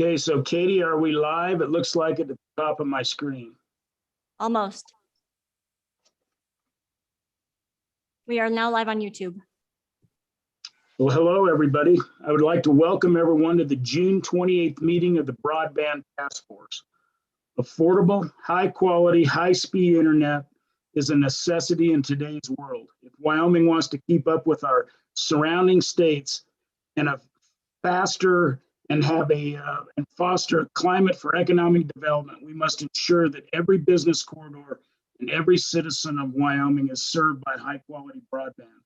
Okay, so Katie, are we live? It looks like at the top of my screen. Almost. We are now live on YouTube. Well, hello, everybody. I would like to welcome everyone to the June 28th meeting of the Broadband Task Force. Affordable, high-quality, high-speed internet is a necessity in today's world. If Wyoming wants to keep up with our surrounding states and a faster and have and foster a climate for economic development, we must ensure that every business corridor and every citizen of Wyoming is served by high-quality broadband.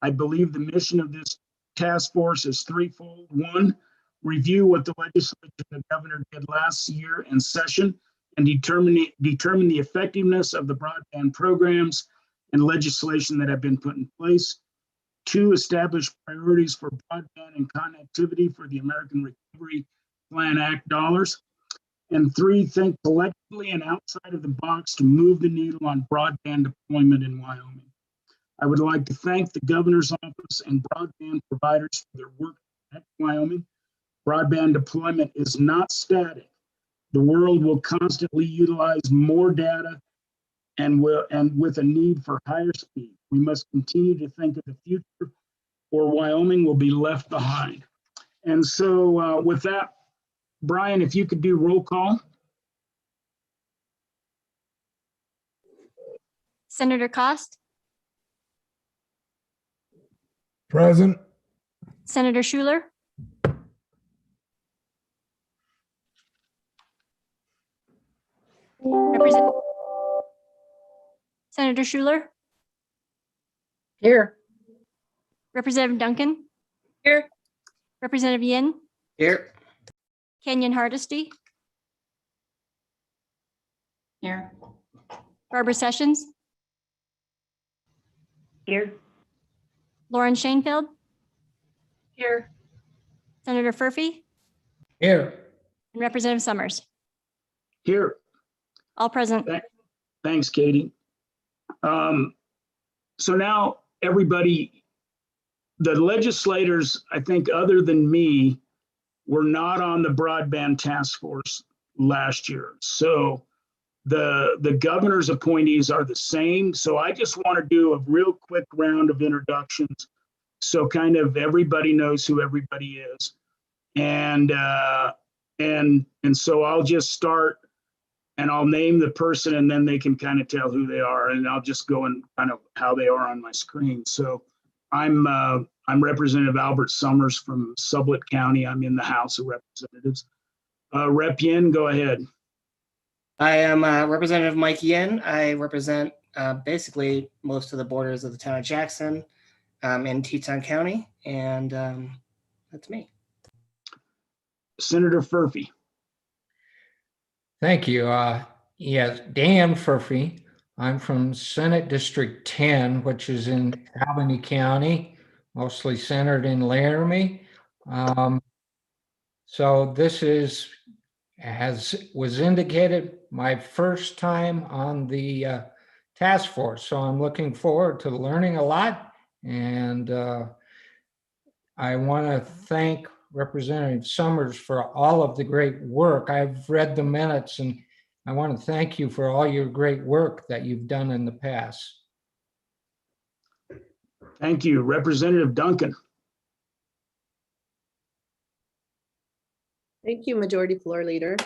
I believe the mission of this task force is threefold. One, review what the legislature and the governor did last year in session and determine the effectiveness of the broadband programs and legislation that have been put in place. Two, establish priorities for broadband and connectivity for the American Recovery Plan Act dollars. And three, think collectively and outside of the box to move the needle on broadband deployment in Wyoming. I would like to thank the governor's office and broadband providers for their work at Wyoming. Broadband deployment is not static. The world will constantly utilize more data and with a need for higher speed. We must continue to think of the future or Wyoming will be left behind. And so with that, Brian, if you could do roll call. Senator Cost, Present. Senator Schuler, Senator Schuler, Here. Representative Duncan, Here. Representative Yin, Here. Kenyon Hardesty, Here. Barbara Sessions, Here. Lauren Shanefield, Here. Senator Furphy, Here. and Representative Summers. Here. All present. Thanks, Katie. So now everybody, the legislators, I think other than me, were not on the broadband task force last year. So the governor's appointees are the same. So I just want to do a real quick round of introductions. So kind of everybody knows who everybody is. And so I'll just start and I'll name the person and then they can kind of tell who they are. And I'll just go and kind of how they are on my screen. So I'm Representative Albert Summers from Sublette County. I'm in the House of Representatives. Rep Yin, go ahead. I am Representative Mike Yin. I represent basically most of the borders of the town of Jackson in Teton County, and that's me. Senator Furphy. Thank you. Yes, Dan Furphy. I'm from Senate District 10, which is in Albany County, mostly centered in Laramie. So this is, as was indicated, my first time on the task force. So I'm looking forward to learning a lot. And I want to thank Representative Summers for all of the great work. I've read the minutes and I want to thank you for all your great work that you've done in the past. Thank you. Representative Duncan. Thank you, Majority Floor Leader.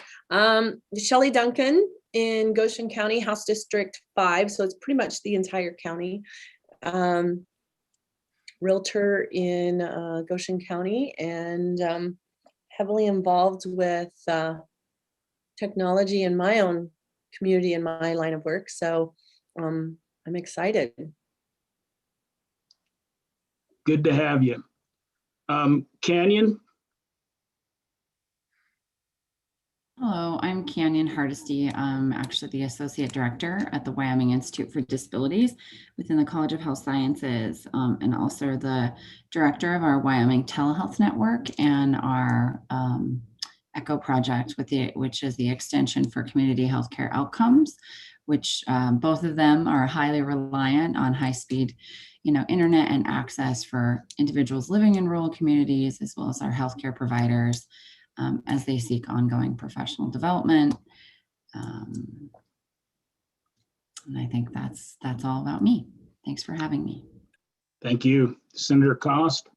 Shelley Duncan in Goshen County, House District 5. So it's pretty much the entire county. Realtor in Goshen County and heavily involved with technology in my own community and my line of work. So I'm excited. Good to have you. Canyon. Hello, I'm Kenyon Hardesty. I'm actually the Associate Director at the Wyoming Institute for Disabilities within the College of Health Sciences, and also the Director of our Wyoming Telehealth Network and our ECHO project, which is the extension for community healthcare outcomes, which both of them are highly reliant on high-speed internet and access for individuals living in rural communities, as well as our healthcare providers. as they seek ongoing professional development. And I think that's all about me. Thanks for having me. Thank you. Senator Cost.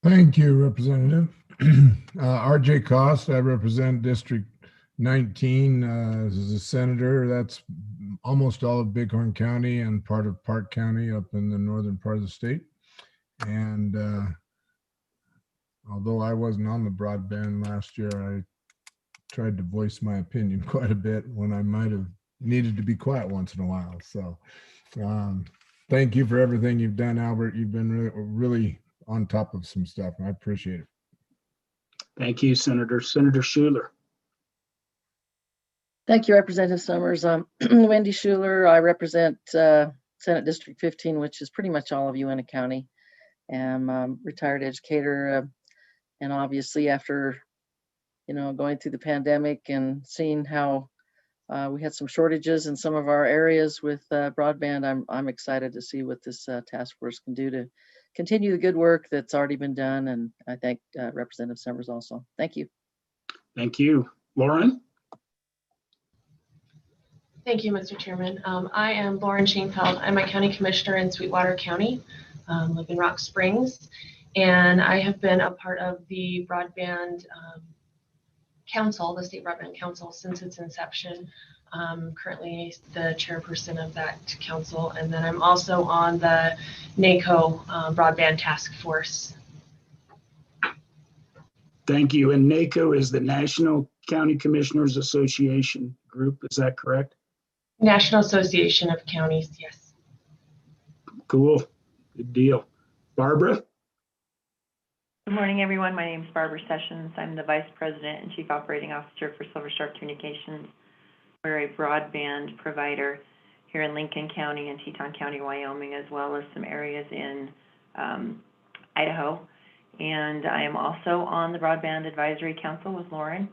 Thank you, Representative. RJ Cost, I represent District 19 as a senator. That's almost all of Bighorn County and part of Park County up in the northern part of the state. And although I wasn't on the broadband last year, I tried to voice my opinion quite a bit when I might have needed to be quiet once in a while. So thank you for everything you've done, Albert. You've been really on top of some stuff, and I appreciate it. Thank you, Senator. Senator Schuler. Thank you, Representative Summers. Wendy Schuler. I represent Senate District 15, which is pretty much all of Uena County. I'm a retired educator, and obviously after going through the pandemic and seeing how we had some shortages in some of our areas with broadband, I'm excited to see what this task force can do to continue the good work that's already been done. And I thank Representative Summers also. Thank you. Thank you. Lauren. Thank you, Mr. Chairman. I am Lauren Shainfeld. I'm a county commissioner in Sweetwater County, live in Rock Springs, and I have been a part of the broadband council, the state broadband council, since its inception. Currently the chairperson of that council, and then I'm also on the NACO broadband task force. Thank you. And NACO is the National County Commissioners Association group. Is that correct? National Association of Counties, yes. Cool. Good deal. Barbara. Good morning, everyone. My name is Barbara Sessions. I'm the Vice President and Chief Operating Officer for Silver Star Communications. We're a broadband provider here in Lincoln County and Teton County, Wyoming, as well as some areas in Idaho. And I am also on the Broadband Advisory Council with Lauren,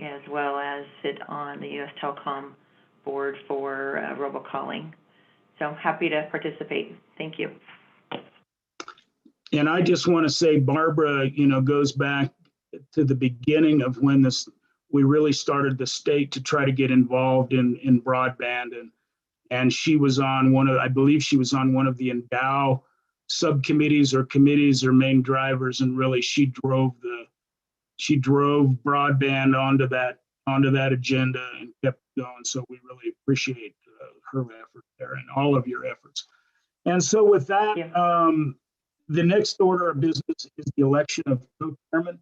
as well as sit on the U.S. Telecom board for robocalling. So happy to participate. Thank you. And I just want to say, Barbara, goes back to the beginning of when we really started the state to try to get involved in broadband, and she was on I believe she was on one of the Endow subcommittees or committees or main drivers, and really she drove broadband onto that agenda and kept going. So we really appreciate her effort there and all of your efforts. And so with that, the next order of business is the election of co-chairman.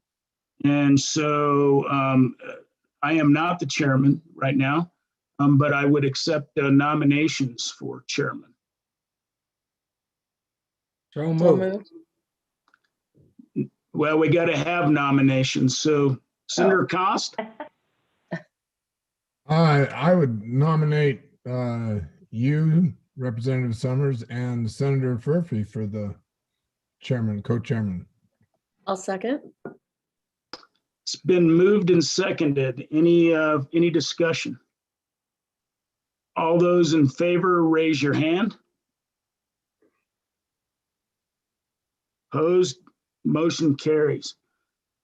And so I am not the chairman right now, but I would accept nominations for chairman. So moved. Well, we got to have nominations. So Senator Cost. I would nominate you, Representative Summers, and Senator Furphy for the co-chairman. I'll second. It's been moved and seconded. Any discussion? All those in favor, raise your hand. Opposed? Motion carries.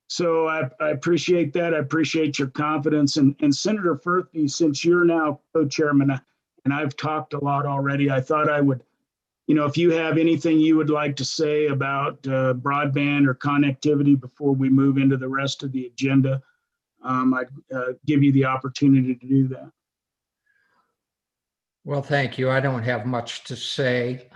So I appreciate that. I appreciate your confidence. And Senator Furphy, since you're now co-chairman, and I've talked a lot already, I thought I would, if you have anything you would like to say about broadband or connectivity before we move into the rest of the agenda, I'd give you the opportunity to do that. Well, thank you. I don't have much to say.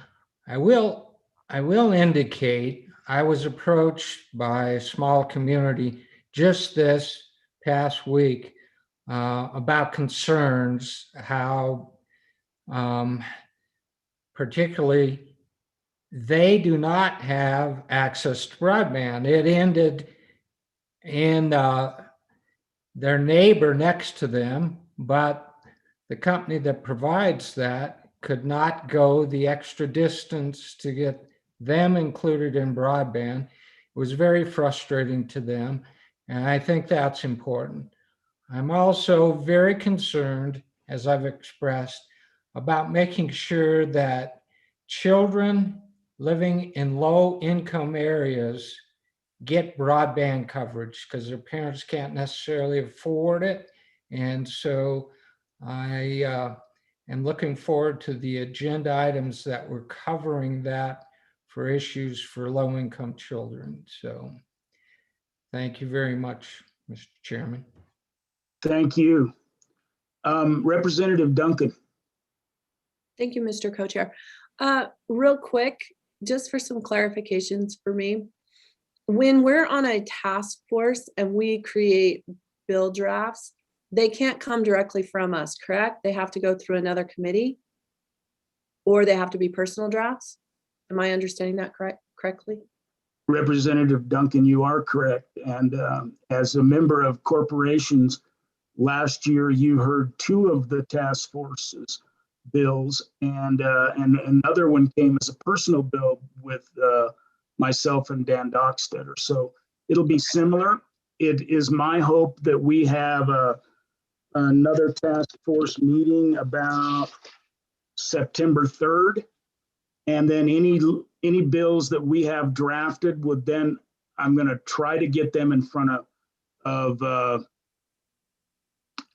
I will indicate I was approached by a small community just this past week about concerns how particularly they do not have access to broadband. It ended in their neighbor next to them, but the company that provides that could not go the extra distance to get them included in broadband. It was very frustrating to them, and I think that's important. I'm also very concerned, as I've expressed, about making sure that children living in low-income areas get broadband coverage because their parents can't necessarily afford it. And so I am looking forward to the agenda items that we're covering that for issues for low-income children. So thank you very much, Mr. Chairman. Thank you. Representative Duncan. Thank you, Mr. Co-Chair. Real quick, just for some clarifications for me. When we're on a task force and we create bill drafts, they can't come directly from us, correct? They have to go through another committee, or they have to be personal drafts? Am I understanding that correctly? Representative Duncan, you are correct. And as a member of corporations, last year you heard 2 of the task force's bills, and another one came as a personal bill with myself and Dan Dockstetter. So it'll be similar. It is my hope that we have another task force meeting about September 3rd. And then any bills that we have drafted would then, I'm going to try to get them in front of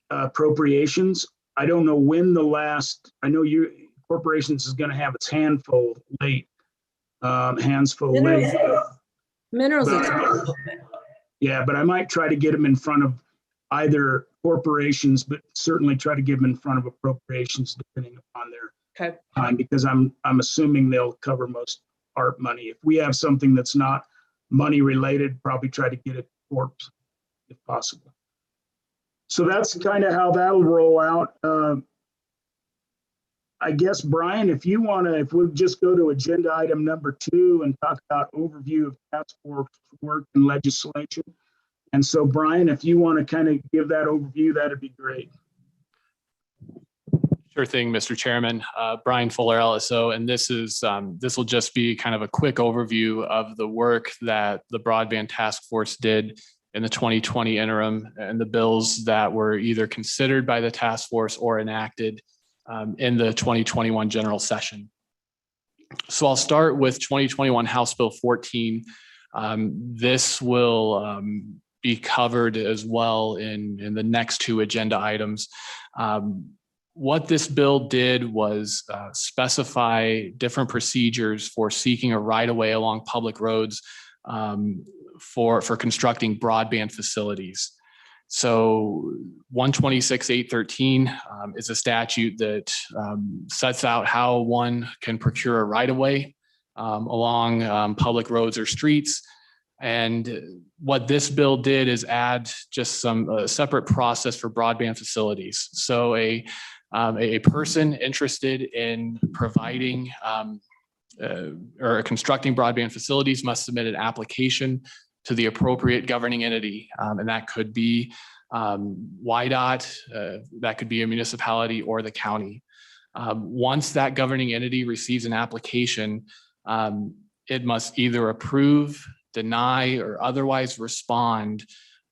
appropriations. I don't know when I know corporations is going to have its hands full late. Minerals. Yeah, but I might try to get them in front of either corporations, but certainly try to get them in front of appropriations depending upon their time, because I'm assuming they'll cover most ARP money. If we have something that's not money related, probably try to get it corpse if possible. So that's kind of how that'll roll out. I guess, Brian, if we'll just go to agenda item number 2 and talk about overview of task force work and legislation. And so, Brian, if you want to kind of give that overview, that'd be great. Sure thing, Mr. Chairman. Brian Fuller, LSO, and this will just be kind of a quick overview of the work that the Broadband Task Force did in the 2020 interim and the bills that were either considered by the task force or enacted in the 2021 general session. So I'll start with 2021 House Bill 14. This will be covered as well in the next 2 agenda items. What this bill did was specify different procedures for seeking a right-of-way along public roads for constructing broadband facilities. So 126.813 is a statute that sets out how one can procure a right-of-way along public roads or streets. And what this bill did is add just some separate process for broadband facilities. So a person interested in providing or constructing broadband facilities must submit an application to the appropriate governing entity. And that could be YDOT, that could be a municipality or the county. Once that governing entity receives an application, it must either approve, deny, or otherwise respond,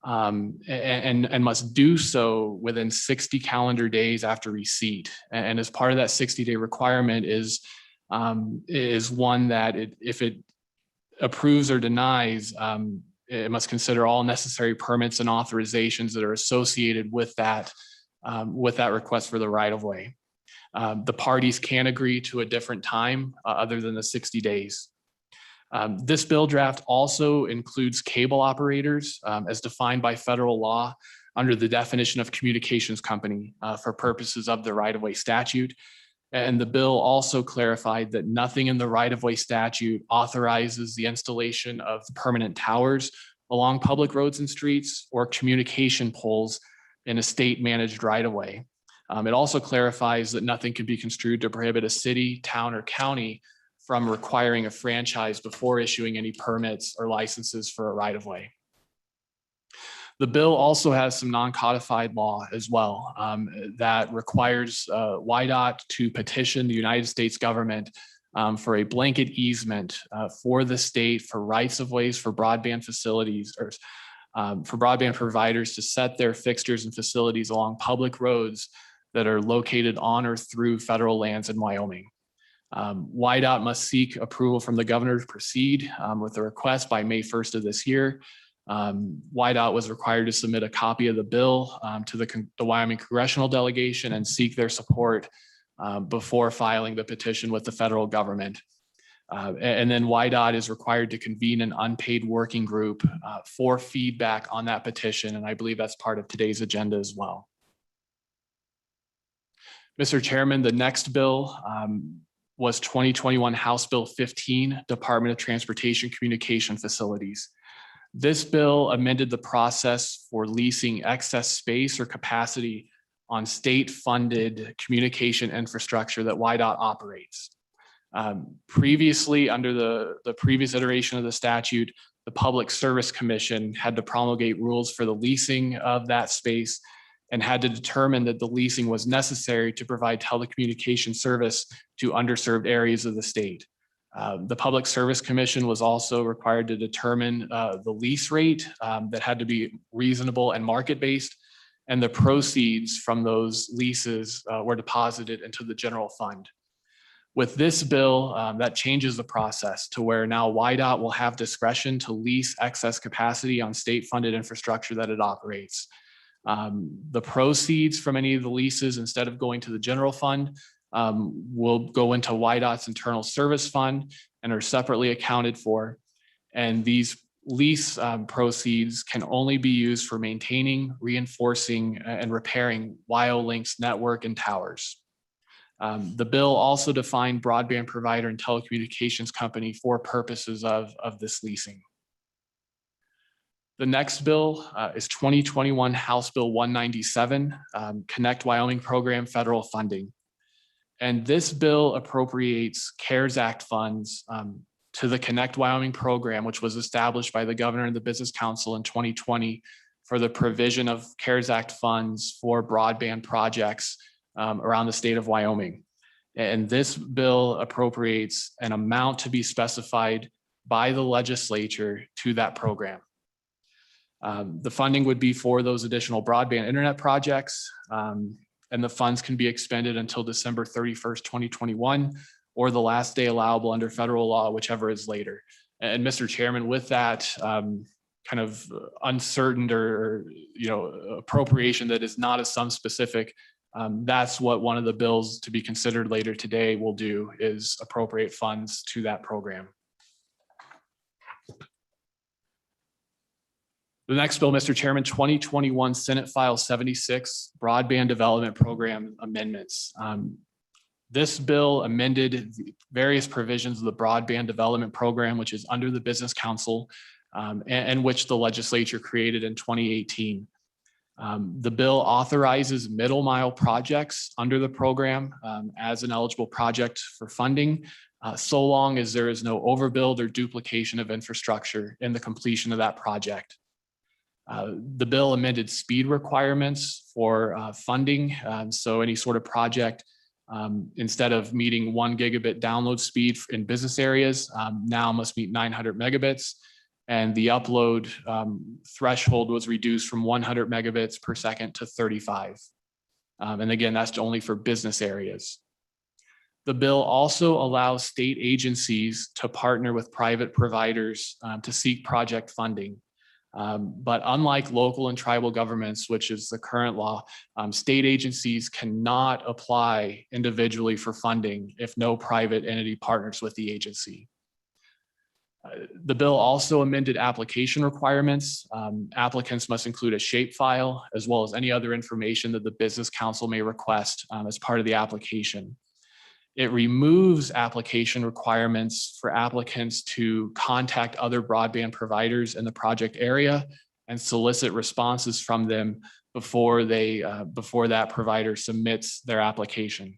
and must do so within 60 calendar days after receipt. And as part of that 60-day requirement is one that if it approves or denies, it must consider all necessary permits and authorizations that are associated with that request for the right-of-way. The parties can agree to a different time other than the 60 days. This bill draft also includes cable operators as defined by federal law under the definition of communications company for purposes of the right-of-way statute. And the bill also clarified that nothing in the right-of-way statute authorizes the installation of permanent towers along public roads and streets or communication poles in a state-managed right-of-way. It also clarifies that nothing can be construed to prohibit a city, town, or county from requiring a franchise before issuing any permits or licenses for a right-of-way. The bill also has some non-codified law as well that requires YDOT to petition the United States government for a blanket easement for the state for rights-of-ways for broadband facilities or for broadband providers to set their fixtures and facilities along public roads that are located on or through federal lands in Wyoming. YDOT must seek approval from the governor to proceed with the request by May 1st of this year. YDOT was required to submit a copy of the bill to the Wyoming congressional delegation and seek their support before filing the petition with the federal government. And then YDOT is required to convene an unpaid working group for feedback on that petition. And I believe that's part of today's agenda as well. Mr. Chairman, the next bill was 2021 House Bill 15, Department of Transportation Communication Facilities. This bill amended the process for leasing excess space or capacity on state-funded communication infrastructure that YDOT operates. Previously, under the previous iteration of the statute, the Public Service Commission had to promulgate rules for the leasing of that space and had to determine that the leasing was necessary to provide telecommunication service to underserved areas of the state. The Public Service Commission was also required to determine the lease rate that had to be reasonable and market-based, and the proceeds from those leases were deposited into the general fund. With this bill, that changes the process to where now YDOT will have discretion to lease excess capacity on state-funded infrastructure that it operates. The proceeds from any of the leases, instead of going to the general fund, will go into YDOT's internal service fund and are separately accounted for. And these lease proceeds can only be used for maintaining, reinforcing, and repairing WyoLink's network and towers. The bill also defined broadband provider and telecommunications company for purposes of this leasing. The next bill is 2021 House Bill 197, Connect Wyoming Program federal funding. And this bill appropriates CARES Act funds to the Connect Wyoming program, which was established by the governor and the Business Council in 2020 for the provision of CARES Act funds for broadband projects around the state of Wyoming. And this bill appropriates an amount to be specified by the legislature to that program. The funding would be for those additional broadband internet projects, and the funds can be expended until December 31st, 2021, or the last day allowable under federal law, whichever is later. And Mr. Chairman, with that kind of uncertain or appropriation that is not a sum specific, that's what one of the bills to be considered later today will do, is appropriate funds to that program. The next bill, Mr. Chairman, 2021 Senate File 76, Broadband Development Program Amendments. This bill amended various provisions of the Broadband Development Program, which is under the Business Council, and which the legislature created in 2018. The bill authorizes middle mile projects under the program as an eligible project for funding, so long as there is no overbuild or duplication of infrastructure in the completion of that project. The bill amended speed requirements for funding. So any sort of project, instead of meeting 1 gigabit download speed in business areas, now must meet 900 megabits. And the upload threshold was reduced from 100 megabits per second to 35. And again, that's only for business areas. The bill also allows state agencies to partner with private providers to seek project funding. But unlike local and tribal governments, which is the current law, state agencies cannot apply individually for funding if no private entity partners with the agency. The bill also amended application requirements. Applicants must include a shapefile as well as any other information that the Business Council may request as part of the application. It removes application requirements for applicants to contact other broadband providers in the project area and solicit responses from them before that provider submits their application.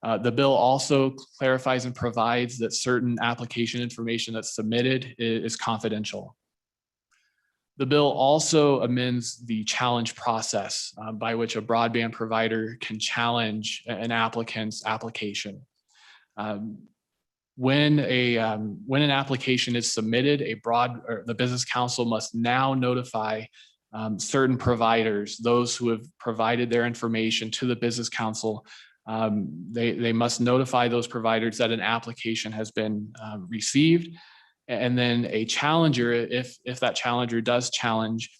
The bill also clarifies and provides that certain application information that's submitted is confidential. The bill also amends the challenge process by which a broadband provider can challenge an applicant's application. When an application is submitted, the Business Council must now notify certain providers, those who have provided their information to the Business Council, They must notify those providers that an application has been received. And then a challenger, if that challenger does challenge,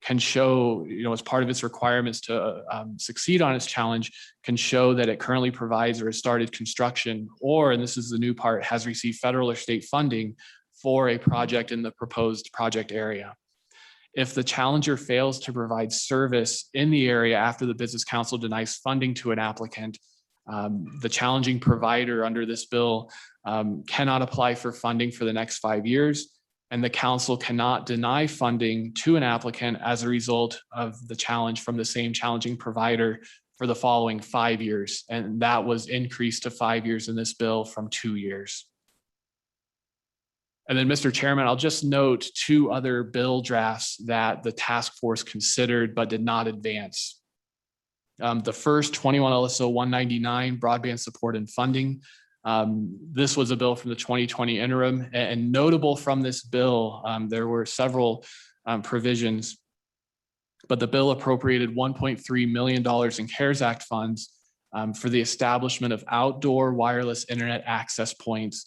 can show, as part of its requirements to succeed on its challenge, can show that it currently provides or has started construction, or, and this is the new part, has received federal or state funding for a project in the proposed project area. If the challenger fails to provide service in the area after the Business Council denies funding to an applicant, the challenging provider under this bill cannot apply for funding for the next 5 years, and the council cannot deny funding to an applicant as a result of the challenge from the same challenging provider for the following 5 years. And that was increased to 5 years in this bill from 2 years. And then, Mr. Chairman, I'll just note 2 other bill drafts that the task force considered but did not advance. The first, 21 LSO 199, broadband support and funding. This was a bill from the 2020 interim, and notable from this bill, there were several provisions, but the bill appropriated $1.3 million in CARES Act funds for the establishment of outdoor wireless internet access points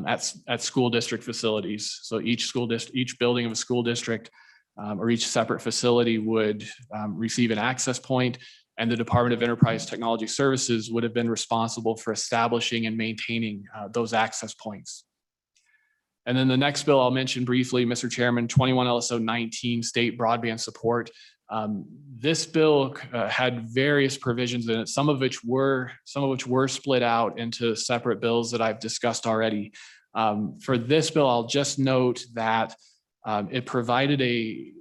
at school district facilities. So each building of a school district or each separate facility would receive an access point, and the Department of Enterprise Technology Services would have been responsible for establishing and maintaining those access points. And then the next bill I'll mention briefly, Mr. Chairman, 21 LSO 19, state broadband support. This bill had various provisions in it, some of which were split out into separate bills that I've discussed already. For this bill, I'll just note that it provided a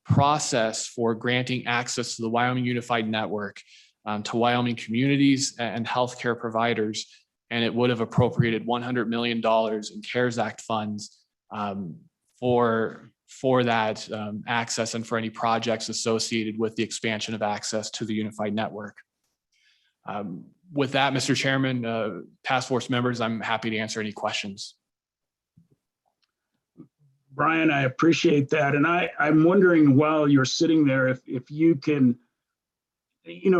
process for granting access to the Wyoming Unified Network to Wyoming communities and healthcare providers, and it would have appropriated $100 million in CARES Act funds for that access and for any projects associated with the expansion of access to the unified network. With that, Mr. Chairman, task force members, I'm happy to answer any questions. Brian, I appreciate that. And I'm wondering, while you're sitting there, if you can,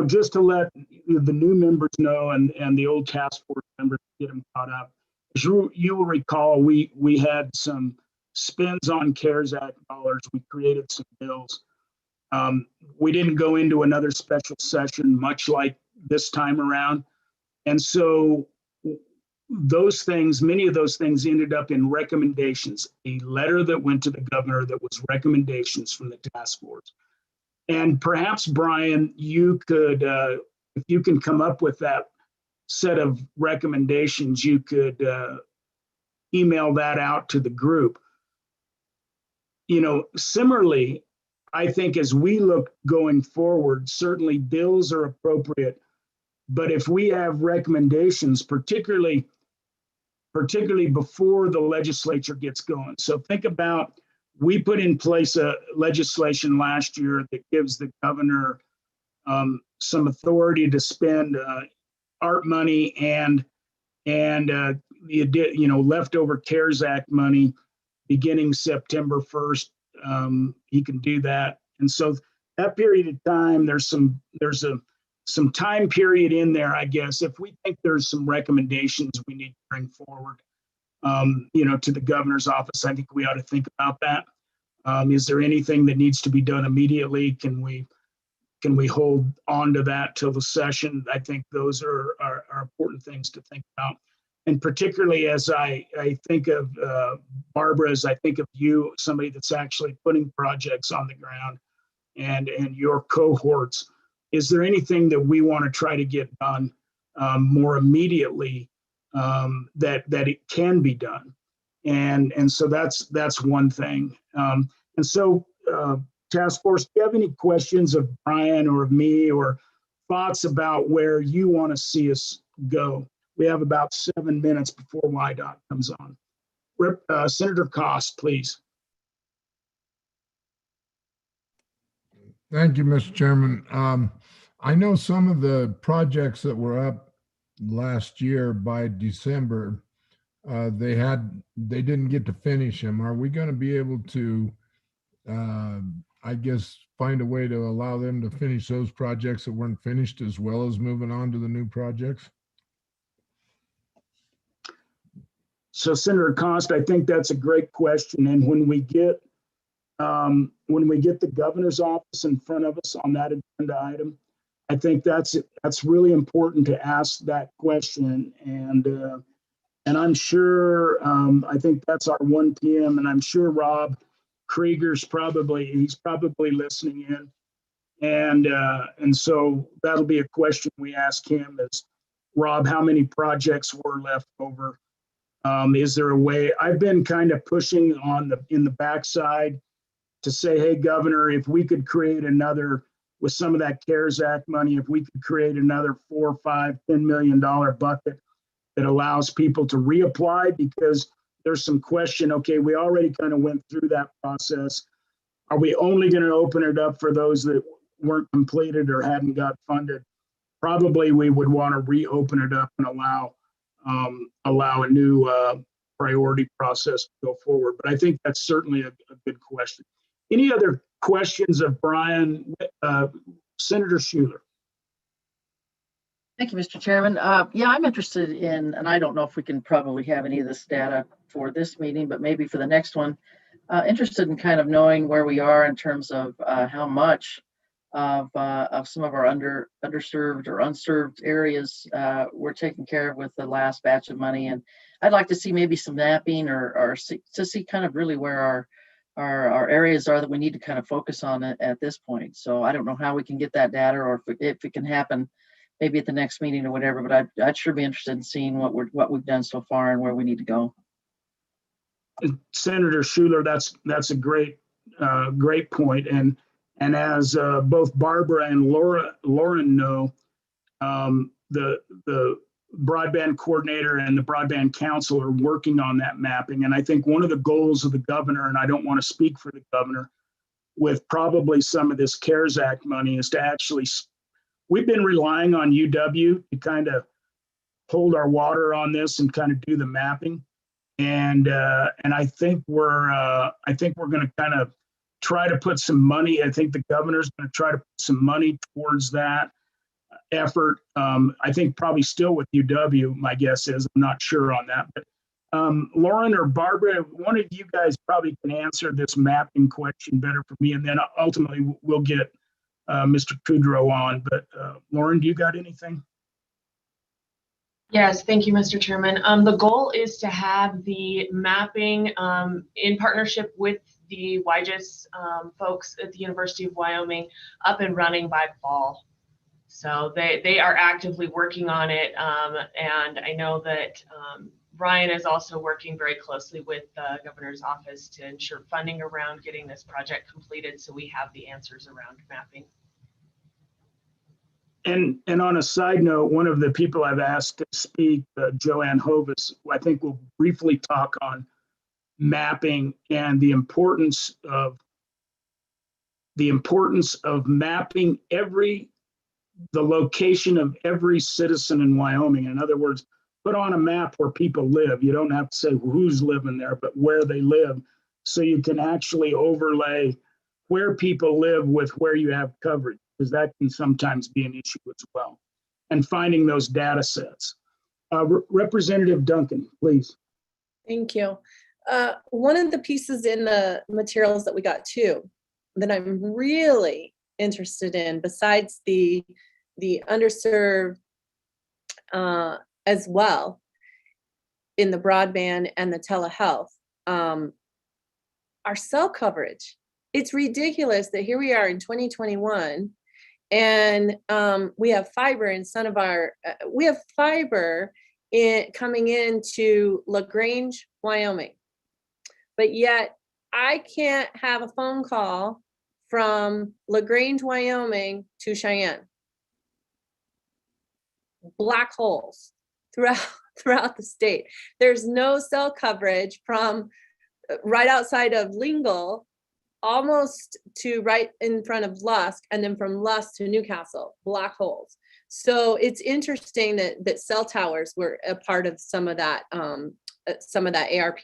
just to let the new members know and the old task force members get them caught up. As you will recall, we had some spends on CARES Act dollars. We created some bills. We didn't go into another special session, much like this time around. And so those things, many of those things ended up in recommendations, a letter that went to the governor that was recommendations from the task force. And perhaps, Brian, you could, if you can come up with that set of recommendations, you could email that out to the group. Similarly, I think as we look going forward, certainly bills are appropriate, but if we have recommendations, particularly before the legislature gets going. So think about, we put in place a legislation last year that gives the governor some authority to spend ARP money and the leftover CARES Act money beginning September 1st. He can do that. And so that period of time, there's some time period in there, I guess. If we think there's some recommendations we need to bring forward, to the governor's office, I think we ought to think about that. Is there anything that needs to be done immediately? Can we hold on to that till the session? I think those are important things to think about. And particularly as I think of Barbara, as I think of you, somebody that's actually putting projects on the ground and your cohorts, is there anything that we want to try to get done more immediately that it can be done? And so that's one thing. And so task force, do you have any questions of Brian or of me, or thoughts about where you want to see us go? We have about 7 minutes before YDOT comes on. Senator Cost, please. Thank you, Mr. Chairman. I know some of the projects that were up last year by December, they didn't get to finish them. Are we going to be able to, I guess, find a way to allow them to finish those projects that weren't finished, as well as moving on to the new projects? So Senator Cost, I think that's a great question. And when we get the governor's office in front of us on that agenda item, I think that's really important to ask that question. And I'm sure, I think that's our 1 p.m. and I'm sure Rob Krieger's he's probably listening in. And so that'll be a question we ask him is, Rob, how many projects were left over? Is there a way? I've been kind of pushing in the backside to say, hey, Governor, if we could create another, with some of that CARES Act money, if we could create another $4, $5, $10 million bucket that allows people to reapply, because there's some question, okay, we already kind of went through that process. Are we only going to open it up for those that weren't completed or hadn't got funded? Probably we would want to reopen it up and allow a new priority process to go forward. But I think that's certainly a good question. Any other questions of Brian? Senator Schuler. Thank you, Mr. Chairman. Yeah, I'm interested in, and I don't know if we can probably have any of this data for this meeting, but maybe for the next one, interested in kind of knowing where we are in terms of how much of some of our underserved or unserved areas were taken care of with the last batch of money. And I'd like to see maybe some mapping or to see kind of really where our areas are that we need to kind of focus on at this point. So I don't know how we can get that data, or if it can happen maybe at the next meeting or whatever, but I'd sure be interested in seeing what we've done so far and where we need to go. Senator Schuler, that's a great point. And as both Barbara and Lauren know, the broadband coordinator and the broadband council are working on that mapping. And I think one of the goals of the governor, and I don't want to speak for the governor, with probably some of this CARES Act money, is to actually, we've been relying on UW to kind of hold our water on this and kind of do the mapping. And I think we're going to kind of try to put some money. I think the governor's going to try to put some money towards that effort. I think probably still with UW, my guess is. I'm not sure on that. But Lauren or Barbara, one of you guys probably can answer this mapping question better for me. And then ultimately we'll get Mr. Kudrow on. But Lauren, do you got anything? Yes, thank you, Mr. Chairman. The goal is to have the mapping in partnership with the WIGIS folks at the University of Wyoming up and running by fall. So they are actively working on it. And I know that Brian is also working very closely with the governor's office to ensure funding around getting this project completed, so we have the answers around mapping. And on a side note, one of the people I've asked to speak, Joanne Hovis, I think will briefly talk on mapping and the importance of mapping the location of every citizen in Wyoming. In other words, put on a map where people live. You don't have to say who's living there, but where they live, so you can actually overlay where people live with where you have coverage, because that can sometimes be an issue as well. And finding those data sets. Representative Duncan, please. Thank you. One of the pieces in the materials that we got too, that I'm really interested in, besides the underserved as well in the broadband and the telehealth, our cell coverage. It's ridiculous that here we are in 2021 and we have fiber in some of our, coming into LaGrange, Wyoming. But yet I can't have a phone call from LaGrange, Wyoming to Cheyenne. Black holes throughout the state. There's no cell coverage from right outside of Lingle almost to right in front of Lusk, and then from Lusk to Newcastle, black holes. So it's interesting that cell towers were a part of some of that ARP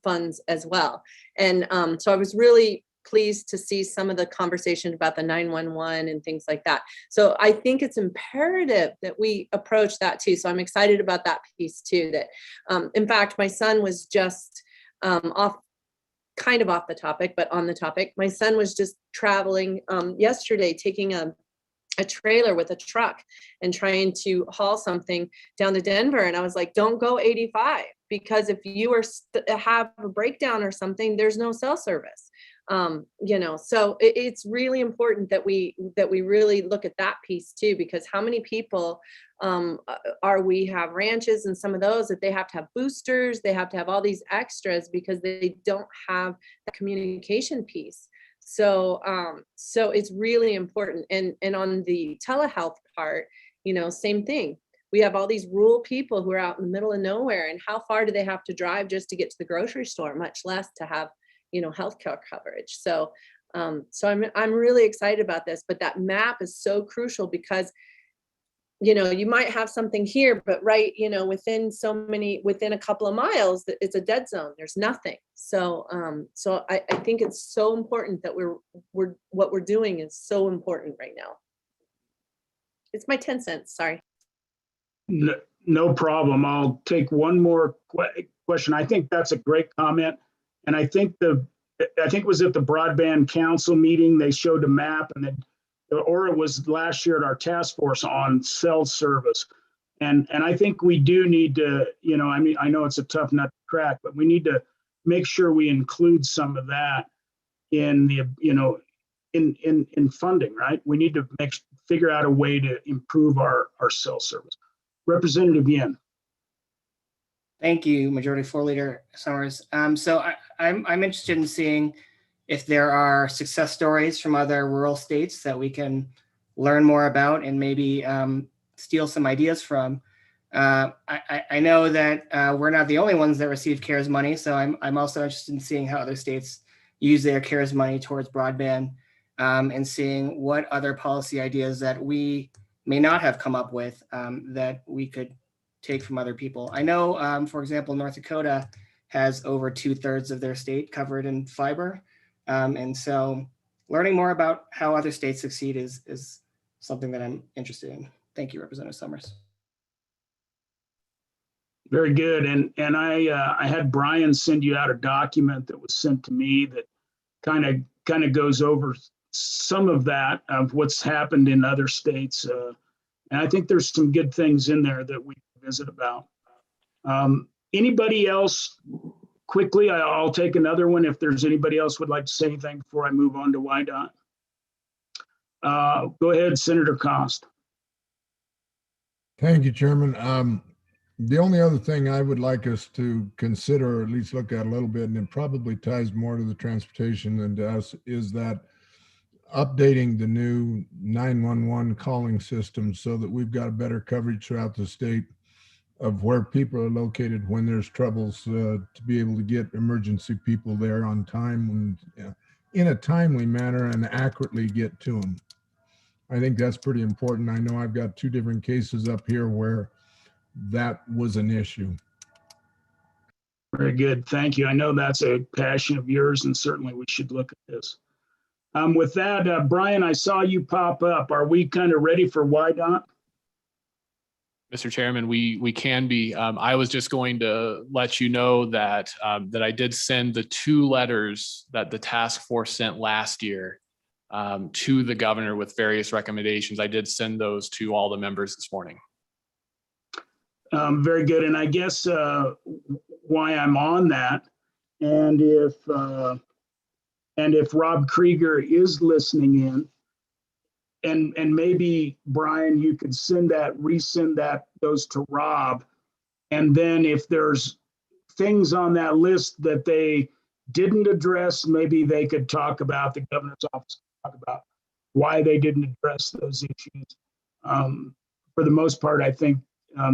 funds as well. And so I was really pleased to see some of the conversation about the 911 and things like that. So I think it's imperative that we approach that too. So I'm excited about that piece too. That, in fact, my son was just kind of off the topic, but on the topic. My son was just traveling yesterday, taking a trailer with a truck and trying to haul something down to Denver. And I was like, don't go 85, because if you have a breakdown or something, there's no cell service. So it's really important that we really look at that piece too, because how many people we have ranches and some of those that they have to have boosters, they have to have all these extras because they don't have the communication piece. So it's really important. And on the telehealth part, same thing. We have all these rural people who are out in the middle of nowhere, and how far do they have to drive just to get to the grocery store, much less to have, healthcare coverage. So I'm really excited about this, but that map is so crucial because, you might have something here, but within a couple of miles, it's a dead zone. There's nothing. So I think it's so important that what we're doing is so important right now. It's my 10 cents. Sorry. No problem. I'll take one more question. I think that's a great comment. And I think it was at the Broadband Council meeting, they showed a map, or it was last year at our task force on cell service. And I think we do need to, I know it's a tough nut to crack, but we need to make sure we include some of that in the, in funding, right? We need to figure out a way to improve our cell service. Representative Yen. Thank you, Majority Floor Leader Summers. So I'm interested in seeing if there are success stories from other rural states that we can learn more about and maybe steal some ideas from. I know that we're not the only ones that receive CARES money, so I'm also interested in seeing how other states use their CARES money towards broadband, and seeing what other policy ideas that we may not have come up with that we could take from other people. I know, for example, North Dakota has over 2/3 of their state covered in fiber. And so learning more about how other states succeed is something that I'm interested in. Thank you, Representative Summers. Very good. And I had Brian send you out a document that was sent to me that kind of goes over some of that, of what's happened in other states. And I think there's some good things in there that we can visit about. Anybody else? Quickly, I'll take another one if there's anybody else would like to say anything before I move on to YDOT. Go ahead, Senator Cost. Thank you, Chairman. The only other thing I would like us to consider, or at least look at a little bit, and it probably ties more to the transportation than to us, is that updating the new 911 calling system so that we've got better coverage throughout the state of where people are located when there's troubles, to be able to get emergency people there on time and in a timely manner and accurately get to them. I think that's pretty important. I know I've got 2 different cases up here where that was an issue. Very good. Thank you. I know that's a passion of yours, and certainly we should look at this. With that, Brian, I saw you pop up. Are we kind of ready for YDOT? Mr. Chairman, we can be. I was just going to let you know that that I did send the 2 letters that the task force sent last year to the governor with various recommendations. I did send those to all the members this morning. Very good. And I guess why I'm on that, and if Rob Krieger is listening in, and maybe Brian, you could resend those to Rob. And then if there's things on that list that they didn't address, maybe they could talk about, the governor's office talk about why they didn't address those issues. For the most part, I think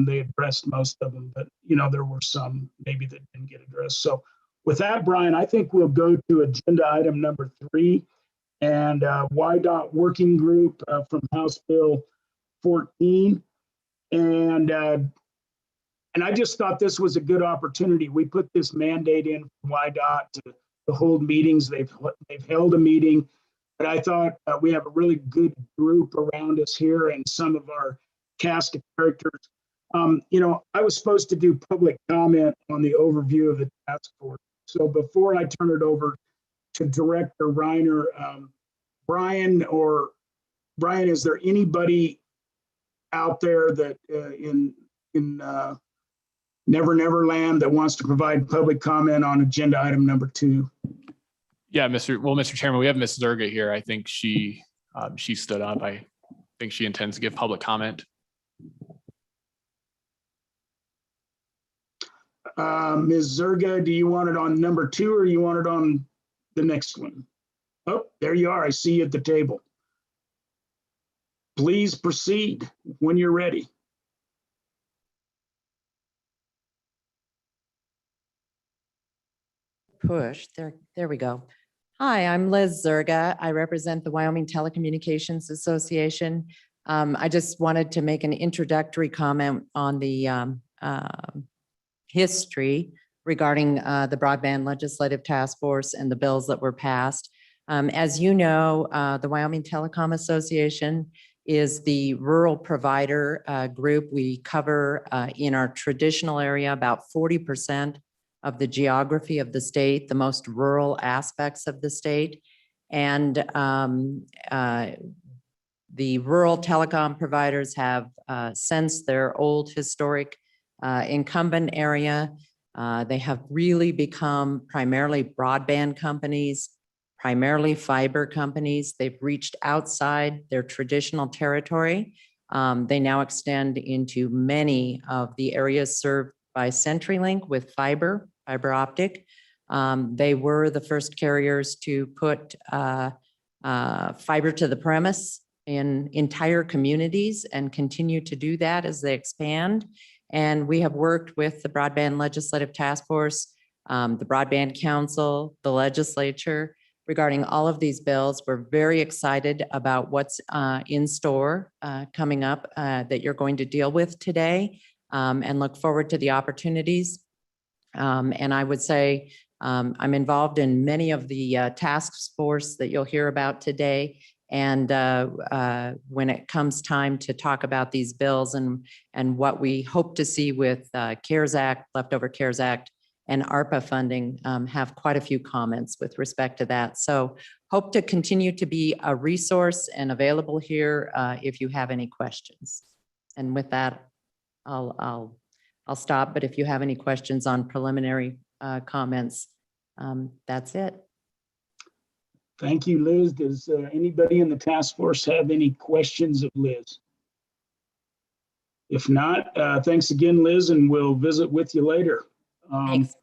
they addressed most of them, but there were some maybe that didn't get addressed. So with that, Brian, I think we'll go to agenda item number 3. And YDOT working group from House Bill 14. And I just thought this was a good opportunity. We put this mandate in from YDOT to to hold meetings. They've held a meeting, but I thought we have a really good group around us here and some of our cast of characters. I was supposed to do public comment on the overview of the task force. So before I turn it over to Director Reiner, Brian, is there anybody out there that in Never Never Land that wants to provide public comment on agenda item number 2? Yeah, Mr. Chairman, we have Ms. Zerga here. I think she stood up. I think she intends to give public comment. Ms. Zerga, do you want it on number 2 or you want it on the next one? Oh, there you are. I see you at the table. Please proceed when you're ready. Push. There we go. Hi, I'm Liz Zerga. I represent the Wyoming Telecommunications Association. I just wanted to make an introductory comment on the history regarding the Broadband Legislative Task Force and the bills that were passed. As you know, the Wyoming Telecom Association is the rural provider group. We cover in our traditional area about 40% of the geography of the state, the most rural aspects of the state. And the rural telecom providers have since their old historic incumbent area. They have really become primarily broadband companies, primarily fiber companies. They've reached outside their traditional territory. They now extend into many of the areas served by CenturyLink with fiber optic. They were the first carriers to put fiber to the premise in entire communities and continue to do that as they expand. And we have worked with the Broadband Legislative Task Force, the Broadband Council, the legislature regarding all of these bills. We're very excited about what's in store coming up that you're going to deal with today, and look forward to the opportunities. And I would say I'm involved in many of the task force that you'll hear about today. And when it comes time to talk about these bills and what we hope to see with CARES Act, leftover CARES Act, and ARPA funding, have quite a few comments with respect to that. So hope to continue to be a resource and available here if you have any questions. And with that, I'll stop. But if you have any questions on preliminary comments, that's it. Thank you, Liz. Does anybody in the task force have any questions of Liz? If not, thanks again, Liz, and we'll visit with you later. Thanks.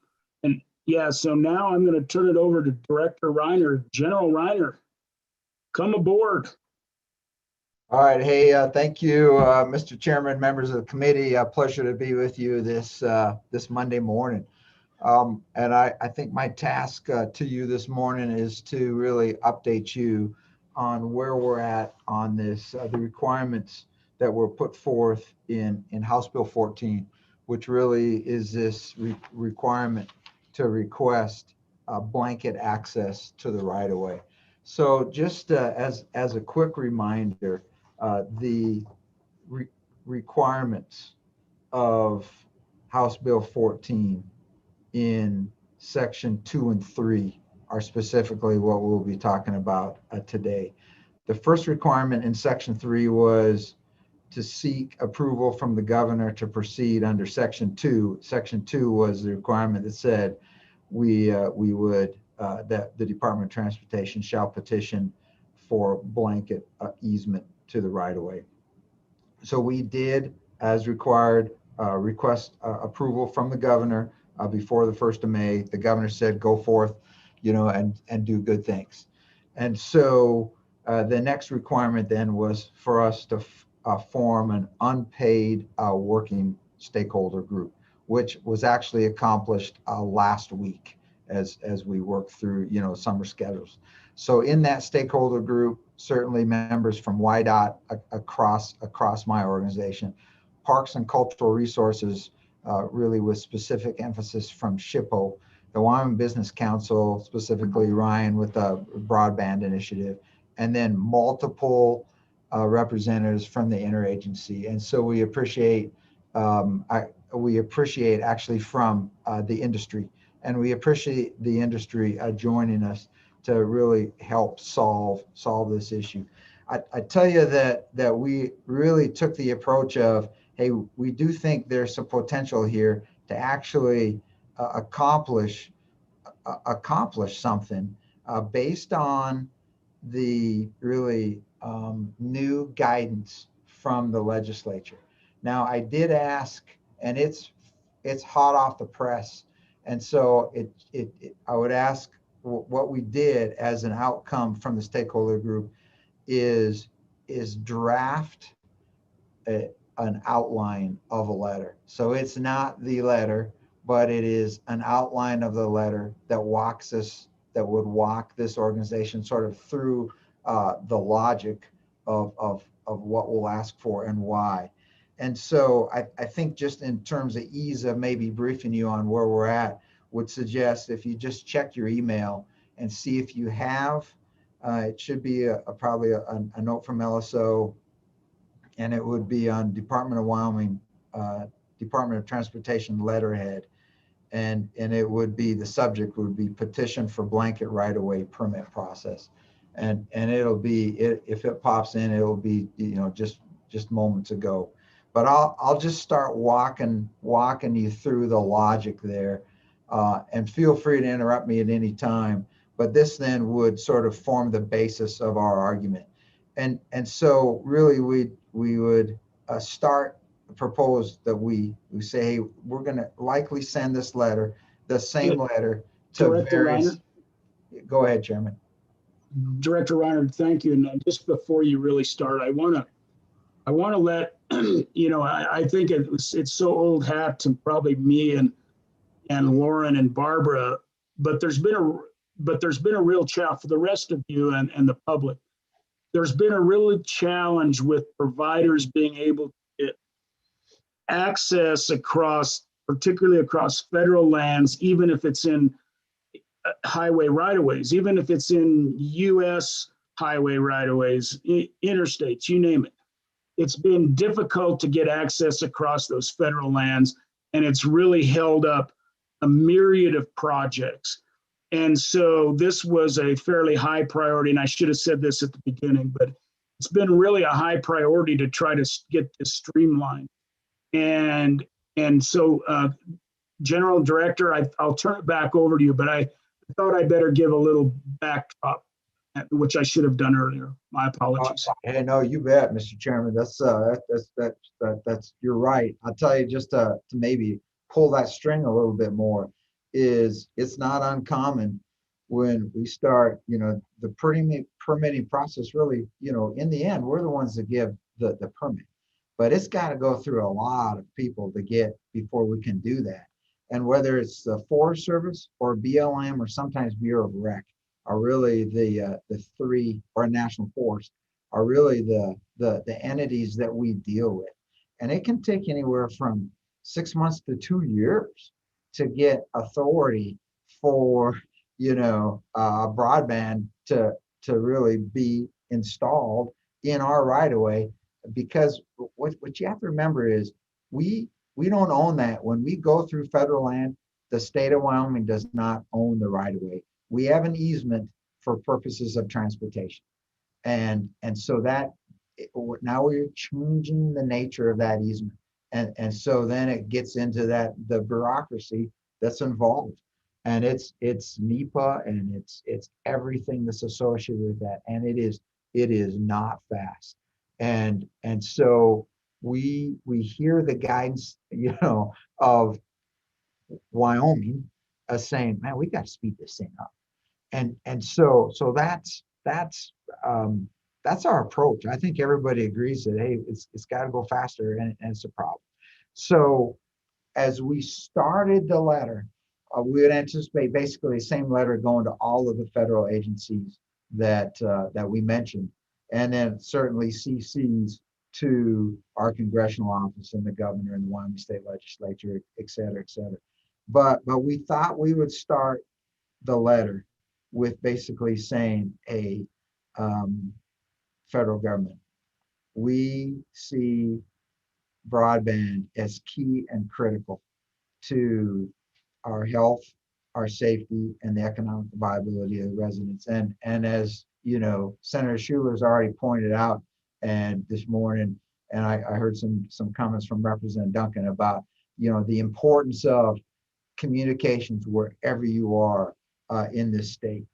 And yeah, so now I'm going to turn it over to Director Reiner. General Reiner, come aboard. All right. Hey, thank you, Mr. Chairman, members of the committee. A pleasure to be with you this Monday morning. And I think my task to you this morning is to really update you on where we're at on this, the requirements that were put forth in House Bill 14, which really is this requirement to request blanket access to the right-of-way. So just as a quick reminder, the requirements of House Bill 14 in section 2 and 3 are specifically what we'll be talking about today. The first requirement in section 3 was to seek approval from the governor to proceed under section 2. Section 2 was the requirement that said we would that the Department of Transportation shall petition for blanket easement to the right-of-way. So we did, as required, request approval from the governor before the 1st of May. The governor said, go forth, and do good things. And so the next requirement then was for us to form an unpaid working stakeholder group, which was actually accomplished last week as we worked through, summer schedules. So in that stakeholder group, certainly members from YDOT across my organization, Parks and Cultural Resources, really with specific emphasis from SHPO, the Wyoming Business Council, specifically Ryan with the broadband initiative, and then multiple representatives from the interagency. And so we appreciate actually from the industry, and we appreciate the industry joining us to really help solve this issue. I tell you that we really took the approach of, hey, we do think there's some potential here to actually accomplish something based on the really new guidance from the legislature. Now, I did ask, and it's hot off the press, and so I would ask what we did as an outcome from the stakeholder group is draft an outline of a letter. So it's not the letter, but it is an outline of the letter that would walk this organization sort of through the logic of what we'll ask for and why. And so I think just in terms of ease of maybe briefing you on where we're at, would suggest if you just check your email and see if you have, it should be probably a note from LSO, and it would be on Department of Wyoming, Department of Transportation letterhead. And it would be, the subject would be petition for blanket right-of-way permit process. And it'll be, if it pops in, it'll be, just moments ago. But I'll just start walking you through the logic there, and feel free to interrupt me at any time. But this then would sort of form the basis of our argument. And so really we would propose that we say, hey, we're going to likely send this letter, the same letter to Director various. Reiner? Go ahead, Chairman. Director Reiner, thank you. And just before you really start, I want to let I think it's so old hat to probably me and Lauren and Barbara, but there's been a real challenge for the rest of you and the public. There's been a real challenge with providers being able to get access particularly across federal lands, even if it's in highway right-of-ways, even if it's in U.S. highway right-of-ways, interstates, you name it. It's been difficult to get access across those federal lands, and it's really held up a myriad of projects. And so this was a fairly high priority, and I should have said this at the beginning, but it's been really a high priority to try to get this streamlined. And so, General Director, I'll turn it back over to you, but I thought I better give a little backdrop, which I should have done earlier. My apologies. Hey, no, you bet, Mr. Chairman. That's you're right. I'll tell you, just to maybe pull that string a little bit more, is it's not uncommon when we start, the permitting process. Really, in the end, we're the ones that give the permit, but it's got to go through a lot of people to get before we can do that. And whether it's the Forest Service or BLM or sometimes Bureau of Rec are really the three, or National Forest, are really the entities that we deal with. And it can take anywhere from 6 months to 2 years to get authority for, broadband to really be installed in our right of way. Because what you have to remember is we don't own that. When we go through federal land, the state of Wyoming does not own the right of way. We have an easement for purposes of transportation. And so that now we're changing the nature of that easement. And so then it gets into the bureaucracy that's involved. And it's NEPA, and it's everything that's associated with that. And it is not fast. And so we hear the guidance, of Wyoming as saying, man, we got to speed this thing up. And so that's our approach. I think everybody agrees that, hey, it's got to go faster, and it's a problem. So as we started the letter, we would anticipate basically the same letter going to all of the federal agencies that we mentioned, and then certainly CCs to our congressional office and the governor and the Wyoming State Legislature, et cetera, et cetera. but we thought we would start the letter with basically saying, hey, federal government, we see broadband as key and critical to our health, our safety, and the economic viability of the residents. And as you know, Senator Schuler's already pointed out, and this morning, and I heard some comments from Representative Duncan about, you know, the importance of communications wherever you are in this state.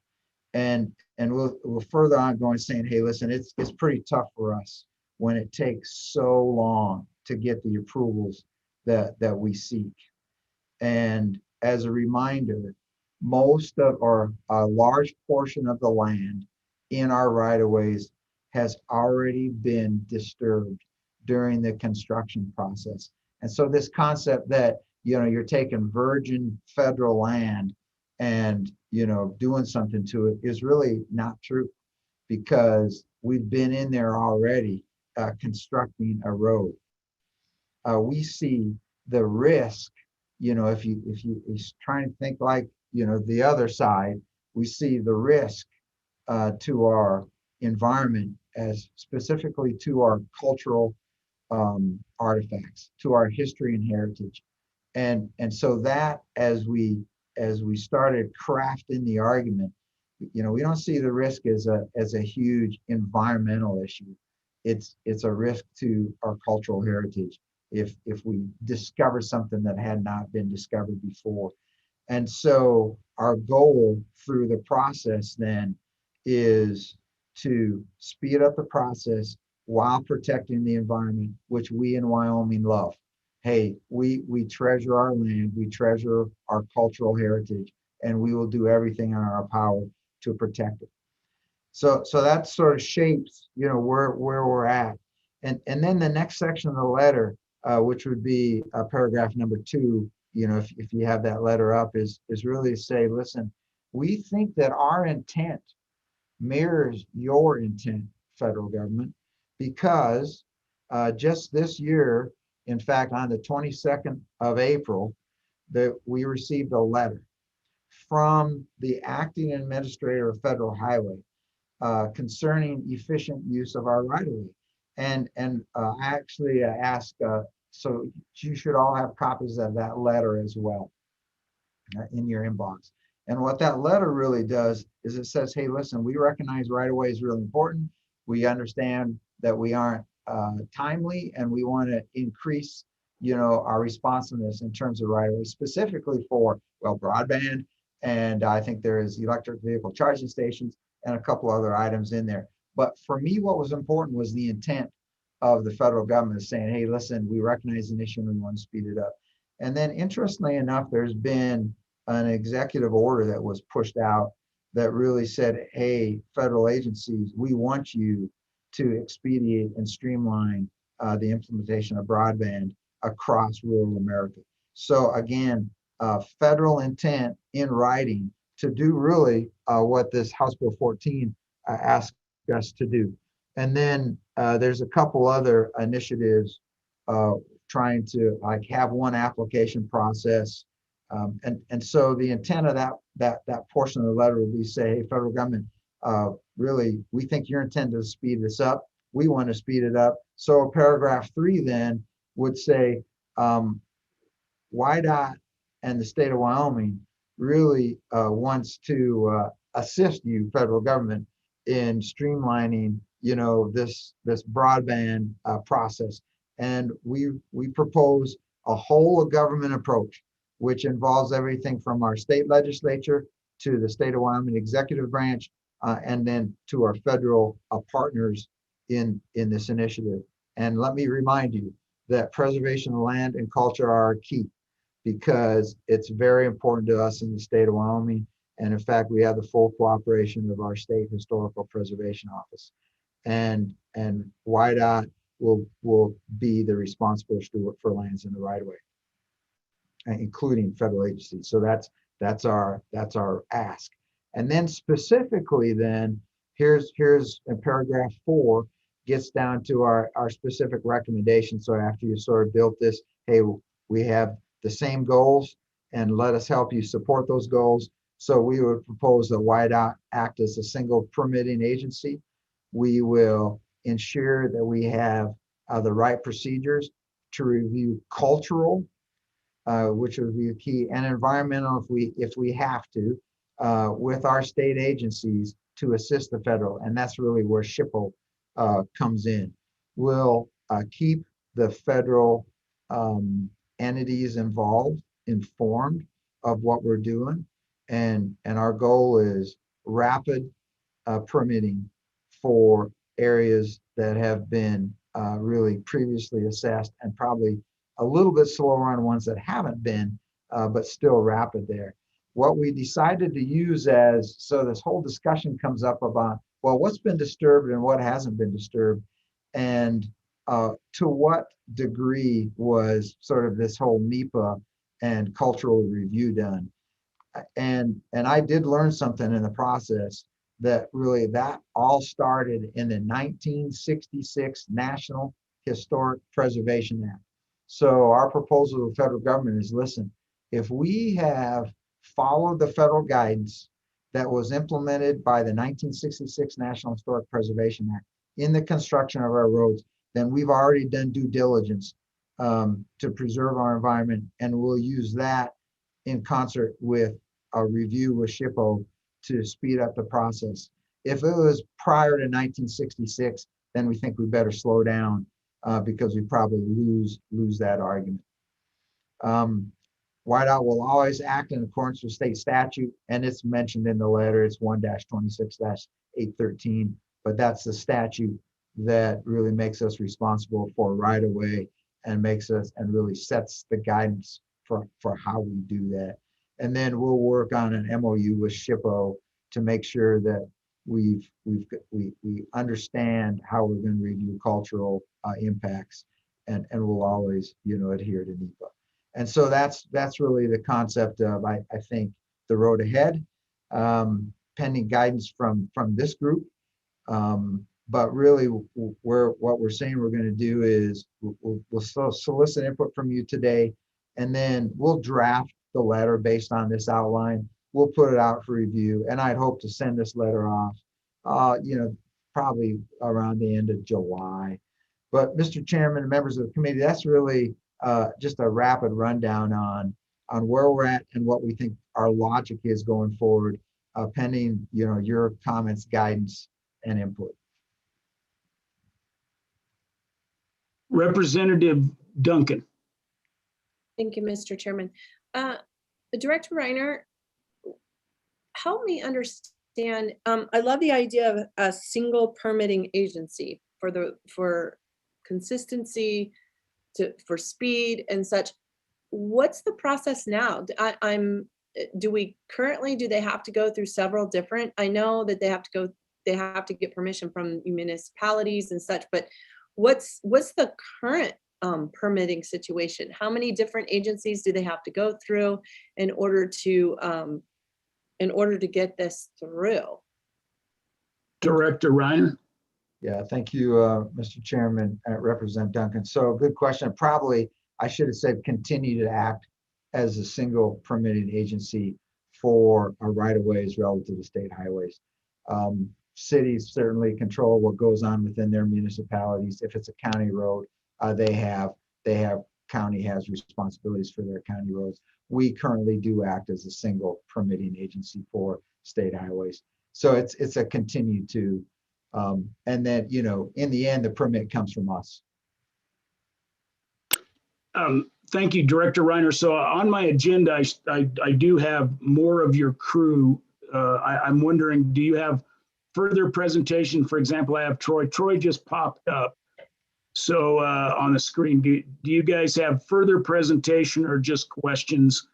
And we'll further on going saying, hey, listen, it's pretty tough for us when it takes so long to get the approvals that we seek. And as a reminder, most of, or a large portion of the land in our right-of-ways has already been disturbed during the construction process. And so this concept that, you know, you're taking virgin federal land and, you know, doing something to it is really not true, because we've been in there already constructing a road. We see the risk, you know, if you trying to think like, you know, the other side, we see the risk to our environment as specifically to our cultural artifacts, to our history and heritage. And so that as we started crafting the argument, you know, we don't see the risk as a huge environmental issue. It's a risk to our cultural heritage if we discover something that had not been discovered before. And so our goal through the process then is to speed up the process while protecting the environment, which we in Wyoming love. Hey, we treasure our land, we treasure our cultural heritage, and we will do everything in our power to protect it. So that sort of shapes, you know, where we're at. And then the next section of the letter, which would be paragraph number 2, you know, if you have that letter up, is really to say, listen, we think that our intent mirrors your intent, federal government, because just this year, in fact, on the 22nd of April, that we received a letter from the acting administrator of Federal Highway concerning efficient use of our right-of-way. And I actually asked, so you should all have copies of that letter as well in your inbox. And what that letter really does is it says, hey, listen, we recognize right-of-way is really important. We understand that we aren't timely, and we want to increase, you know, our responsiveness in terms of right-of-way, specifically for, well, broadband. And I think there is electric vehicle charging stations and a couple other items in there. But for me, what was important was the intent of the federal government saying, hey, listen, we recognize an issue and we want to speed it up. And then interestingly enough, there's been an executive order that was pushed out that really said, hey, federal agencies, we want you to expedite and streamline the implementation of broadband across rural America. So again, federal intent in writing to do really what this House Bill 14 asked us to do. And then there's a couple other initiatives trying to like have one application process. And so the intent of that portion of the letter would be say, hey, federal government, really, we think you're intending to speed this up. We want to speed it up. So paragraph 3 then would say, WYDOT and the state of Wyoming really wants to assist you, federal government, in streamlining, you know, this broadband process. And we propose a whole of government approach, which involves everything from our state legislature to the state of Wyoming executive branch, and then to our federal partners in this initiative. And let me remind you that preservation of land and culture are key, because it's very important to us in the state of Wyoming. And in fact, we have the full cooperation of our state historical preservation office. And WYDOT will be the responsible steward for lands in the right of way, including federal agencies. So that's our ask. And then specifically then, here's in paragraph 4, gets down to our specific recommendations. So after you sort of built this, hey, we have the same goals, and let us help you support those goals. So we would propose that WIDOT act as a single permitting agency. We will ensure that we have the right procedures to review cultural, which would be key, and environmental if we have to, with our state agencies to assist the federal. And that's really where SHPO comes in. We'll keep the federal entities involved, informed of what we're doing. And our goal is rapid permitting for areas that have been really previously assessed, and probably a little bit slower on ones that haven't been, but still rapid there. What we decided to use as, so this whole discussion comes up about, well, what's been disturbed and what hasn't been disturbed, and to what degree was sort of this whole NEPA and cultural review done. And I did learn something in the process, that really that all started in the 1966 National Historic Preservation Act. So our proposal to the federal government is, listen, if we have followed the federal guidance that was implemented by the 1966 National Historic Preservation Act in the construction of our roads, then we've already done due diligence to preserve our environment, and we'll use that in concert with a review with SHPO to speed up the process. If it was prior to 1966, then we think we better slow down because we probably lose that argument. WIDOT will always act in accordance with state statute, and it's mentioned in the letter. It's 1-26-813, but that's the statute that really makes us responsible for right of way, and makes us, and really sets the guidance for how we do that. And then we'll work on an MOU with SHPO to make sure that we understand how we're going to review cultural impacts, and we'll always, adhere to NEPA. And so that's really the concept of, I think, the road ahead, pending guidance from this group. But really, what we're saying we're going to do is we'll solicit input from you today, and then we'll draft the letter based on this outline. We'll put it out for review, and I'd hope to send this letter off, probably around the end of July. But Mr. Chairman and members of the committee, that's really just a rapid rundown on where we're at and what we think our logic is going forward, pending your comments, guidance, and input. Representative Duncan. Thank you, Mr. Chairman. Director Reiner, help me understand. I love the idea of a single permitting agency for consistency, for speed and such. What's the process now? Do they have to go through several different? I know that they have to get permission from municipalities and such, but what's the current permitting situation? How many different agencies do they have to go through in order to get this through? Director Reiner. Yeah, thank you, Mr. Chairman, Representative Duncan. So good question. Probably I should have said continue to act as a single permitting agency for our right-of-ways relative to state highways. Cities certainly control what goes on within their municipalities. If it's a county road, county has responsibilities for their county roads. We currently do act as a single permitting agency for state highways. So it's a continue to, and then, in the end, the permit comes from us. Thank you, Director Reiner. So on my agenda, I do have more of your crew. I'm wondering, do you have further presentation? For example, I have Troy. Troy just popped up. So on the screen, do you guys have further presentation or just questions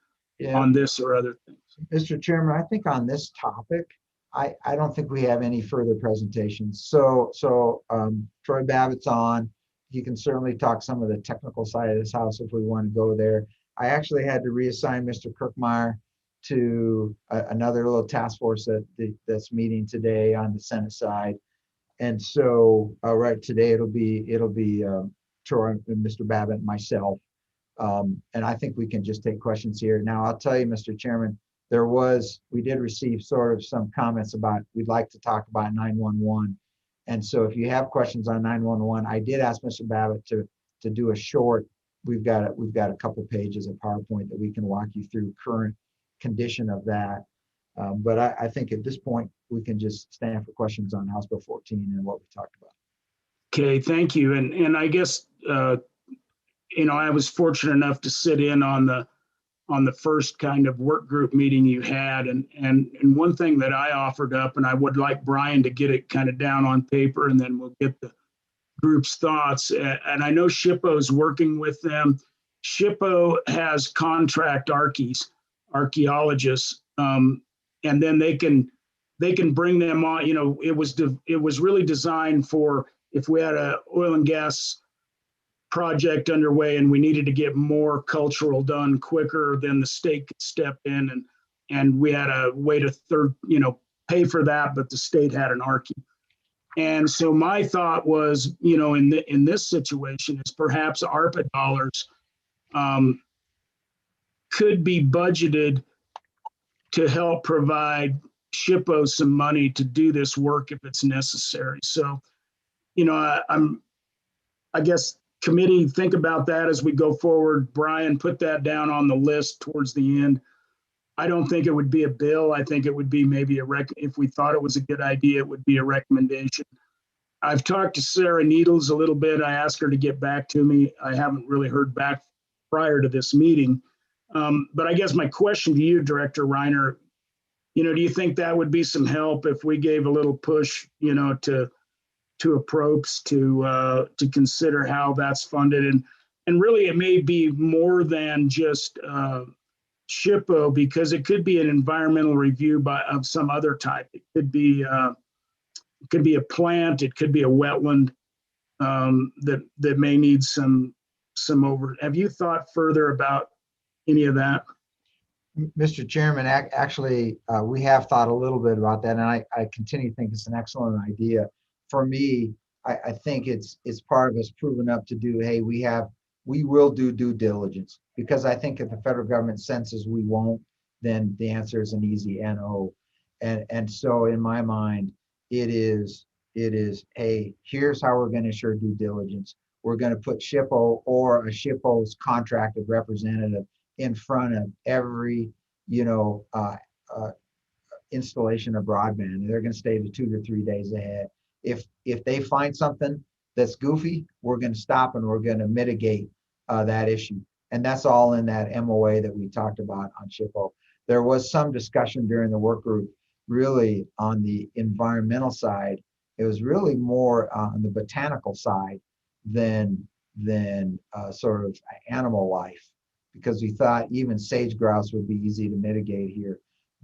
on this or other things? Mr. Chairman, I think on this topic, I don't think we have any further presentations. So Troy Babbitt's on. He can certainly talk some of the technical side of this house if we want to go there. I actually had to reassign Mr. Kirkmeyer to another little task force that's meeting today on the Senate side. And so right today it'll be Troy and Mr. Babbitt and myself And I think we can just take questions here. Now, I'll tell you, Mr. Chairman, we did receive sort of some comments about, we'd like to talk about 911. And so if you have questions on 911, I did ask Mr. Babbitt to do a short, we've got a couple pages of PowerPoint that we can walk you through current condition of that. But I think at this point, we can just stand for questions on House Bill 14 and what we talked about. Okay, thank you. And I guess, I was fortunate enough to sit in on the first kind of work group meeting you had. And one thing that I offered up, and I would like Brian to get it kind of down on paper, and then we'll get the group's thoughts. And I know SHPO's working with them. SHPO has contract archaeologists, and then they can bring them on. It was really designed for if we had a oil and gas project underway and we needed to get more cultural done quicker, then the state could step in and we had a way to pay for that, but the state had an archae. And so my thought was, in this situation is perhaps ARPA dollars could be budgeted to help provide SHPO some money to do this work if it's necessary. So, I guess committee, think about that as we go forward. Brian, put that down on the list towards the end. I don't think it would be a bill. I think it would be maybe if we thought it was a good idea, it would be a recommendation. I've talked to Sarah Needles a little bit. I asked her to get back to me. I haven't really heard back prior to this meeting. But I guess my question to you, Director Reiner, do you think that would be some help if we gave a little push, to approach to consider how that's funded? And really it may be more than just SHPO, because it could be an environmental review of some other type. It could be a plant, it could be a wetland that may need some over. Have you thought further about any of that? Mr. Chairman, actually, we have thought a little bit about that, and I continue to think it's an excellent idea. For me, I think it's part of us proving up to do, hey, we will do due diligence, because I think if the federal government senses we won't, then the answer is an easy NO. And so in my mind, it is, hey, here's how we're going to ensure due diligence. We're going to put SHPO or a SHPO's contracted representative in front of every, installation of broadband. And they're going to stay the 2 to 3 days ahead. If they find something that's goofy, we're going to stop and we're going to mitigate that issue. And that's all in that MOA that we talked about on SHPO. There was some discussion during the work group, really on the environmental side. It was really more on the botanical side than sort of animal life, because we thought even sage grouse would be easy to mitigate here.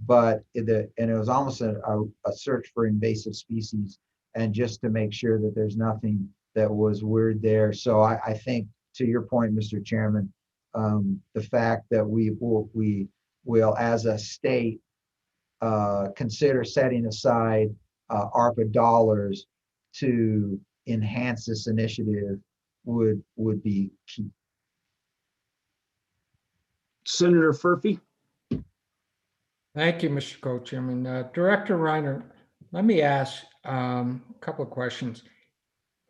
But it was almost a search for invasive species, and just to make sure that there's nothing that was weird there. So I think, to your point, Mr. Chairman, the fact that we will as a state consider setting aside ARPA dollars to enhance this initiative would be key. Senator Furphy. Thank you, Mr. Co-Chairman. Director Reiner, let me ask a couple of questions.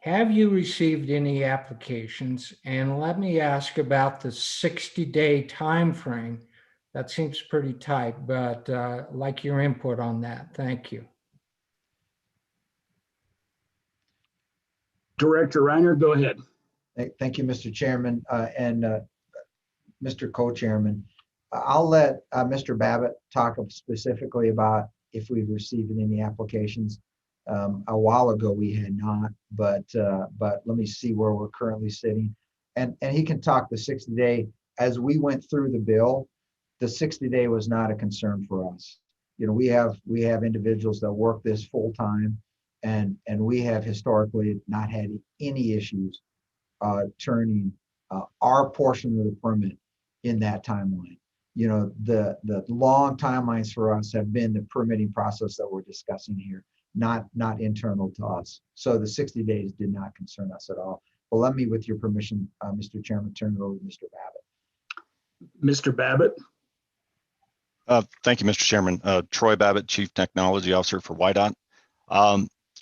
Have you received any applications? And let me ask about the 60-day time frame. That seems pretty tight, but like your input on that. Thank you. Director Reiner, go ahead. Thank you, Mr. Chairman and Mr. Co-Chairman. I'll let Mr. Babbitt talk specifically about if we've received any applications. A while ago we had not, but let me see where we're currently sitting. And he can talk the 60-day. As we went through the bill, the 60-day was not a concern for us. We have individuals that work this full time, and we have historically not had any issues turning our portion of the permit in that timeline. The long timelines for us have been the permitting process that we're discussing here, not internal to us. So the 60 days did not concern us at all. But let me, with your permission, Mr. Chairman, turn it over to Mr. Babbitt. Mr. Babbitt. Thank you, Mr. Chairman. Troy Babbitt, Chief Technology Officer for YDOT.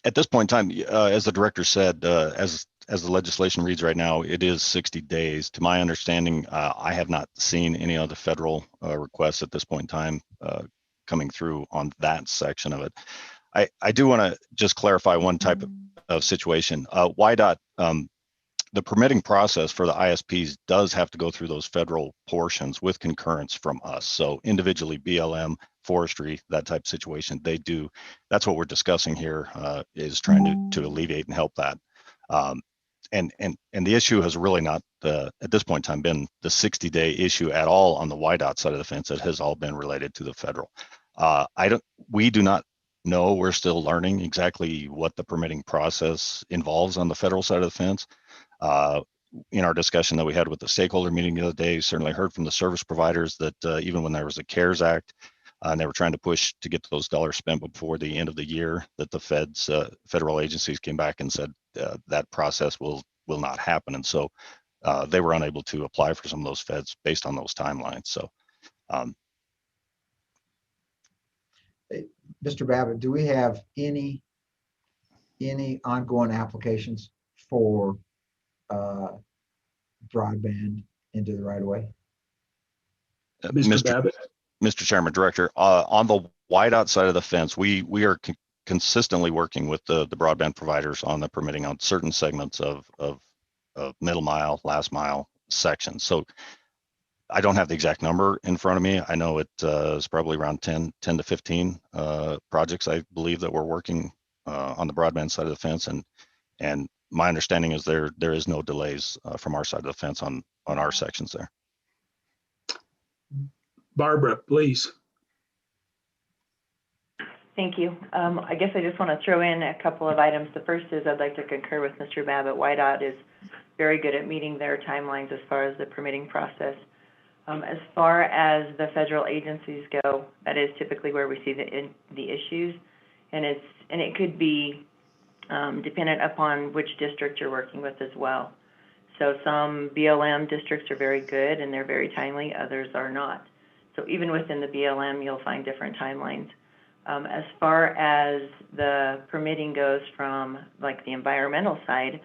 At this point in time, as the director said, as the legislation reads right now, it is 60 days. To my understanding, I have not seen any other federal requests at this point in time coming through on that section of it. I do want to just clarify one type of situation. YDOT, the permitting process for the ISPs does have to go through those federal portions with concurrence from us. So individually, BLM, forestry, that type of situation, they do. That's what we're discussing here, is trying to alleviate and help that. And the issue has really not, at this point in time, been the 60-day issue at all on the YDOT side of the fence. It has all been related to the federal. We do not know. We're still learning exactly what the permitting process involves on the federal side of the fence. In our discussion that we had with the stakeholder meeting the other day, certainly heard from the service providers that even when there was a CARES Act and they were trying to push to get those dollars spent before the end of the year, that the federal agencies came back and said that process will not happen. And so they were unable to apply for some of those feds based on those timelines. So Mr. Babbitt, do we have any ongoing applications for broadband into the right of way? Mr. Babbitt. Mr. Chairman, Director, on the YDOT side of the fence, we are consistently working with the broadband providers on the permitting on certain segments of middle mile, last mile sections. So I don't have the exact number in front of me. I know it is probably around 10 to 15 projects, I believe, that we're working on the broadband side of the fence. And my understanding is there is no delays from our side of the fence on our sections there. Barbara, please. Thank you. I guess I just want to throw in a couple of items. The first is I'd like to concur with Mr. Babbitt. YDOT is very good at meeting their timelines as far as the permitting process. As far as the federal agencies go, that is typically where we see the issues, and it could be dependent upon which district you're working with as well. So some BLM districts are very good and they're very timely, others are not. So even within the BLM, you'll find different timelines. As far as the permitting goes from like the environmental side,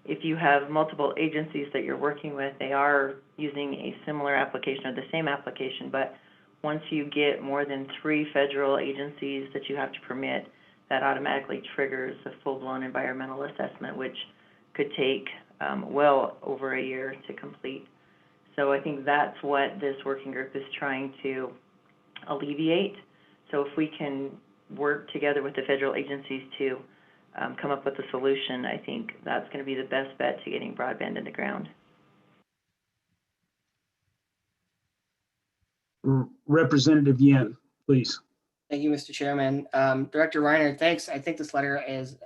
if you have multiple agencies that you're working with, they are using a similar application or the same application, but once you get more than 3 federal agencies that you have to permit, that automatically triggers a full-blown environmental assessment, which could take well over a year to complete. So I think that's what this working group is trying to alleviate. So if we can work together with the federal agencies to come up with a solution, I think that's going to be the best bet to getting broadband in the ground. Representative Yen, please. Thank you, Mr. Chairman. Director Reiner, thanks. I think this letter is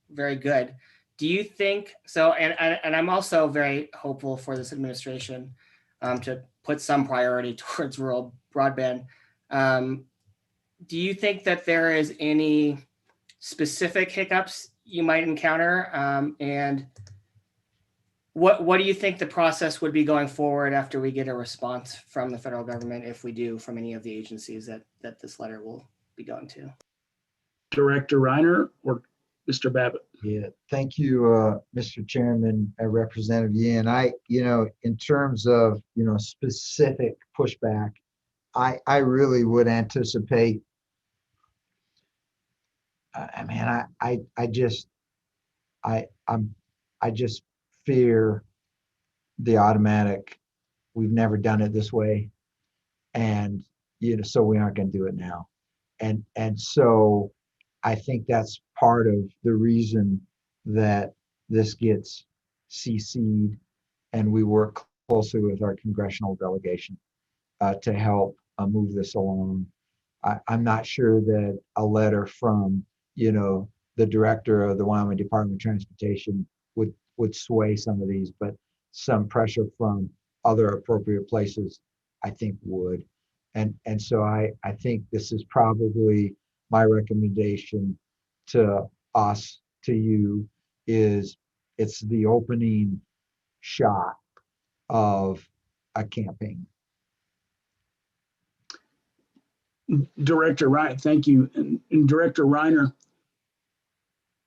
very good. Do you think so? And I'm also very hopeful for this administration to put some priority towards rural broadband. Do you think that there is any specific hiccups you might encounter? And what do you think the process would be going forward after we get a response from the federal government, if we do, from any of the agencies that this letter will be going to? Director Reiner or Mr. Babbitt? Yeah, thank you, Mr. Chairman, Representative Yin. In terms of, specific pushback, I really would anticipate, I just fear the automatic, we've never done it this way. And, so we aren't going to do it now. And so I think that's part of the reason that this gets CC'd, and we work closely with our congressional delegation to help move this along. I'm not sure that a letter from, the director of the Wyoming Department of Transportation would sway some of these, but some pressure from other appropriate places, I think would. And so I think this is probably my recommendation to us, to you, is it's the opening shot of a campaign. Director Reiner, thank you. And Director Reiner,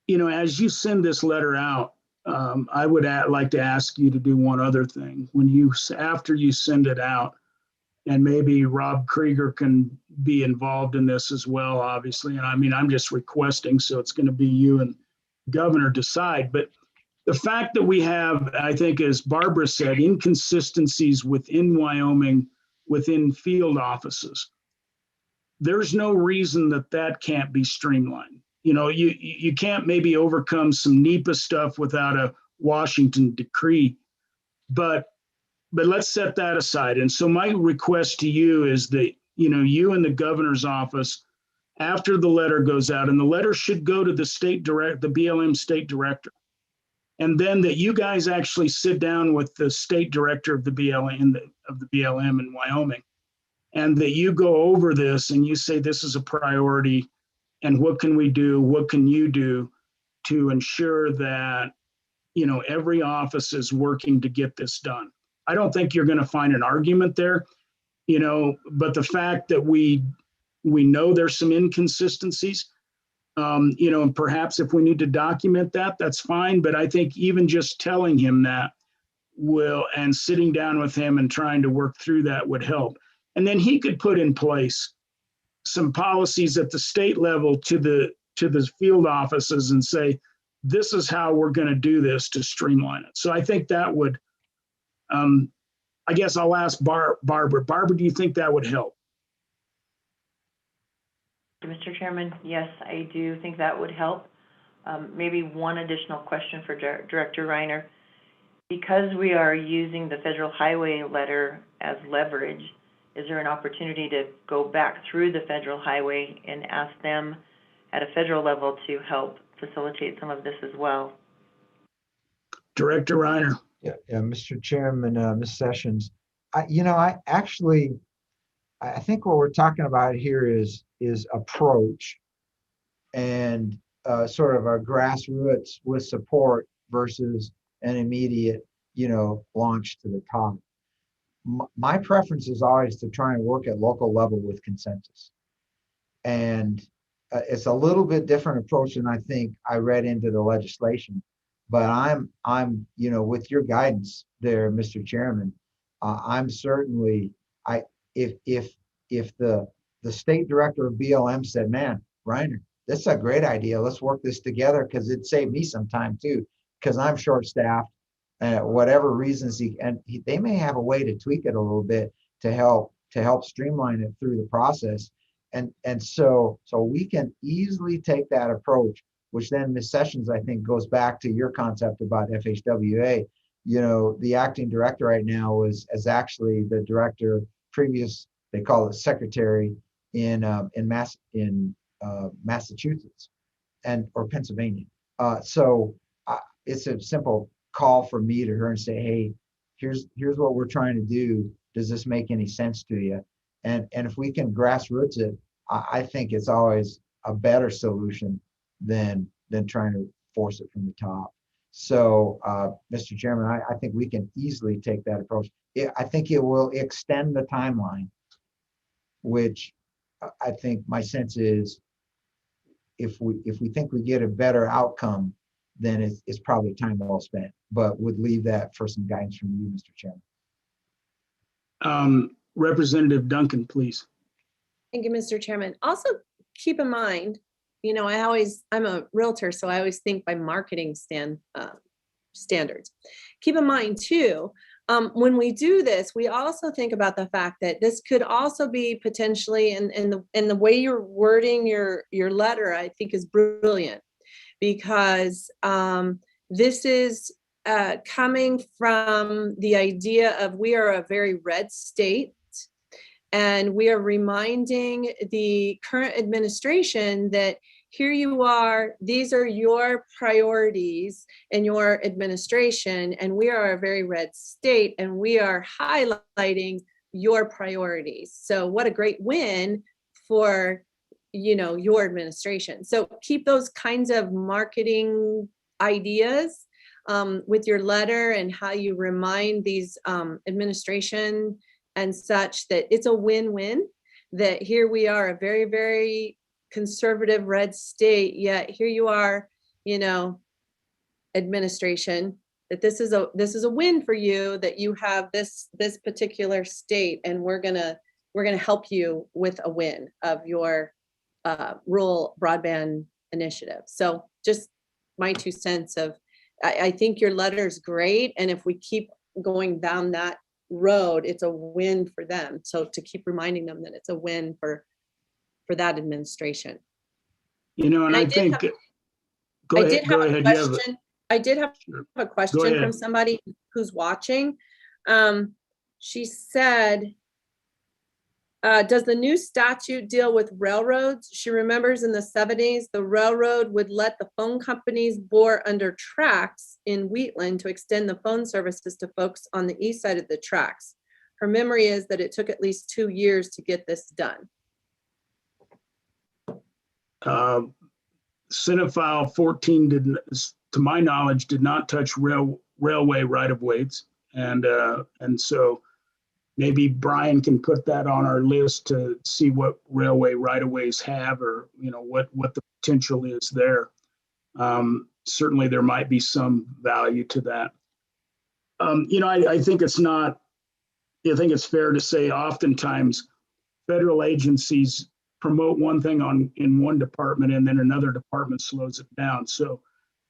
as you send this letter out, I would like to ask you to do one other thing. After you send it out, and maybe Rob Krieger can be involved in this as well, obviously. And I mean, I'm just requesting, so it's going to be you and Governor decide. But the fact that we have, I think, as Barbara said, inconsistencies within Wyoming, within field offices, there's no reason that can't be streamlined. You can't maybe overcome some NEPA stuff without a Washington decree, but let's set that aside. And so my request to you is that, you and the governor's office, after the letter goes out, and the letter should go to the the BLM state director, and then that you guys actually sit down with the state director of the BLM in Wyoming, and that you go over this and you say, this is a priority, and what can we do? What can you do to ensure that, every office is working to get this done? I don't think you're going to find an argument there, but the fact that we know there's some inconsistencies, and perhaps if we need to document that, that's fine. But I think even just telling him that and sitting down with him and trying to work through that would help. And then he could put in place some policies at the state level to the field offices and say, this is how we're going to do this to streamline it. So I think that would, I guess I'll ask Barbara. Barbara, do you think that would help? Mr. Chairman, yes, I do think that would help. Maybe one additional question for Director Reiner. Because we are using the federal highway letter as leverage, is there an opportunity to go back through the federal highway and ask them at a federal level to help facilitate some of this as well? Director Reiner. Yeah, Mr. Chairman, Ms. Sessions, I think what we're talking about here is approach and sort of a grassroots with support versus an immediate, launch to the top. My preference is always to try and work at local level with consensus. And it's a little bit different approach than I think I read into the legislation. But I'm with your guidance there, Mr. Chairman, I'm certainly, if the state director of BLM said, man, Reiner, this is a great idea. Let's work this together, because it saved me some time too, because I'm short-staffed, whatever reasons they may have a way to tweak it a little bit to help streamline it through the process. And so we can easily take that approach, which then Ms. Sessions, I think, goes back to your concept about FHWA. The acting director right now is actually the director, they call it secretary in Massachusetts or Pennsylvania. So it's a simple call from me to her and say, hey, here's what we're trying to do. Does this make any sense to you? And if we can grassroots it, I think it's always a better solution than trying to force it from the top. So, Mr. Chairman, I think we can easily take that approach. I think it will extend the timeline, which I think my sense is, if we think we get a better outcome, then it's probably time well spent. But would leave that for some guidance from you, Mr. Chairman. Representative Duncan, please. Thank you, Mr. Chairman. Also, keep in mind, I'm a realtor, so I always think by marketing standards. Keep in mind too, when we do this, we also think about the fact that this could also be potentially, and the way you're wording your letter, I think, is brilliant, because this is coming from the idea of, we are a very red state, and we are reminding the current administration that here you are, these are your priorities in your administration, and we are a very red state, and we are highlighting your priorities. So what a great win for your administration. So keep those kinds of marketing ideas with your letter, and how you remind these administration and such that it's a win-win, that here we are, a very, very conservative red state, yet here you are, you know, administration, that this is a win for you, that you have this particular state, and we're gonna help you with a win of your rural broadband initiative. So just my 2 cents of, I think your letter's great, and if we keep going down that road, it's a win for them. So to keep reminding them that it's a win for that administration. You know, and I think, go ahead. I did have a question from somebody who's watching. She said, does the new statute deal with railroads? She remembers in the 70s, the railroad would let the phone companies bore under tracks in Wheatland to extend the phone services to folks on the east side of the tracks. Her memory is that it took at least 2 years to get this done. Senate File 14 didn't, to my knowledge, did not touch railway right-of-ways, and so maybe Brian can put that on our list to see what railway right-of-ways have, or you know what the potential is there. Certainly, there might be some value to that. You know, I think it's not. I think it's fair to say, oftentimes, federal agencies promote one thing in one department, and then another department slows it down. So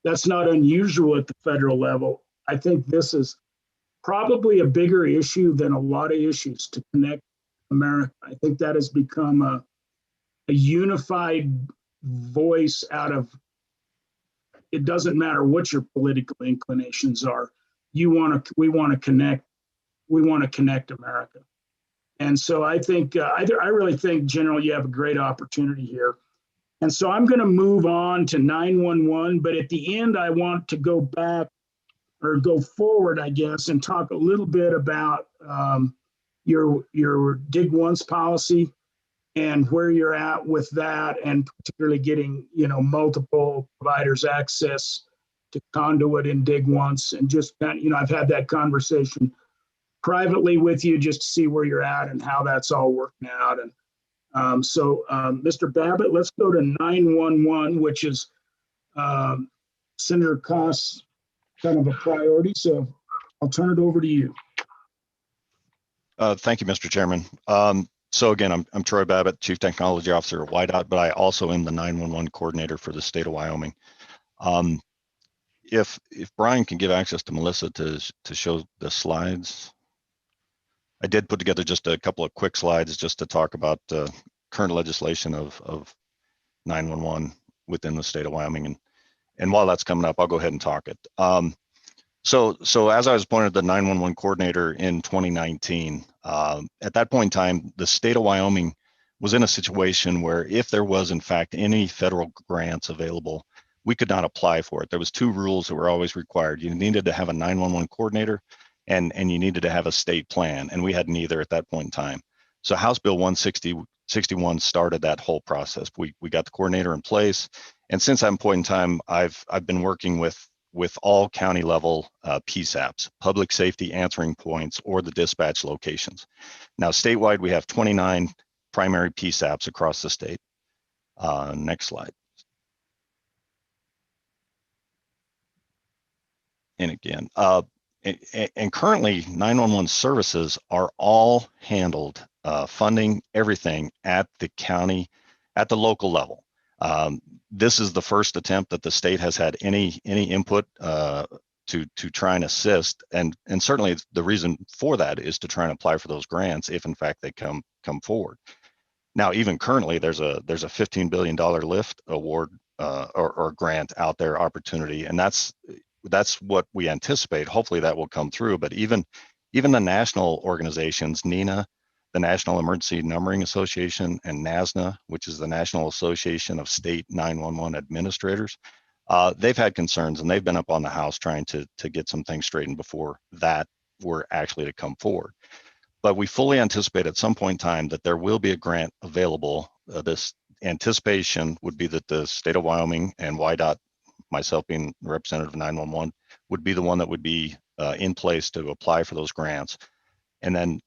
that's not unusual at the federal level. I think this is probably a bigger issue than a lot of issues to connect America. I think that has become a unified voice out of, it doesn't matter what your political inclinations are. We want to connect America. And so I think, I really think, General, you have a great opportunity here. And so I'm going to move on to 911, but at the end, I want to go back, or go forward, I guess, and talk a little bit about your Dig Once policy and where you're at with that, and particularly getting, you know, multiple providers access to conduit and Dig Once, and just, you know, I've had that conversation privately with you just to see where you're at and how that's all working out. And so, Mr. Babbitt, let's go to 911, which is Senator Koss' kind of a priority. So I'll turn it over to you. Thank you, Mr. Chairman. So again, I'm Troy Babbitt, Chief Technology Officer at WYDOT, but I also am the 911 coordinator for the state of Wyoming. If Brian can give access to Melissa to show the slides. I did put together just a couple of quick slides just to talk about current legislation of 911 within the state of Wyoming. And while that's coming up, I'll go ahead and talk it. So as I was appointed the 911 coordinator in 2019, at that point in time, the state of Wyoming was in a situation where if there was in fact any federal grants available, we could not apply for it. There was 2 rules that were always required. You needed to have a 911 coordinator, and you needed to have a state plan, and we had neither at that point in time. So House Bill 161 started that whole process. We got the coordinator in place, and since that point in time, I've been working with all county level PSAPs, public safety answering points, or the dispatch locations. Now statewide, we have 29 primary PSAPs across the state. Next slide. And again, and currently 911 services are all handled, funding, everything at the county, at the local level. This is the first attempt that the state has had any input to try and assist, and certainly the reason for that is to try and apply for those grants if in fact they come forward. Now, even currently, there's a $15 billion LIFT award or grant out there, opportunity, and that's what we anticipate. Hopefully that will come through. But even the national organizations, NENA, the National Emergency Numbering Association, and NASNA, which is the National Association of State 911 Administrators, they've had concerns, and they've been up on the House trying to get some things straightened before that were actually to come forward. But we fully anticipate at some point in time that there will be a grant available. This anticipation would be that the state of Wyoming and WYDOT, myself being representative of 911, would be the one that would be in place to apply for those grants. And then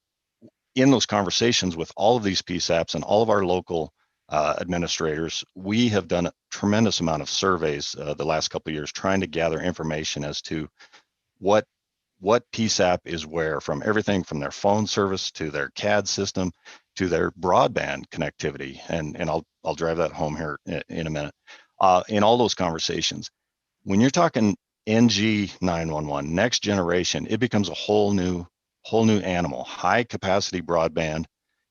in those conversations with all of these PSAPs and all of our local administrators, we have done a tremendous amount of surveys the last couple of years trying to gather information as to what PSAP is where, from everything from their phone service to their CAD system to their broadband connectivity. And I'll drive that home here in a minute. In all those conversations, when you're talking NG 911, next generation, it becomes a whole new animal. High capacity broadband,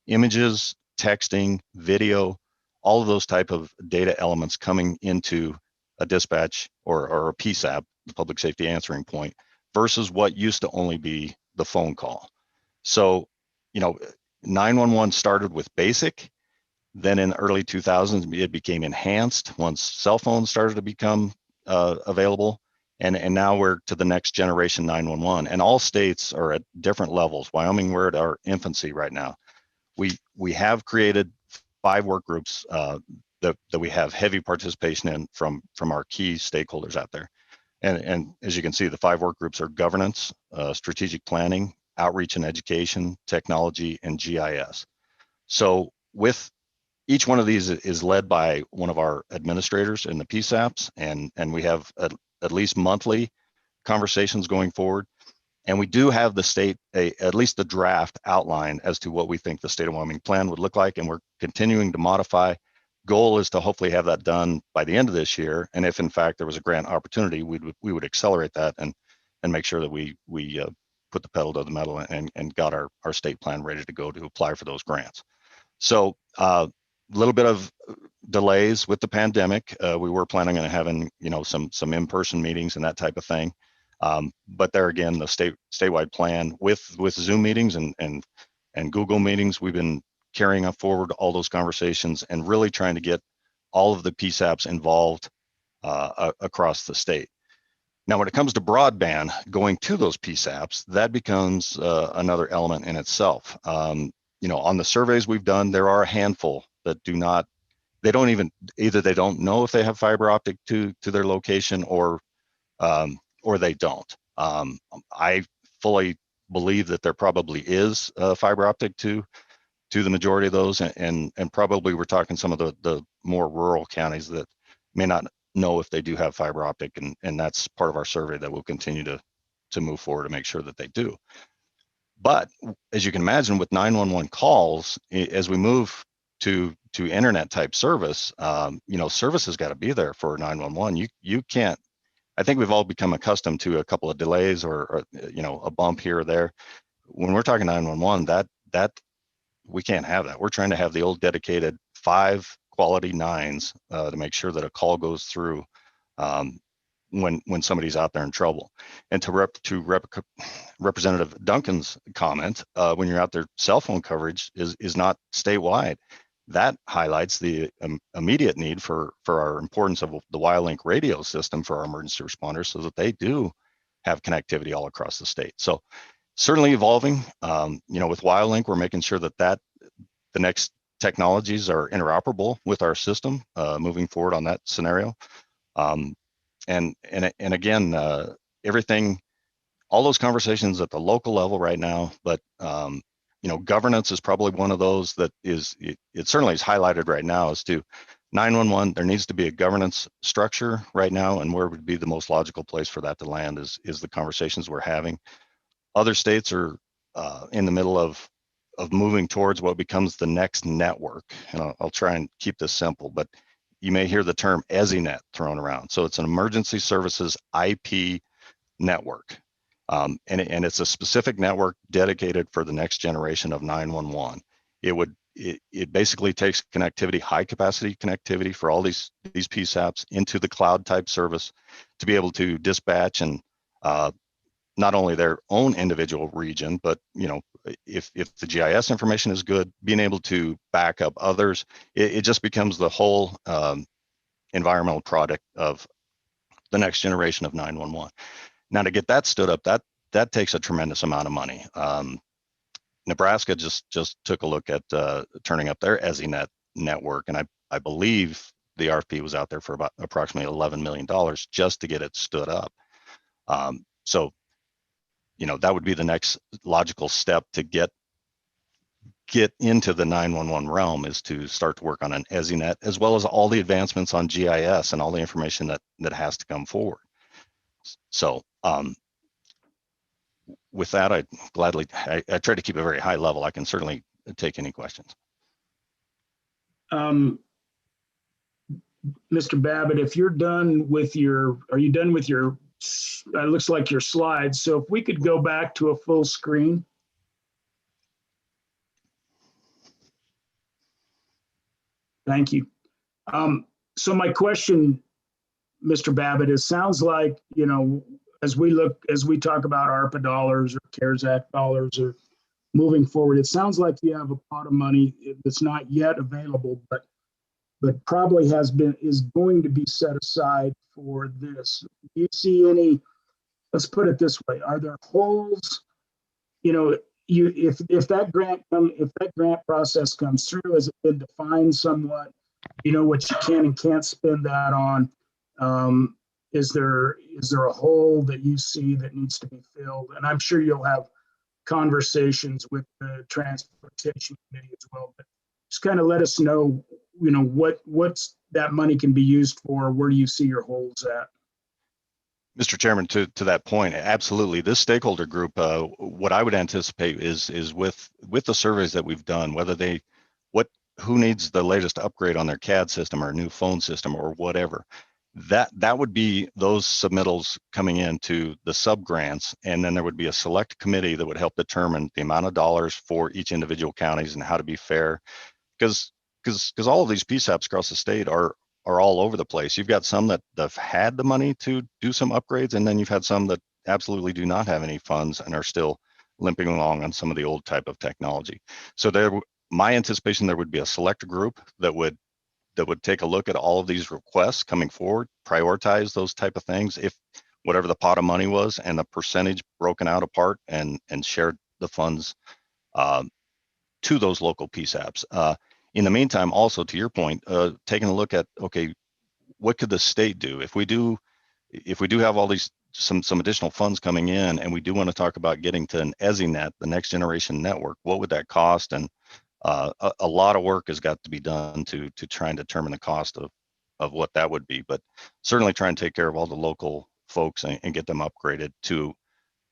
images, texting, video, all of those type of data elements coming into a dispatch or a PSAP, the public safety answering point, versus what used to only be the phone call. So, 911 started with basic, then in the early 2000s, it became enhanced once cell phones started to become available. And now we're to the next generation 911. And all states are at different levels. Wyoming, we're at our infancy right now. We have created 5 work groups that we have heavy participation in from our key stakeholders out there. And as you can see, the 5 work groups are governance, strategic planning, outreach and education, technology, and GIS. So with each one of these is led by one of our administrators in the PSAPs, and we have at least monthly conversations going forward. And we do have the state, at least the draft outline as to what we think the state of Wyoming plan would look like, and we're continuing to modify. Goal is to hopefully have that done by the end of this year. And if in fact there was a grant opportunity, we would accelerate that and make sure that we put the pedal to the metal and got our state plan ready to go to apply for those grants. So a little bit of delays with the pandemic. We were planning on having some in-person meetings and that type of thing. But there again, the statewide plan with Zoom meetings and Google meetings, we've been carrying forward all those conversations and really trying to get all of the PSAPs involved across the state. Now, when it comes to broadband, going to those PSAPs, that becomes another element in itself. On the surveys we've done, there are a handful that they don't know if they have fiber optic to their location or they don't. I fully believe that there probably is fiber optic to the majority of those, and probably we're talking some of the more rural counties that may not know if they do have fiber optic, and that's part of our survey that we'll continue to move forward to make sure that they do. But as you can imagine, with 911 calls, as we move to internet type service, service has got to be there for 911. You can't. I think we've all become accustomed to a couple of delays or a bump here or there. When we're talking 911, that we can't have that. We're trying to have the old dedicated 5 quality 9s to make sure that a call goes through when somebody's out there in trouble. And to Representative Duncan's comment, when you're out there, cell phone coverage is not statewide. That highlights the immediate need for our importance of the WireLink radio system for our emergency responders, so that they do have connectivity all across the state. So certainly evolving. With WireLink, we're making sure that the next technologies are interoperable with our system moving forward on that scenario. And again, everything, all those conversations at the local level right now, but governance is probably one of those that it certainly is highlighted right now as to 911. There needs to be a governance structure right now, and where would be the most logical place for that to land is the conversations we're having. Other states are in the middle of moving towards what becomes the next network. And I'll try and keep this simple, but you may hear the term EZNet thrown around. So it's an emergency services IP network. And it's a specific network dedicated for the next generation of 911. It basically takes connectivity, high capacity connectivity for all these PSAPs into the cloud type service to be able to dispatch and not only their own individual region, but if the GIS information is good, being able to back up others, it just becomes the whole environmental product of the next generation of 911. Now, to get that stood up, that takes a tremendous amount of money. Nebraska just took a look at turning up their EZNet network, and I believe the RFP was out there for about approximately $11 million just to get it stood up. So that would be the next logical step to get get into the 911 realm is to start to work on an EZNet, as well as all the advancements on GIS and all the information that has to come forward. So with that, I try to keep a very high level. I can certainly take any questions. Mr. Babbitt, if you're done with are you done with your, it looks like your slides. So if we could go back to a full screen. Thank you. So my question, Mr. Babbitt, is sounds like, you know, as we talk about ARPA dollars or CARES Act dollars or moving forward, it sounds like you have a pot of money that's not yet available, but probably is going to be set aside for this. Do you see any, let's put it this way, are there holes, you know, if that grant process comes through, has it been defined somewhat? You know what you can and can't spend that on. Is there a hole that you see that needs to be filled? And I'm sure you'll have conversations with the transportation committee as well, but just kind of let us know, you know, what's that money can be used for. Where do you see your holes at? Mr. Chairman, to that point, absolutely. This stakeholder group, what I would anticipate is with the surveys that we've done, who needs the latest upgrade on their CAD system or new phone system or whatever, that would be those submittals coming into the sub grants, and then there would be a select committee that would help determine the amount of dollars for each individual counties and how to be fair, because all of these PSAPs across the state are all over the place. You've got some that have had the money to do some upgrades, and then you've had some that absolutely do not have any funds and are still limping along on some of the old type of technology. So my anticipation, there would be a select group that would take a look at all of these requests coming forward, prioritize those type of things, if whatever the pot of money was, and the percentage broken out apart, and shared the funds to those local PSAPs. In the meantime, also to your point, taking a look at, okay, what could the state do if we do have all these some additional funds coming in, and we do want to talk about getting to an EZNet, the next generation network? What would that cost? And a lot of work has got to be done to try and determine the cost of what that would be, but certainly try and take care of all the local folks and get them upgraded to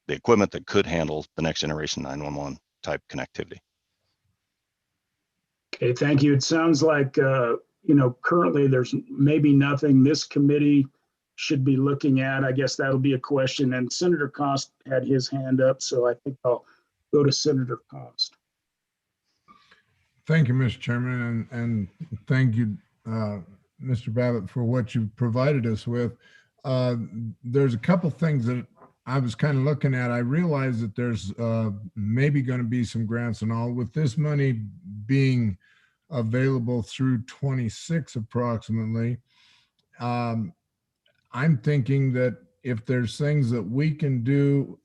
the equipment that could handle the next generation 911 type connectivity. Okay, thank you. It sounds like, you know, currently there's maybe nothing this committee should be looking at. I guess that'll be a question. And Senator Cost had his hand up, so I think I'll go to Senator Cost. Thank you, Mr. Chairman, and thank you, Mr. Babbitt, for what you've provided us with. There's a couple things that I was kind of looking at. I realize that there's maybe going to be some grants and all. With this money being available through 26 approximately, I'm thinking that if there's things that we can do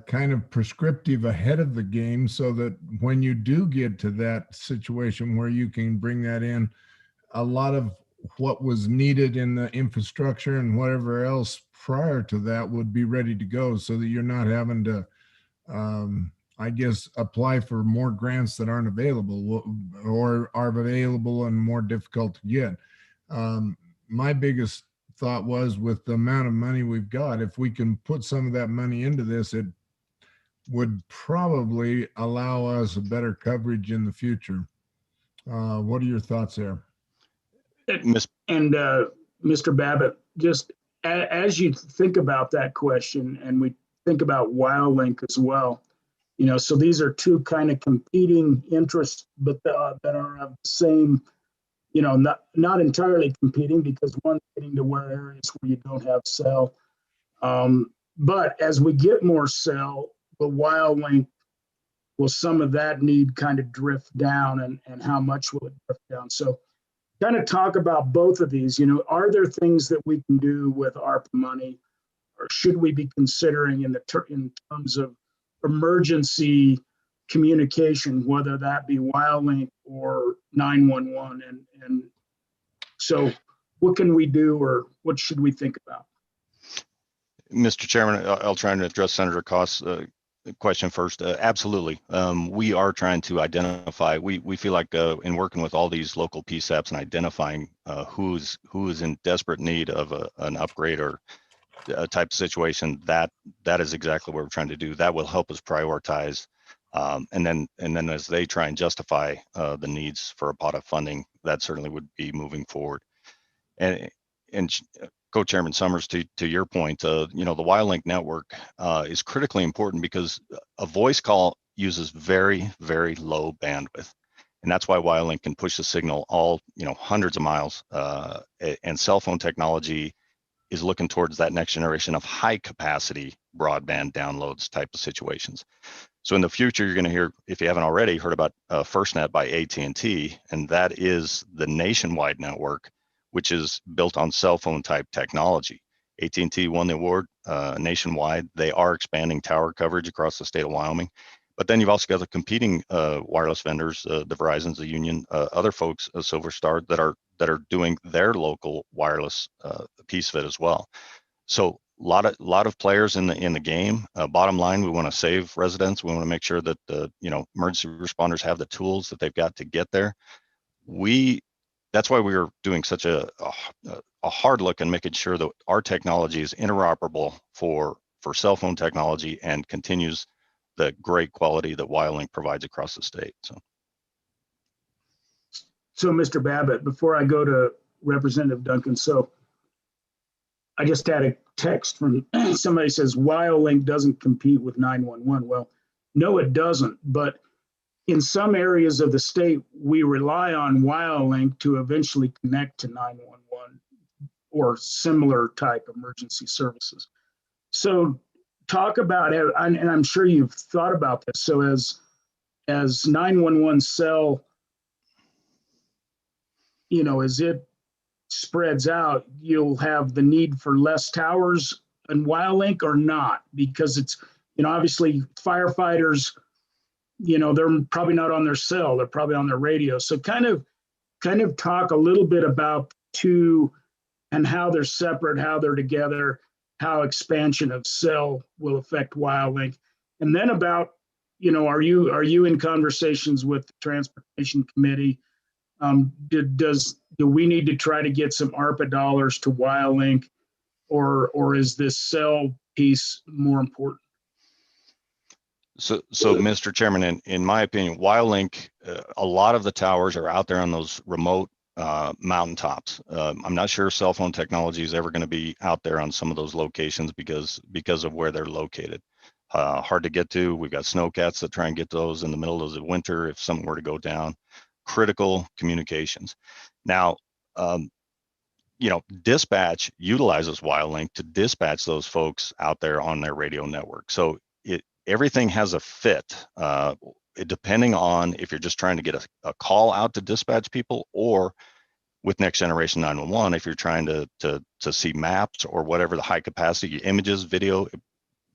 kind of prescriptive ahead of the game, so that when you do get to that situation where you can bring that in, a lot of what was needed in the infrastructure and whatever else prior to that would be ready to go, so that you're not having to, I guess, apply for more grants that aren't available or are available and more difficult to get. My biggest thought was, with the amount of money we've got, if we can put some of that money into this, it would probably allow us a better coverage in the future. What are your thoughts there? And Mr. Babbitt, just as you think about that question, and we think about WildLink as well, you know, so these are two kind of competing interests, but that are of the same, you know, not entirely competing, because one's getting to where areas where you don't have cell. But as we get more cell, the WildLink, will some of that need kind of drift down, and how much will it drift down? So kind of talk about both of these. You know, are there things that we can do with ARPA money, or should we be considering in terms of emergency communication, whether that be WildLink or 911? And so what can we do, or what should we think about? Mr. Chairman, I'll try and address Senator Cost's question first. Absolutely. We are trying to identify, we feel like in working with all these local PSAPs and identifying who is in desperate need of an upgrade or a type of situation, that is exactly what we're trying to do. That will help us prioritize. And then as they try and justify the needs for a pot of funding, that certainly would be moving forward. And Co-Chairman Summers, to your point, the WireLink network is critically important because a voice call uses very, very low bandwidth. And that's why WireLink can push the signal all, hundreds of miles. And cell phone technology is looking towards that next generation of high capacity broadband downloads type of situations. So in the future, you're going to hear, if you haven't already heard about FirstNet by AT&T, and that is the nationwide network, which is built on cell phone type technology. AT&T won the award nationwide. They are expanding tower coverage across the state of Wyoming. But then you've also got the competing wireless vendors, the Verizons, the Union, other folks, Silverstar, that are doing their local wireless piece of it as well. So a lot of players in the game. Bottom line, we want to save residents. We want to make sure that the emergency responders have the tools that they've got to get there. That's why we are doing such a hard look and making sure that our technology is interoperable for cell phone technology and continues the great quality that WireLink provides across the state. So Mr. Babbitt, before I go to Representative Duncan, so I just had a text from somebody says WireLink doesn't compete with 911. Well, no, it doesn't. But in some areas of the state, we rely on WireLink to eventually connect to 911 or similar type emergency services. So talk about it, and I'm sure you've thought about this. So as 911 cell, as it spreads out, you'll have the need for less towers and WireLink or not, because it's, obviously firefighters, they're probably not on their cell, they're probably on their radio. So kind of talk a little bit about two and how they're separate, how they're together, how expansion of cell will affect WireLink. And then about, are you in conversations with the Transportation Committee? Do we need to try to get some ARPA dollars to WireLink, or is this cell piece more important? So Mr. Chairman, in my opinion, WireLink, a lot of the towers are out there on those remote mountaintops. I'm not sure cell phone technology is ever going to be out there on some of those locations because of where they're located. Hard to get to. We've got snowcats that try and get those in the middle of the winter if something were to go down. Critical communications. Now, dispatch utilizes WireLink to dispatch those folks out there on their radio network. So everything has a fit, depending on if you're just trying to get a call out to dispatch people, or with next generation 911, if you're trying to see maps or whatever, the high capacity images, video,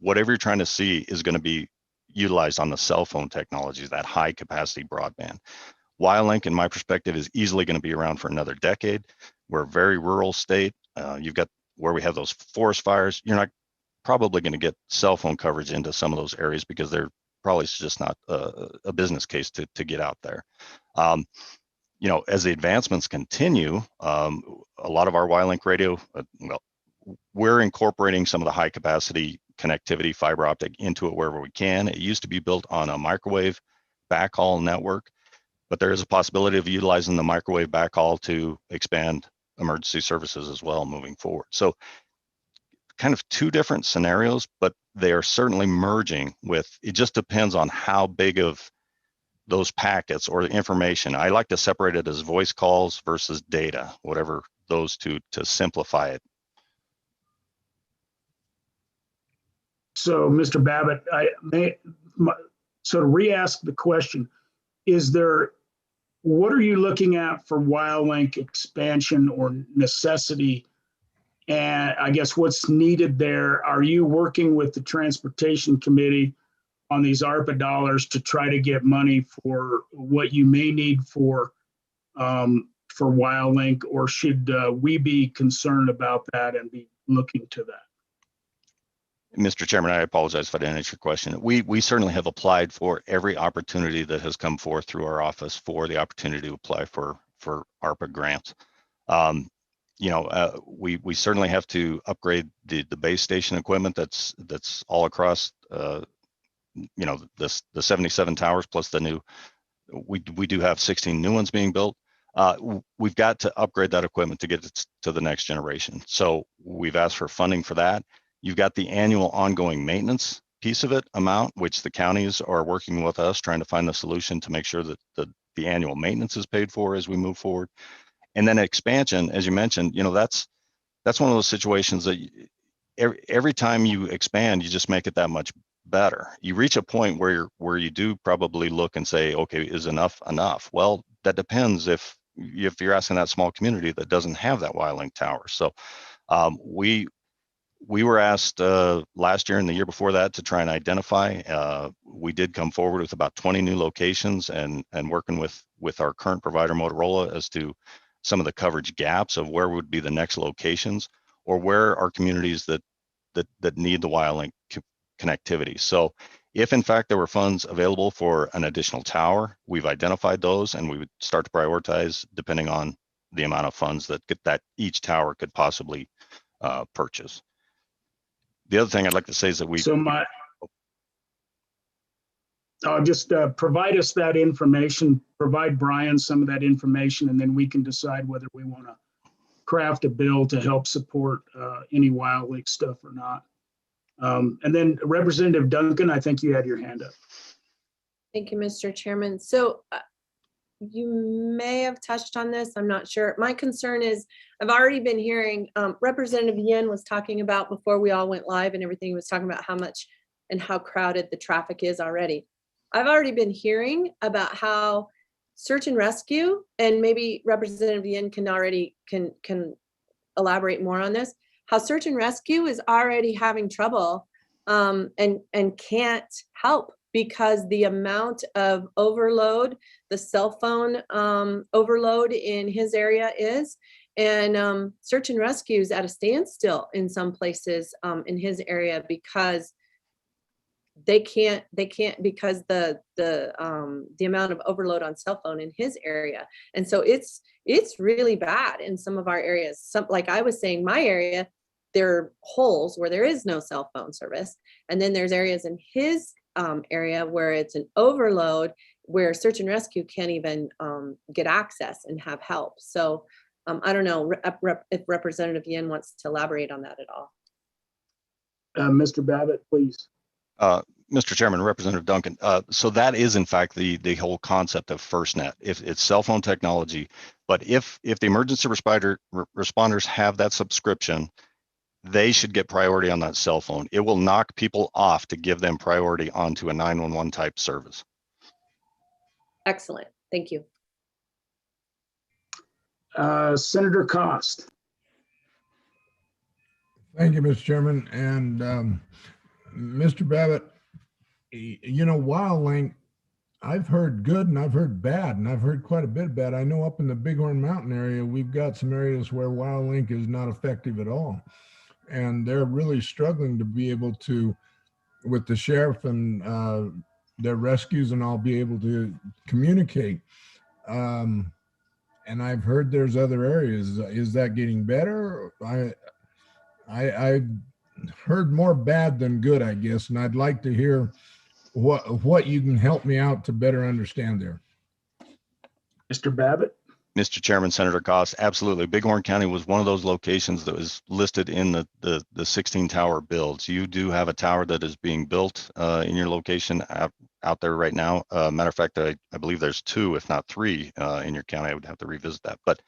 whatever you're trying to see is going to be utilized on the cell phone technologies, that high capacity broadband. WireLink, in my perspective, is easily going to be around for another decade. We're a very rural state. You've got where we have those forest fires. You're not probably going to get cell phone coverage into some of those areas because they're probably just not a business case to get out there. As the advancements continue, a lot of our WireLink radio, we're incorporating some of the high capacity connectivity, fiber optic, into it wherever we can. It used to be built on a microwave backhaul network, but there is a possibility of utilizing the microwave backhaul to expand emergency services as well moving forward. So kind of two different scenarios, but they are certainly merging with, it just depends on how big of those packets or the information. I like to separate it as voice calls versus data, whatever those two, to simplify it. So Mr. Babbitt, to re-ask the question, what are you looking at for WireLink expansion or necessity? And I guess what's needed there, are you working with the Transportation Committee on these ARPA dollars to try to get money for what you may need for WireLink, or should we be concerned about that and be looking to that? Mr. Chairman, I apologize if I didn't answer your question. We certainly have applied for every opportunity that has come forth through our office for the opportunity to apply for ARPA grants. We certainly have to upgrade the base station equipment that's all across the 77 towers plus the new. We do have 16 new ones being built. We've got to upgrade that equipment to get it to the next generation. So we've asked for funding for that. You've got the annual ongoing maintenance piece of it amount, which the counties are working with us trying to find the solution to make sure that the annual maintenance is paid for as we move forward. And then expansion, as you mentioned, that's one of those situations that every time you expand, you just make it that much better. You reach a point where you do probably look and say, okay, is enough enough? Well, that depends if you're asking that small community that doesn't have that WiLink tower. So we were asked last year and the year before that to try and identify. We did come forward with about 20 new locations and working with our current provider Motorola as to some of the coverage gaps of where would be the next locations or where are communities that need the WiLink connectivity. So if in fact there were funds available for an additional tower, we've identified those and we would start to prioritize depending on the amount of funds that each tower could possibly purchase. The other thing I'd like to say is that I'll just provide us that information, provide Brian some of that information, and then we can decide whether we want to craft a bill to help support any WiLink stuff or not. And then Representative Duncan, I think you had your hand up. Thank you, Mr. Chairman. So you may have touched on this, I'm not sure. My concern is I've already been hearing Representative Yin was talking about before we all went live and everything, he was talking about how much and how crowded the traffic is already. I've already been hearing about how search and rescue, and maybe Representative Yin can elaborate more on this, how search and rescue is already having trouble and can't help because the amount of overload, the cell phone overload in his area is, and search and rescue is at a standstill in some places in his area because they can't because the amount of overload on cell phone in his area. And so it's really bad in some of our areas. Some, like I was saying, my area, there are holes where there is no cell phone service. And then there's areas in his area where it's an overload where search and rescue can't even get access and have help. So I don't know if Representative Yin wants to elaborate on that at all. Mr. Babbitt, please. Mr. Chairman, Representative Duncan, so that is in fact the whole concept of FirstNet. If it's cell phone technology, but if the emergency responders have that subscription, they should get priority on that cell phone. It will knock people off to give them priority onto a 911 type service. Excellent, thank you. Senator Cost. Thank you, Mr. Chairman. And Mr. Babbitt, WiLink, I've heard good and I've heard bad, and I've heard quite a bit bad. I know up in the Bighorn Mountain area, we've got some areas where WiLink is not effective at all. And they're really struggling to be able to, with the sheriff and their rescues and all, be able to communicate. And I've heard there's other areas. Is that getting better? I heard more bad than good, I guess, and I'd like to hear what you can help me out to better understand there. Mr. Babbitt. Mr. Chairman, Senator Goss, absolutely. Bighorn County was one of those locations that was listed in the 16 tower builds. You do have a tower that is being built in your location out there right now. Matter of fact, I believe there's 2, if not 3 in your county. I would have to revisit that, but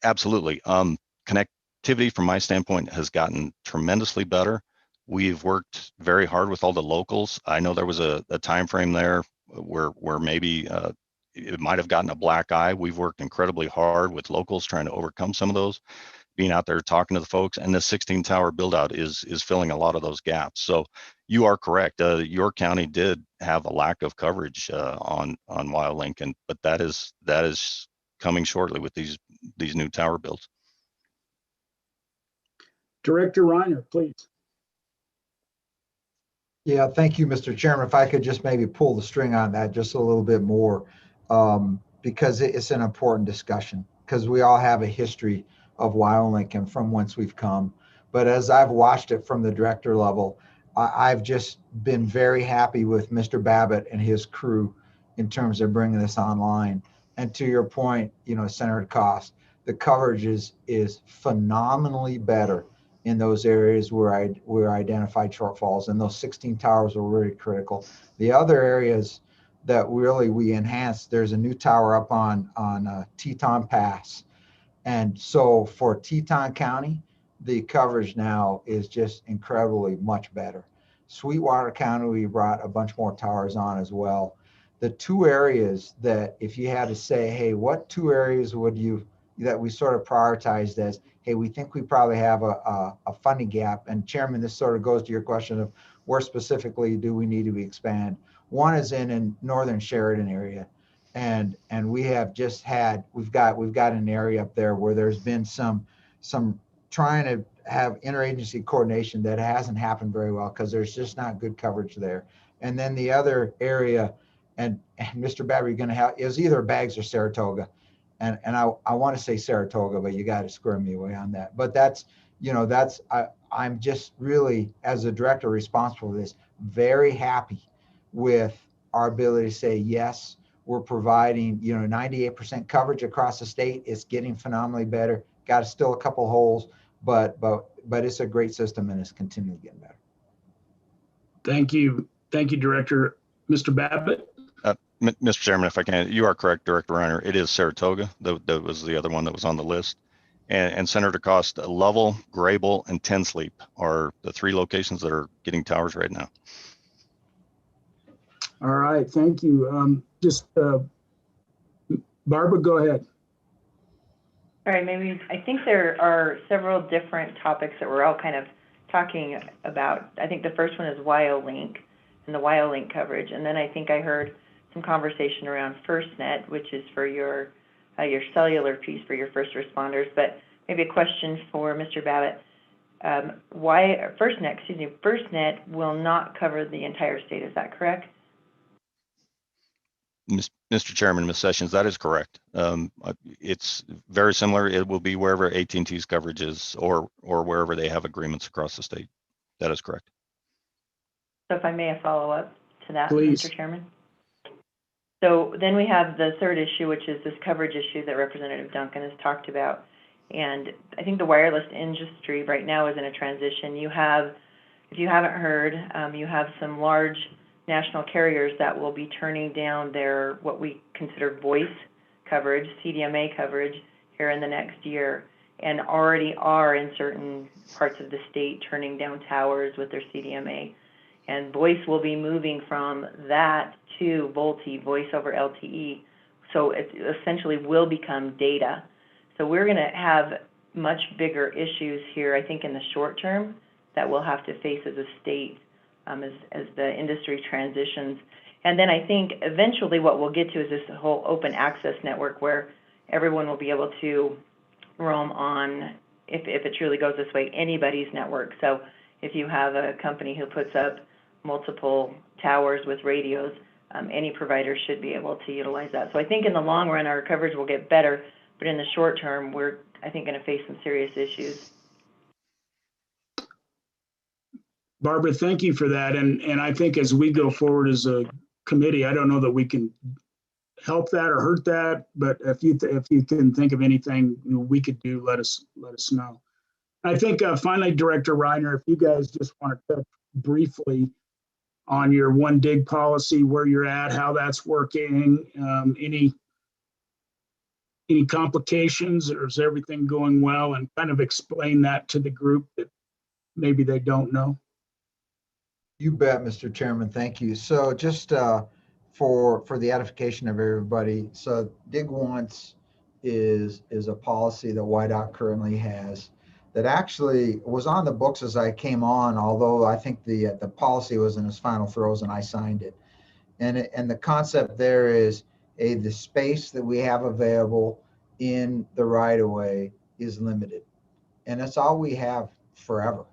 absolutely. Connectivity from my standpoint has gotten tremendously better. We've worked very hard with all the locals. I know there was a time frame there where maybe it might have gotten a black eye. We've worked incredibly hard with locals trying to overcome some of those, being out there talking to the folks, and the 16 tower build out is filling a lot of those gaps. So you are correct. Your county did have a lack of coverage on WiLink, but that is coming shortly with these new tower builds. Director Reiner, please. Yeah, thank you, Mr. Chairman. If I could just maybe pull the string on that just a little bit more, because it's an important discussion, because we all have a history of WyoLink and from whence we've come. But as I've watched it from the director level, I've just been very happy with Mr. Babbitt and his crew in terms of bringing this online. And to your point, Senator Cost, the coverage is phenomenally better in those areas where I identified shortfalls, and those 16 towers were really critical. The other areas that really we enhanced, there's a new tower up on Teton Pass. And so for Teton County, the coverage now is just incredibly much better. Sweetwater County, we brought a bunch more towers on as well. The two areas that if you had to say, hey, what two areas that we sort of prioritized as, hey, we think we probably have a funding gap. And Chairman, this sort of goes to your question of where specifically do we need to expand. One is in northern Sheridan area. And we have just had, we've got an area up there where there's been some trying to have interagency coordination that hasn't happened very well because there's just not good coverage there. And then the other area, and Mr. Babbitt, you're going to have, is either Bags or Saratoga. And I want to say Saratoga, but you got to square me away on that. But I'm just really, as a director responsible for this, very happy with our ability to say, yes, we're providing, 98% coverage across the state. It's getting phenomenally better. Got still a couple holes, but it's a great system and it's continually getting better. Thank you, Director. Mr. Babbitt. Mr. Chairman, if I can, you are correct, Director Reiner. It is Saratoga. That was the other one that was on the list. And Senator Cost, Lovell, Grable, and Ten Sleep are the three locations that are getting towers right now. All right, thank you. Barbara, go ahead. All right, I think there are several different topics that we're all kind of talking about. I think the first one is WyoLink and the WyoLink coverage. And then I think I heard some conversation around FirstNet, which is for your cellular piece for your first responders. But maybe a question for Mr. Babbitt. FirstNet will not cover the entire state. Is that correct? Mr. Chairman, Ms. Sessions, that is correct. It's very similar. It will be wherever AT&T's coverage is or wherever they have agreements across the state. That is correct. So if I may follow up to that, please. Mr. Chairman. So then we have the third issue, which is this coverage issue that Representative Duncan has talked about. And I think the wireless industry right now is in a transition. You have, if you haven't heard, you have some large national carriers that will be turning down their, what we consider voice coverage, CDMA coverage, here in the next year, and already are in certain parts of the state turning down towers with their CDMA. And voice will be moving from that to VoLTE, voice over LTE. So it essentially will become data. So we're going to have much bigger issues here, I think, in the short term that we'll have to face as a state as the industry transitions. And then I think eventually what we'll get to is this whole open access network where everyone will be able to roam on, if it truly goes this way, anybody's network. So if you have a company who puts up multiple towers with radios, any provider should be able to utilize that. So I think in the long run, our coverage will get better, but in the short term, we're, I think, going to face some serious issues. Barbara, thank you for that. And I think as we go forward as a committee, I don't know that we can help that or hurt that, but if you can think of anything we could do, let us know. I think finally, Director Reiner, if you guys just want to touch briefly on your one dig policy, where you're at, how that's working, any complications, or is everything going well, and kind of explain that to the group that maybe they don't know. You bet, Mr. Chairman. Thank you. So just for the edification of everybody, so Dig Once is a policy that WYDOT currently has that actually was on the books as I came on, although I think the policy was in its final throes and I signed it. And the concept there is the space that we have available in the right-of-way is limited. And that's all we have forever.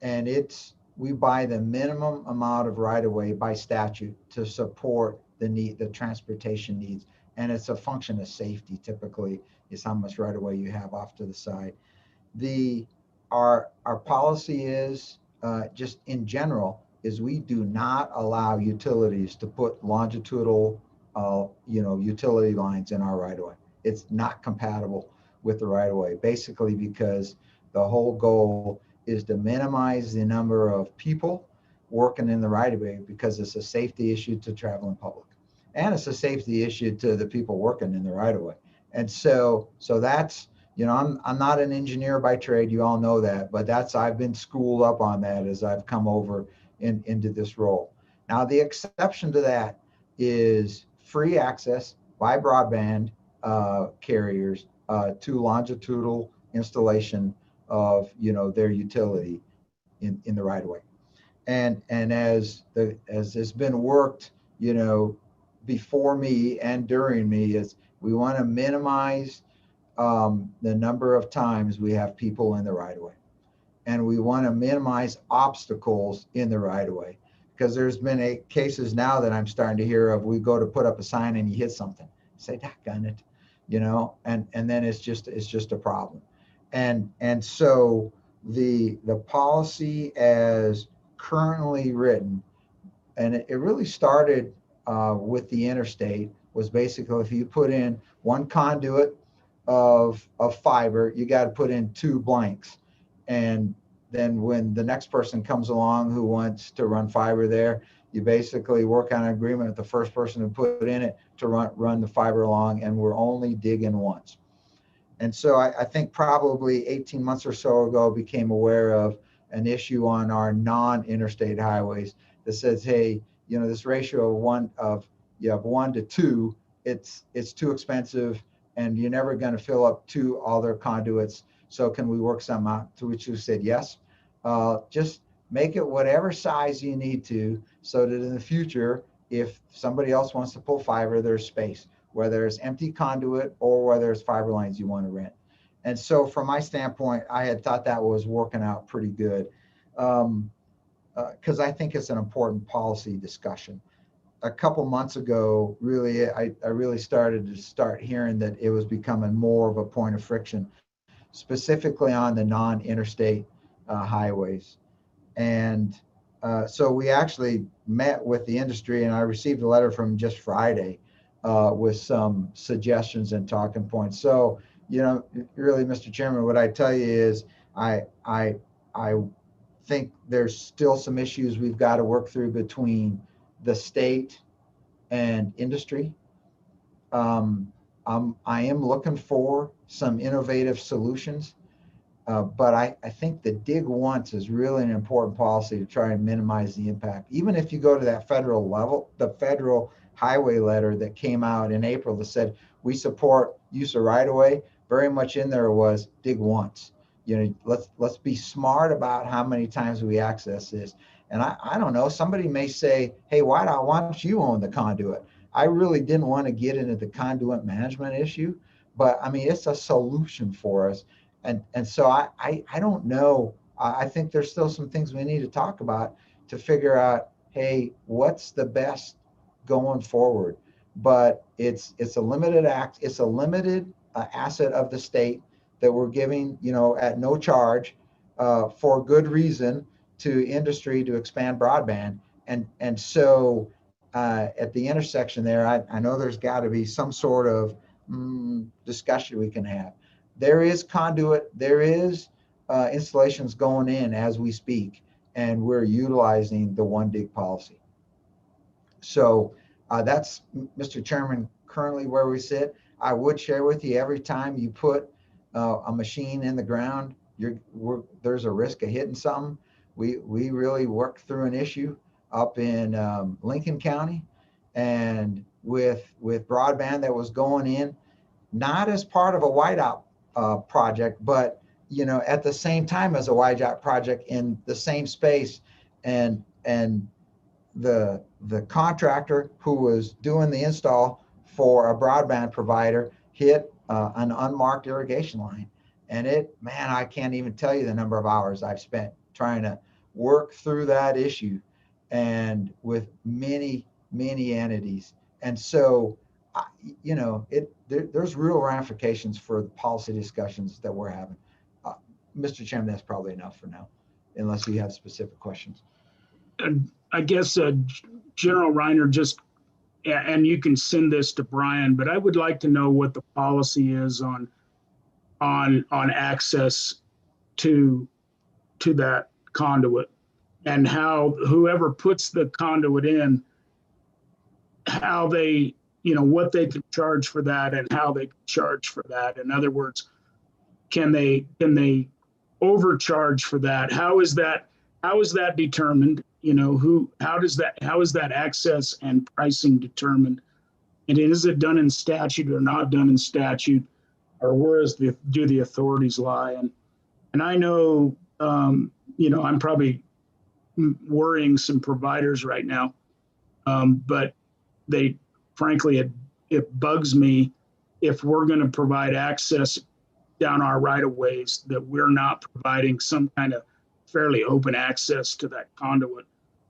And it's we buy the minimum amount of right of way by statute to support the transportation needs. And it's a function of safety typically is how much right of way you have off to the side. Our policy is just in general is we do not allow utilities to put longitudinal utility lines in our right of way. It's not compatible with the right of way, basically because the whole goal is to minimize the number of people working in the right of way because it's a safety issue to travel in public. And it's a safety issue to the people working in the right of way. And so that's, I'm not an engineer by trade, you all know that, but I've been schooled up on that as I've come over into this role. Now, the exception to that is free access by broadband carriers to longitudinal installation of, their utility in the right of way. And as has been worked, before me and during me, is we want to minimize the number of times we have people in the right of way. And we want to minimize obstacles in the right of way. Because there's been cases now that I'm starting to hear of, we go to put up a sign and you hit something. Say, "Daggone it," and then it's just a problem. And so the policy as currently written, and it really started with the interstate, was basically if you put in one conduit of fiber, you got to put in 2 blanks. And then when the next person comes along who wants to run fiber there, you basically work on an agreement with the first person who put in it to run the fiber along, and we're only digging once. And so I think probably 18 months or so ago became aware of an issue on our non-interstate highways that says, hey, this ratio of 1 to 2, it's too expensive and you're never going to fill up all their conduits. So can we work some out? To which you said, yes. Just make it whatever size you need to, so that in the future, if somebody else wants to pull fiber, there's space, whether it's empty conduit or whether it's fiber lines you want to rent. And so from my standpoint, I had thought that was working out pretty good, because I think it's an important policy discussion. A couple months ago, really, I really started hearing that it was becoming more of a point of friction, specifically on the non-interstate highways. And so we actually met with the industry, and I received a letter from just Friday with some suggestions and talking points. So, really, Mr. Chairman, what I tell you is I think there's still some issues we've got to work through between the state and industry. I am looking for some innovative solutions. But I think the dig once is really an important policy to try and minimize the impact. Even if you go to that federal level, the federal highway letter that came out in April that said we support use of right of way, very much in there was dig once. Let's be smart about how many times we access this. And I don't know, somebody may say, hey, why don't you own the conduit? I really didn't want to get into the conduit management issue, but I mean, it's a solution for us. And so I don't know. I think there's still some things we need to talk about to figure out, hey, what's the best going forward? But it's a limited it's a limited asset of the state that we're giving, at no charge for good reason to industry to expand broadband. And so at the intersection there, I know there's got to be some sort of discussion we can have. There is conduit, there is installations going in as we speak, and we're utilizing the one dig policy. So that's, Mr. Chairman, currently where we sit. I would share with you, every time you put a machine in the ground, there's a risk of hitting something. We really worked through an issue up in Lincoln County, and with broadband that was going in, not as part of a whiteout project, but at the same time as a whiteout project in the same space, and the contractor who was doing the install for a broadband provider hit an unmarked irrigation line. And I can't even tell you the number of hours I've spent trying to work through that issue and with many, many entities. And so, you know, there's real ramifications for the policy discussions that we're having. Mr. Chairman, that's probably enough for now, unless you have specific questions. And I guess General Reiner, just, and you can send this to Brian, but I would like to know what the policy is on access to that conduit, and how whoever puts the conduit in, how they, you know, what they can charge for that and how they can charge for that. In other words, can they overcharge for that? How is that determined? You know, how is that access and pricing determined? And is it done in statute or not done in statute, or where do the authorities lie? And I know, you know, I'm probably worrying some providers right now, but frankly, it bugs me if we're going to provide access down our right of ways that we're not providing some kind of fairly open access to that conduit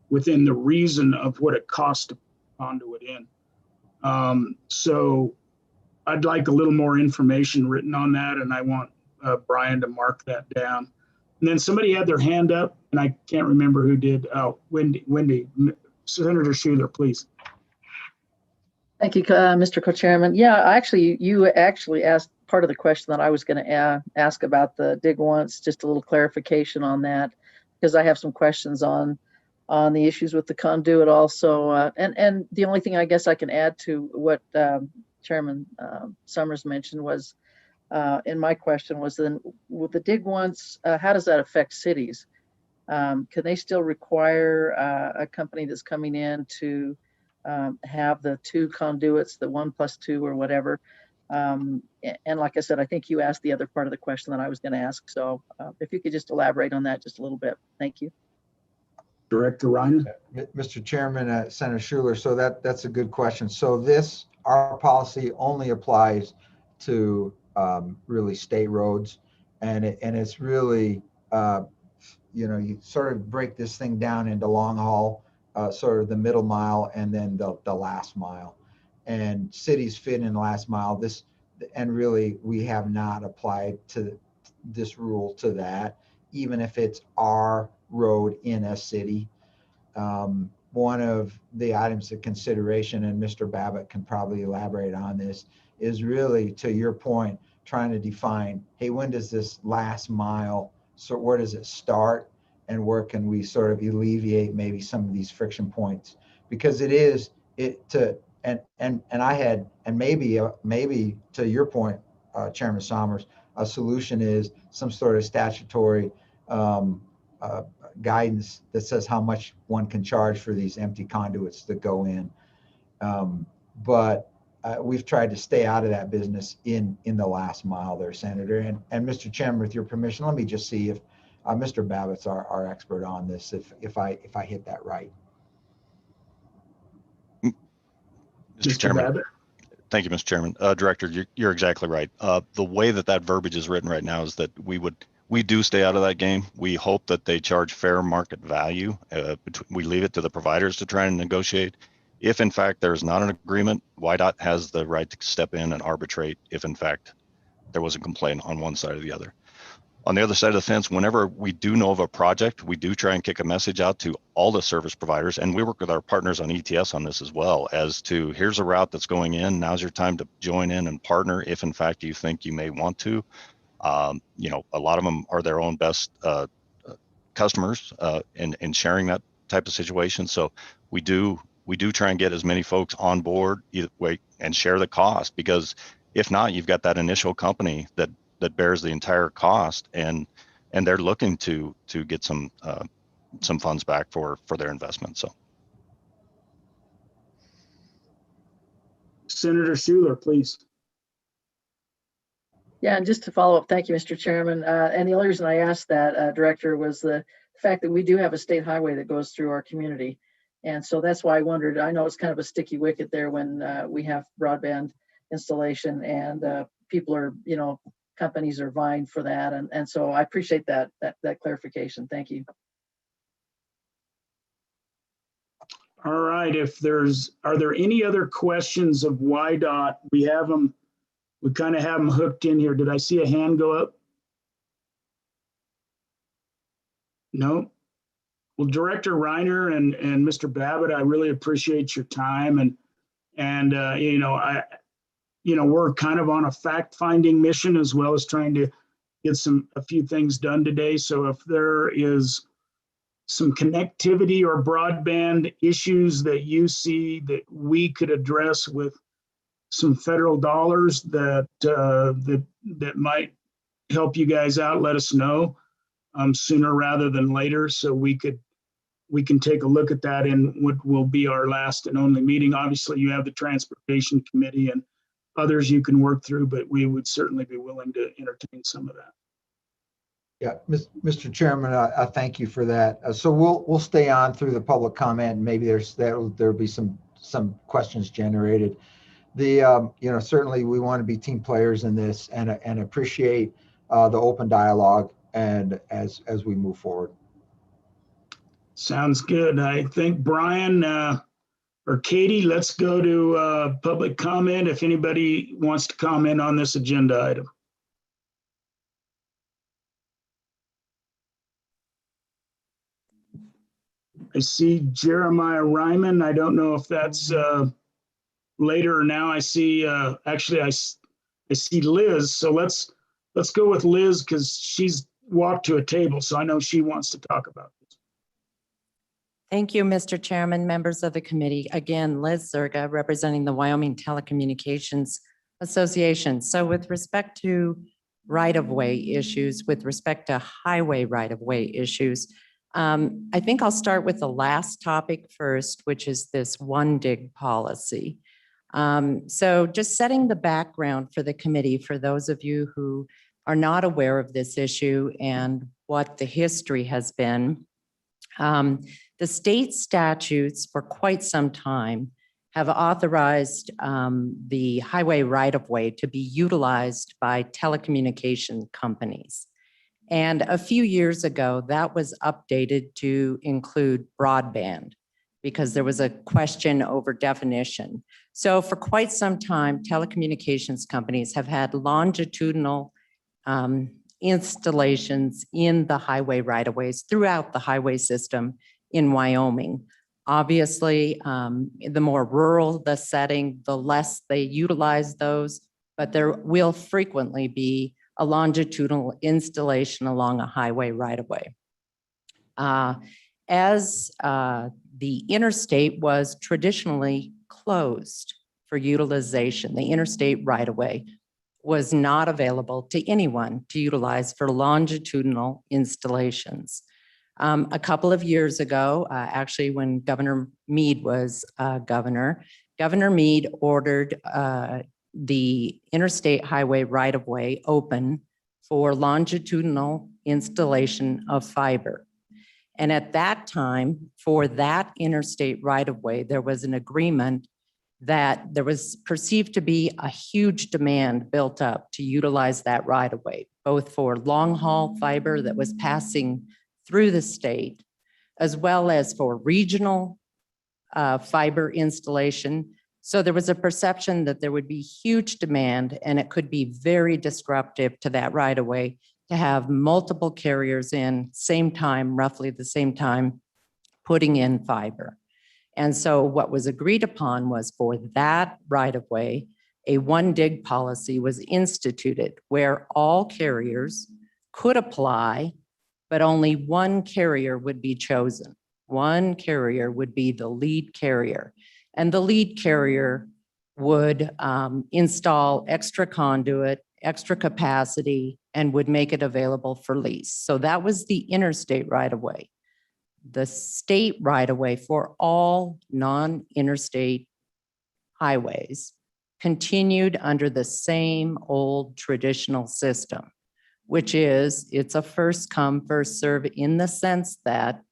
within the reason of what it costs to put the conduit in. So I'd like a little more information written on that, and I want Brian to mark that down. And then somebody had their hand up, and I can't remember who did. Oh, Wendy, Senator Schuler, please. Thank you, Mr. Co-Chairman. Yeah, actually, you actually asked part of the question that I was going to ask about the dig once, just a little clarification on that, because I have some questions on the issues with the conduit also. And the only thing I guess I can add to what Chairman Summers mentioned was, in my question was, then with the dig once, how does that affect cities? Can they still require a company that's coming in to have the two conduits, the 1+2 or whatever? And like I said, I think you asked the other part of the question that I was going to ask. So if you could just elaborate on that just a little bit. Thank you. Director Reiner. Mr. Chairman, Senator Schuler, so that's a good question. So our policy only applies to really state roads, and it's really, you know, you sort of break this thing down into long haul, sort of the middle mile, and then the last mile. And cities fit in the last mile. And really, we have not applied to this rule to that, even if it's our road in a city. One of the items of consideration, and Mr. Babbitt can probably elaborate on this, is really, to your point, trying to define, hey, when does this last mile, so where does it start, and where can we sort of alleviate maybe some of these friction points? Because maybe to your point, Chairman Sommers, a solution is some sort of statutory guidance that says how much one can charge for these empty conduits that go in. But we've tried to stay out of that business in the last mile there, Senator. And Mr. Chairman, with your permission, let me just see if Mr. Babbitt's our expert on this, if I hit that right. Mr. Chairman. Thank you, Mr. Chairman. Director, you're exactly right. The way that verbiage is written right now is that we do stay out of that game. We hope that they charge fair market value. We leave it to the providers to try and negotiate. If in fact there's not an agreement, WYDOT has the right to step in and arbitrate if in fact there was a complaint on one side or the other. On the other side of the fence, whenever we do know of a project, we do try and kick a message out to all the service providers, and we work with our partners on ETS on this as well, as to here's a route that's going in. Now's your time to join in and partner if in fact you think you may want to. You know, a lot of them are their own best customers in sharing that type of situation. So we do try and get as many folks on board either way and share the cost, because if not, you've got that initial company that bears the entire cost, and they're looking to get some funds back for their investment. So, Senator Schuler, please. Yeah, and just to follow up, thank you, Mr. Chairman. And the only reason I asked that, Director, was the fact that we do have a state highway that goes through our community. And so that's why I wondered, I know it's kind of a sticky wicket there when we have broadband installation and people are, you know, companies are vying for that. And so I appreciate that clarification. Thank you. All right, are there any other questions of YDOT? We kind of have them hooked in here. Did I see a hand go up? No. Well, Director Reiner and Mr. Babbitt, I really appreciate your time, and we're kind of on a fact-finding mission as well as trying to get a few things done today. So if there is some connectivity or broadband issues that you see that we could address with some federal dollars that might help you guys out, let us know sooner rather than later, so we can take a look at that in what will be our last and only meeting. Obviously, you have the Transportation Committee and others you can work through, but we would certainly be willing to entertain some of that. Yeah, Mr. Chairman, I thank you for that. So we'll stay on through the public comment, and maybe there'll be some questions generated. Certainly we want to be team players in this and appreciate the open dialogue and as we move forward. Sounds good. I think Brian or Katie, let's go to public comment if anybody wants to comment on this agenda item. I see Jeremiah Ryman. I don't know if that's later or now. I see actually I see Liz. So let's go with Liz because she's walked to a table, so I know she wants to talk about this. Thank you, Mr. Chairman, members of the committee. Again, Liz Zerga, representing the Wyoming Telecommunications Association. So with respect to right-of-way issues, with respect to highway right-of-way issues, I think I'll start with the last topic first, which is this one dig policy. So just setting the background for the committee, for those of you who are not aware of this issue and what the history has been. The state statutes for quite some time have authorized the highway right-of-way to be utilized by telecommunication companies. And a few years ago, that was updated to include broadband because there was a question over definition. So for quite some time, telecommunications companies have had longitudinal installations in the highway right-of-ways throughout the highway system in Wyoming. Obviously, the more rural the setting, the less they utilize those, but there will frequently be a longitudinal installation along a highway right-of-way. As the interstate was traditionally closed for utilization, the interstate right-of-way was not available to anyone to utilize for longitudinal installations. A couple of years ago, actually when Governor Mead was governor, Governor Mead ordered the interstate highway right-of-way open for longitudinal installation of fiber. And at that time, for that interstate right-of-way, there was an agreement that there was perceived to be a huge demand built up to utilize that right-of-way, both for long-haul fiber that was passing through the state, as well as for regional fiber installation. So there was a perception that there would be huge demand and it could be very disruptive to that right-of-way to have multiple carriers in same time, roughly the same time, putting in fiber. And so what was agreed upon was for that right-of-way, a one dig policy was instituted where all carriers could apply, but only one carrier would be chosen. One carrier would be the lead carrier. And the lead carrier would install extra conduit, extra capacity, and would make it available for lease. So that was the interstate right-of-way. The state right-of-way for all non-interstate highways continued under the same old traditional system, which is it's a first come, first serve in the sense that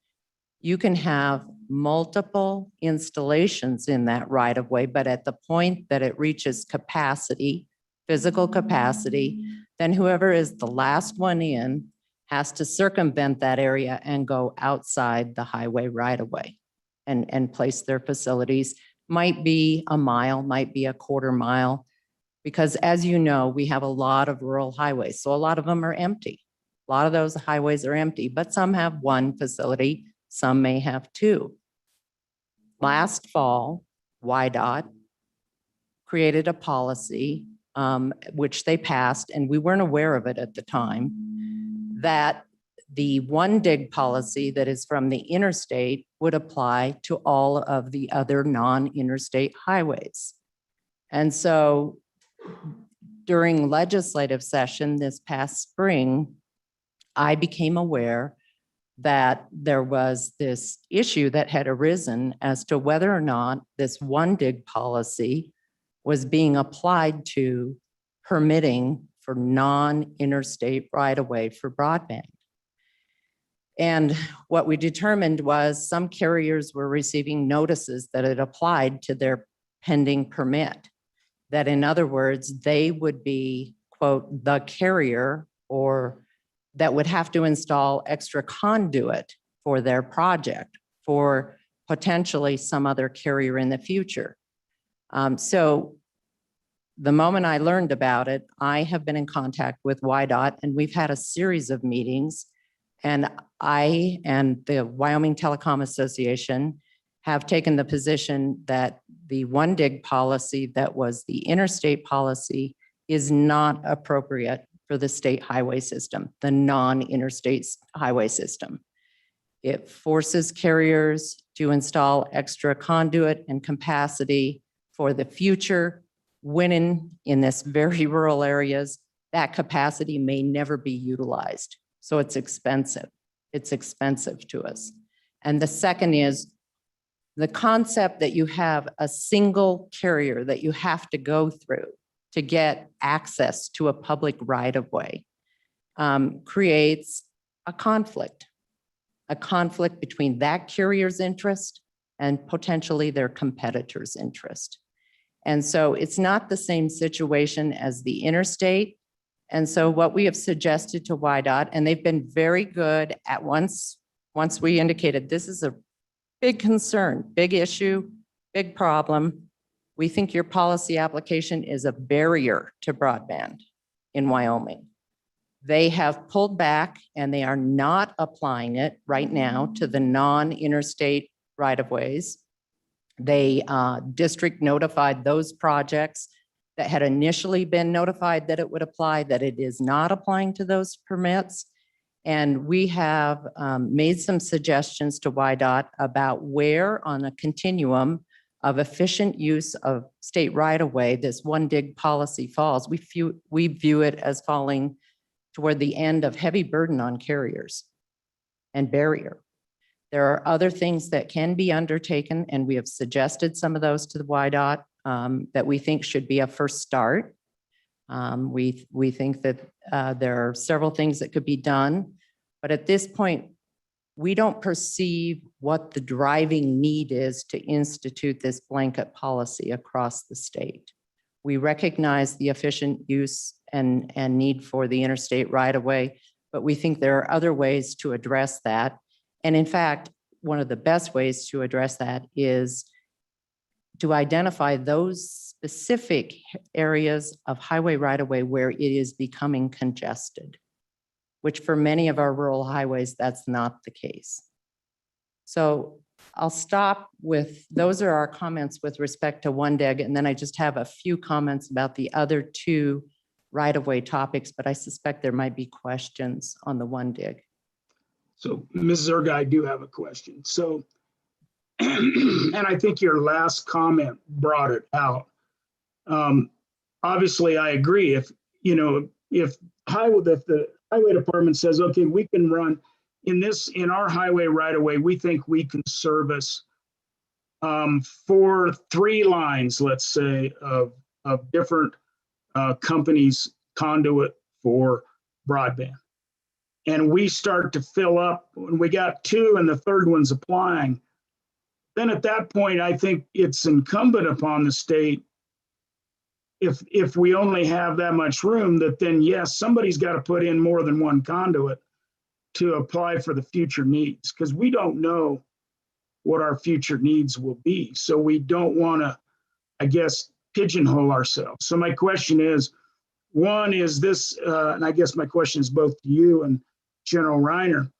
you can have multiple installations in that right-of-way, but at the point that it reaches capacity, physical capacity, then whoever is the last one in has to circumvent that area and go outside the highway right-of-way. and place their facilities. Might be a mile, might be a quarter mile, because as you know, we have a lot of rural highways, so a lot of them are empty. A lot of those highways are empty, but some have one facility, some may have two. Last fall, YDOT created a policy, which they passed, and we weren't aware of it at the time, that the one dig policy that is from the interstate would apply to all of the other non-interstate highways. And so during legislative session this past spring, I became aware that there was this issue that had arisen as to whether or not this one dig policy was being applied to permitting for non-interstate right-of-way for broadband. And what we determined was some carriers were receiving notices that it applied to their pending permit. That in other words, they would be, quote, the carrier, or that would have to install extra conduit for their project for potentially some other carrier in the future. So the moment I learned about it, I have been in contact with YDOT, and we've had a series of meetings. And I and the Wyoming Telecom Association have taken the position that the one dig policy that was the interstate policy is not appropriate for the state highway system, the non-interstate highway system. It forces carriers to install extra conduit and capacity for the future, when in this very rural areas, that capacity may never be utilized. So it's expensive. It's expensive to us. And the second is the concept that you have a single carrier that you have to go through to get access to a public right-of-way creates a conflict between that carrier's interest and potentially their competitor's interest. And so it's not the same situation as the interstate. And so what we have suggested to YDOT, and they've been very good at once we indicated this is a big concern, big issue, big problem. We think your policy application is a barrier to broadband in Wyoming. They have pulled back and they are not applying it right now to the non-interstate right-of-ways. They district notified those projects that had initially been notified that it would apply, that it is not applying to those permits. And we have made some suggestions to YDOT about where on a continuum of efficient use of state right-of-way this one dig policy falls. We view it as falling toward the end of heavy burden on carriers and barrier. There are other things that can be undertaken, and we have suggested some of those to the YDOT that we think should be a first start. We think that there are several things that could be done, but at this point, we don't perceive what the driving need is to institute this blanket policy across the state. We recognize the efficient use and need for the interstate right-of-way, but we think there are other ways to address that. And in fact, one of the best ways to address that is to identify those specific areas of highway right-of-way where it is becoming congested, which for many of our rural highways, that's not the case. So I'll stop with, those are our comments with respect to one dig, and then I just have a few comments about the other two right-of-way topics, but I suspect there might be questions on the one dig. So Ms. Zerga, I do have a question. So, and I think your last comment brought it out. Obviously, I agree. If the highway department says, okay, we can run in our highway right away, we think we can service for 3 lines, let's say, of different companies' conduit for broadband. And we start to fill up when we got 2 and the third one's applying, then at that point, I think it's incumbent upon the state, if we only have that much room, that then yes, somebody's got to put in more than one conduit to apply for the future needs, because we don't know what our future needs will be. So we don't want to, I guess, pigeonhole ourselves. So my question is, one, is this, and I guess my question is both to you and General Reiner,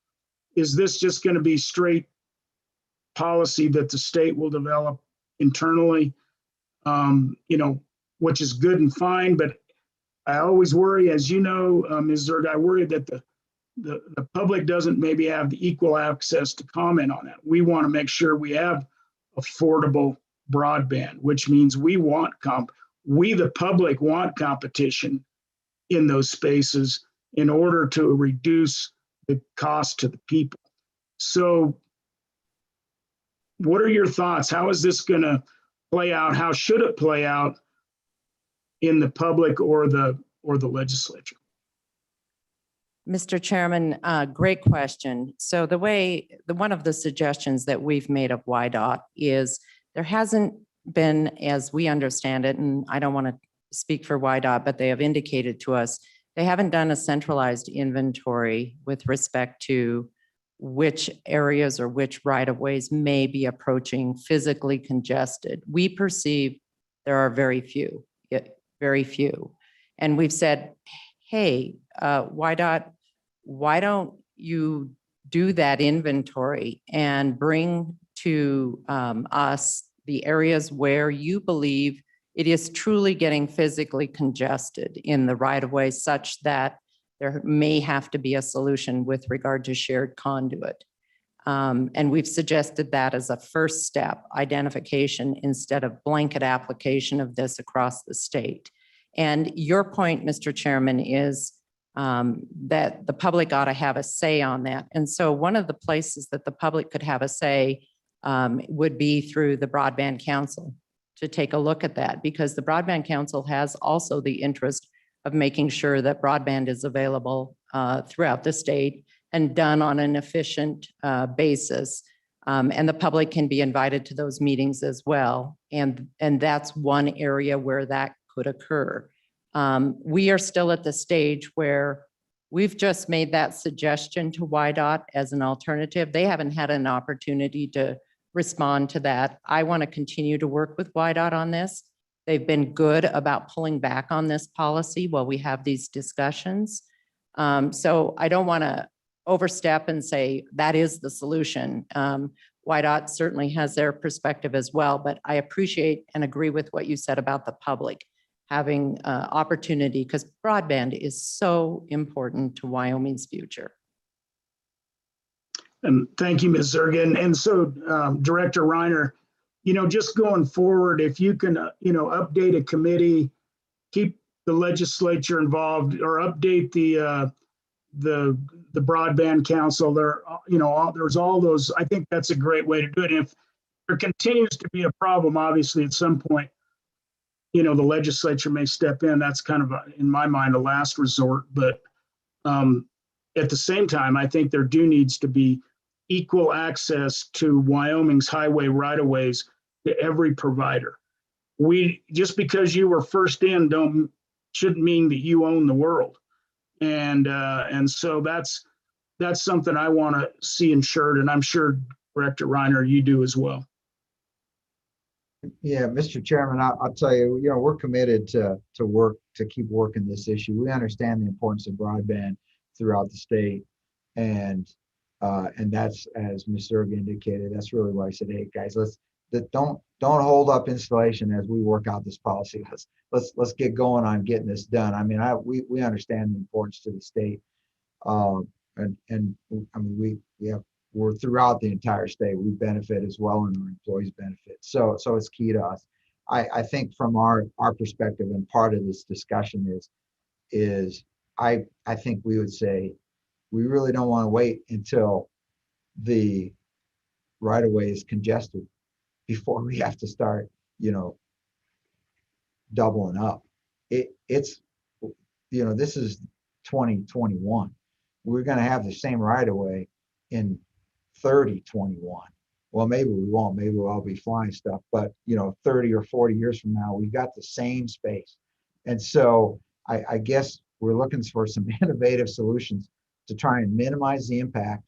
is this just going to be straight policy that the state will develop internally, which is good and fine, but I always worry, as you know, Ms. Zerg, I worry that the public doesn't maybe have the equal access to comment on it. We want to make sure we have affordable broadband, which means we the public want competition in those spaces in order to reduce the cost to the people. So what are your thoughts? How is this going to play out? How should it play out in the public or the legislature? Mr. Chairman, great question. So one of the suggestions that we've made of YDOT is there hasn't been, as we understand it, and I don't want to speak for YDOT, but they have indicated to us, they haven't done a centralized inventory with respect to which areas or which right-of-ways may be approaching physically congested. We perceive there are very few. And we've said, hey, YDOT, why don't you do that inventory and bring to us the areas where you believe it is truly getting physically congested in the right-of-way such that there may have to be a solution with regard to shared conduit. And we've suggested that as a first step, identification instead of blanket application of this across the state. And your point, Mr. Chairman, is that the public ought to have a say on that. And so one of the places that the public could have a say would be through the Broadband Council to take a look at that, because the Broadband Council has also the interest of making sure that broadband is available throughout the state and done on an efficient basis. And the public can be invited to those meetings as well. And that's one area where that could occur. We are still at the stage where we've just made that suggestion to YDOT as an alternative. They haven't had an opportunity to respond to that. I want to continue to work with YDOT on this. They've been good about pulling back on this policy while we have these discussions. So I don't want to overstep and say that is the solution. YDOT certainly has their perspective as well, but I appreciate and agree with what you said about the public having opportunity, because broadband is so important to Wyoming's future. And thank you, Ms. Zergen. And so Director Reiner, just going forward, if you can, update a committee, keep the legislature involved, or update the Broadband Council, there's all those. I think that's a great way to do it. If there continues to be a problem, obviously at some point, the legislature may step in. That's kind of, in my mind, a last resort. But at the same time, I think there needs to be equal access to Wyoming's highway right-of-ways to every provider. Just because you were first in shouldn't mean that you own the world. And so that's something I want to see ensured, and I'm sure Director Reiner, you do as well. Yeah, Mr. Chairman, I'll tell you, we're committed to keep working this issue. We understand the importance of broadband throughout the state, and that's, as Ms. Zerg indicated, that's really why I said, hey guys, don't hold up installation as we work out this policy. Let's get going on getting this done. I mean, we understand the importance to the state, we're throughout the entire state. We benefit as well, and our employees benefit. So it's key to us. I think from our perspective, and part of this discussion is I think we would say we really don't want to wait until the right of way is congested before we have to start, doubling up. This is 2021. We're going to have the same right of way in 2021. Well, maybe we won't. Maybe we'll all be flying stuff. But 30 or 40 years from now, we've got the same space. And so I guess we're looking for some innovative solutions to try and minimize the impact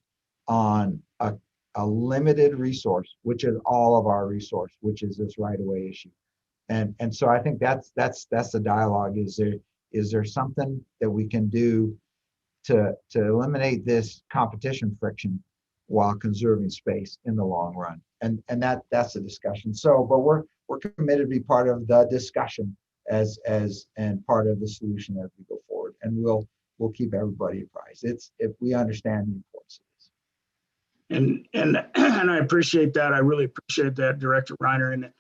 on a a limited resource, which is all of our resource, which is this right-of-way issue. And so I think that's the dialogue. Is there something that we can do to eliminate this competition friction while conserving space in the long run? And that's the discussion. So, but we're committed to be part of the discussion and part of the solution as we go forward. And we'll keep everybody apprised. If we understand the importance of this. And I appreciate that. I really appreciate that, Director Reiner.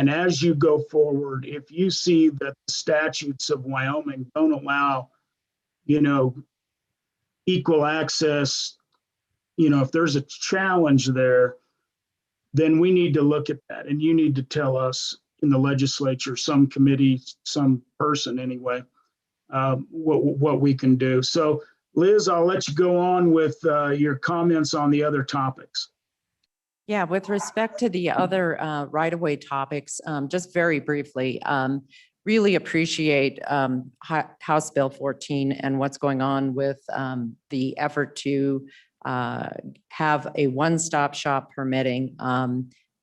And as you go forward, if you see that the statutes of Wyoming don't allow, equal access, if there's a challenge there, then we need to look at that. And you need to tell us in the legislature, some committee, some person anyway, what we can do. So Liz, I'll let you go on with your comments on the other topics. Yeah, with respect to the other right-of-way topics, just very briefly, really appreciate House Bill 14 and what's going on with the effort to have a one-stop shop permitting.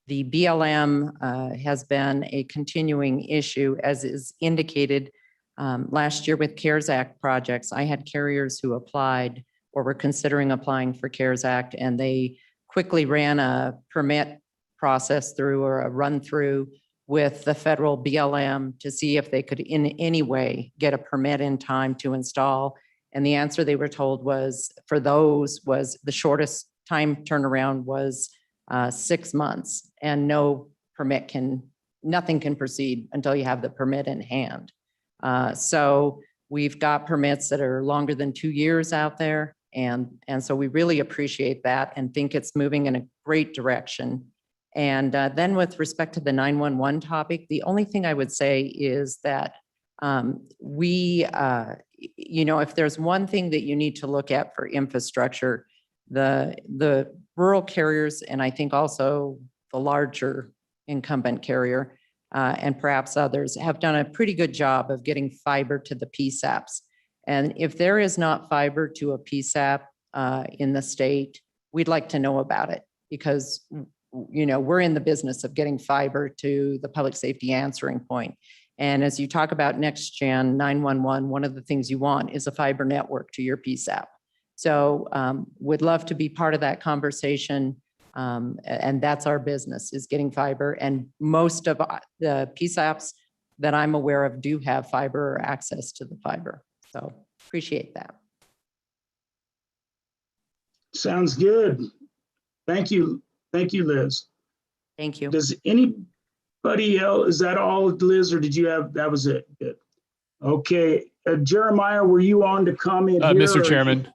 The BLM has been a continuing issue, as is indicated last year with CARES Act projects. I had carriers who applied or were considering applying for CARES Act, and they quickly ran a permit process through or a run through with the federal BLM to see if they could in any way get a permit in time to install. And the answer they were told was, for those, was the shortest time turnaround was 6 months, and nothing can proceed until you have the permit in hand. So we've got permits that are longer than 2 years out there. And so we really appreciate that and think it's moving in a great direction. And then with respect to the 911 topic, the only thing I would say is that if there's one thing that you need to look at for infrastructure, the rural carriers, and I think also the larger incumbent carrier and perhaps others, have done a pretty good job of getting fiber to the PSAPs. And if there is not fiber to a PSAP in the state, we'd like to know about it, because we're in the business of getting fiber to the public safety answering point. And as you talk about next gen 911, one of the things you want is a fiber network to your PSAP. So would love to be part of that conversation. And that's our business, is getting fiber. And most of the PSAPs that I'm aware of do have fiber or access to the fiber. So appreciate that. Sounds good. Thank you. Thank you, Liz. Thank you. Does anybody else, is that all, Liz, or did you have, that was it? Good. Okay. Jeremiah, were you on to comment here? Mr. Chairman.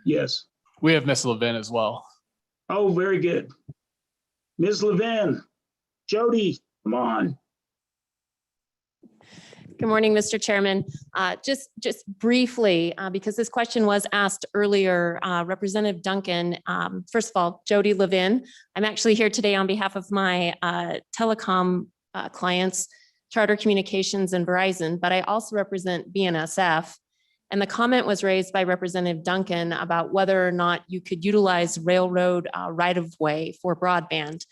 Yes. We have Ms. Levin as well. Oh, very good. Ms. Levin, Jody, come on. Good morning, Mr. Chairman. Just briefly, because this question was asked earlier, Representative Duncan, first of all, Jody Levin. I'm actually here today on behalf of my telecom clients, Charter Communications and Verizon, but I also represent BNSF. And the comment was raised by Representative Duncan about whether or not you could utilize railroad right-of-way for broadband.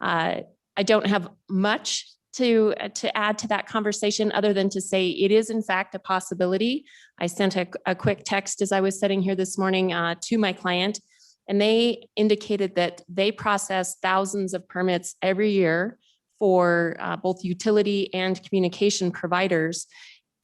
I don't have much to add to that conversation other than to say it is in fact a possibility. I sent a quick text as I was sitting here this morning to my client, and they indicated that they process thousands of permits every year for both utility and communication providers.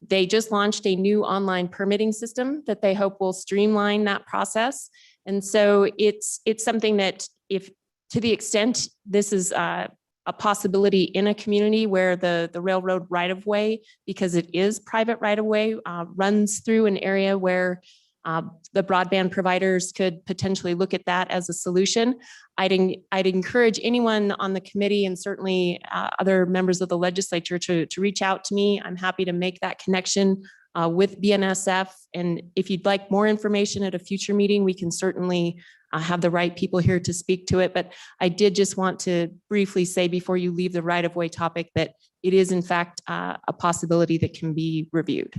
They just launched a new online permitting system that they hope will streamline that process. And so it's something that, if to the extent this is a possibility in a community where the railroad right-of-way, because it is private right-of-way, runs through an area where the broadband providers could potentially look at that as a solution. I'd encourage anyone on the committee, and certainly other members of the legislature, to reach out to me. I'm happy to make that connection with BNSF. And if you'd like more information at a future meeting, we can certainly have the right people here to speak to it. But I did just want to briefly say, before you leave the right-of-way topic, that it is in fact a possibility that can be reviewed.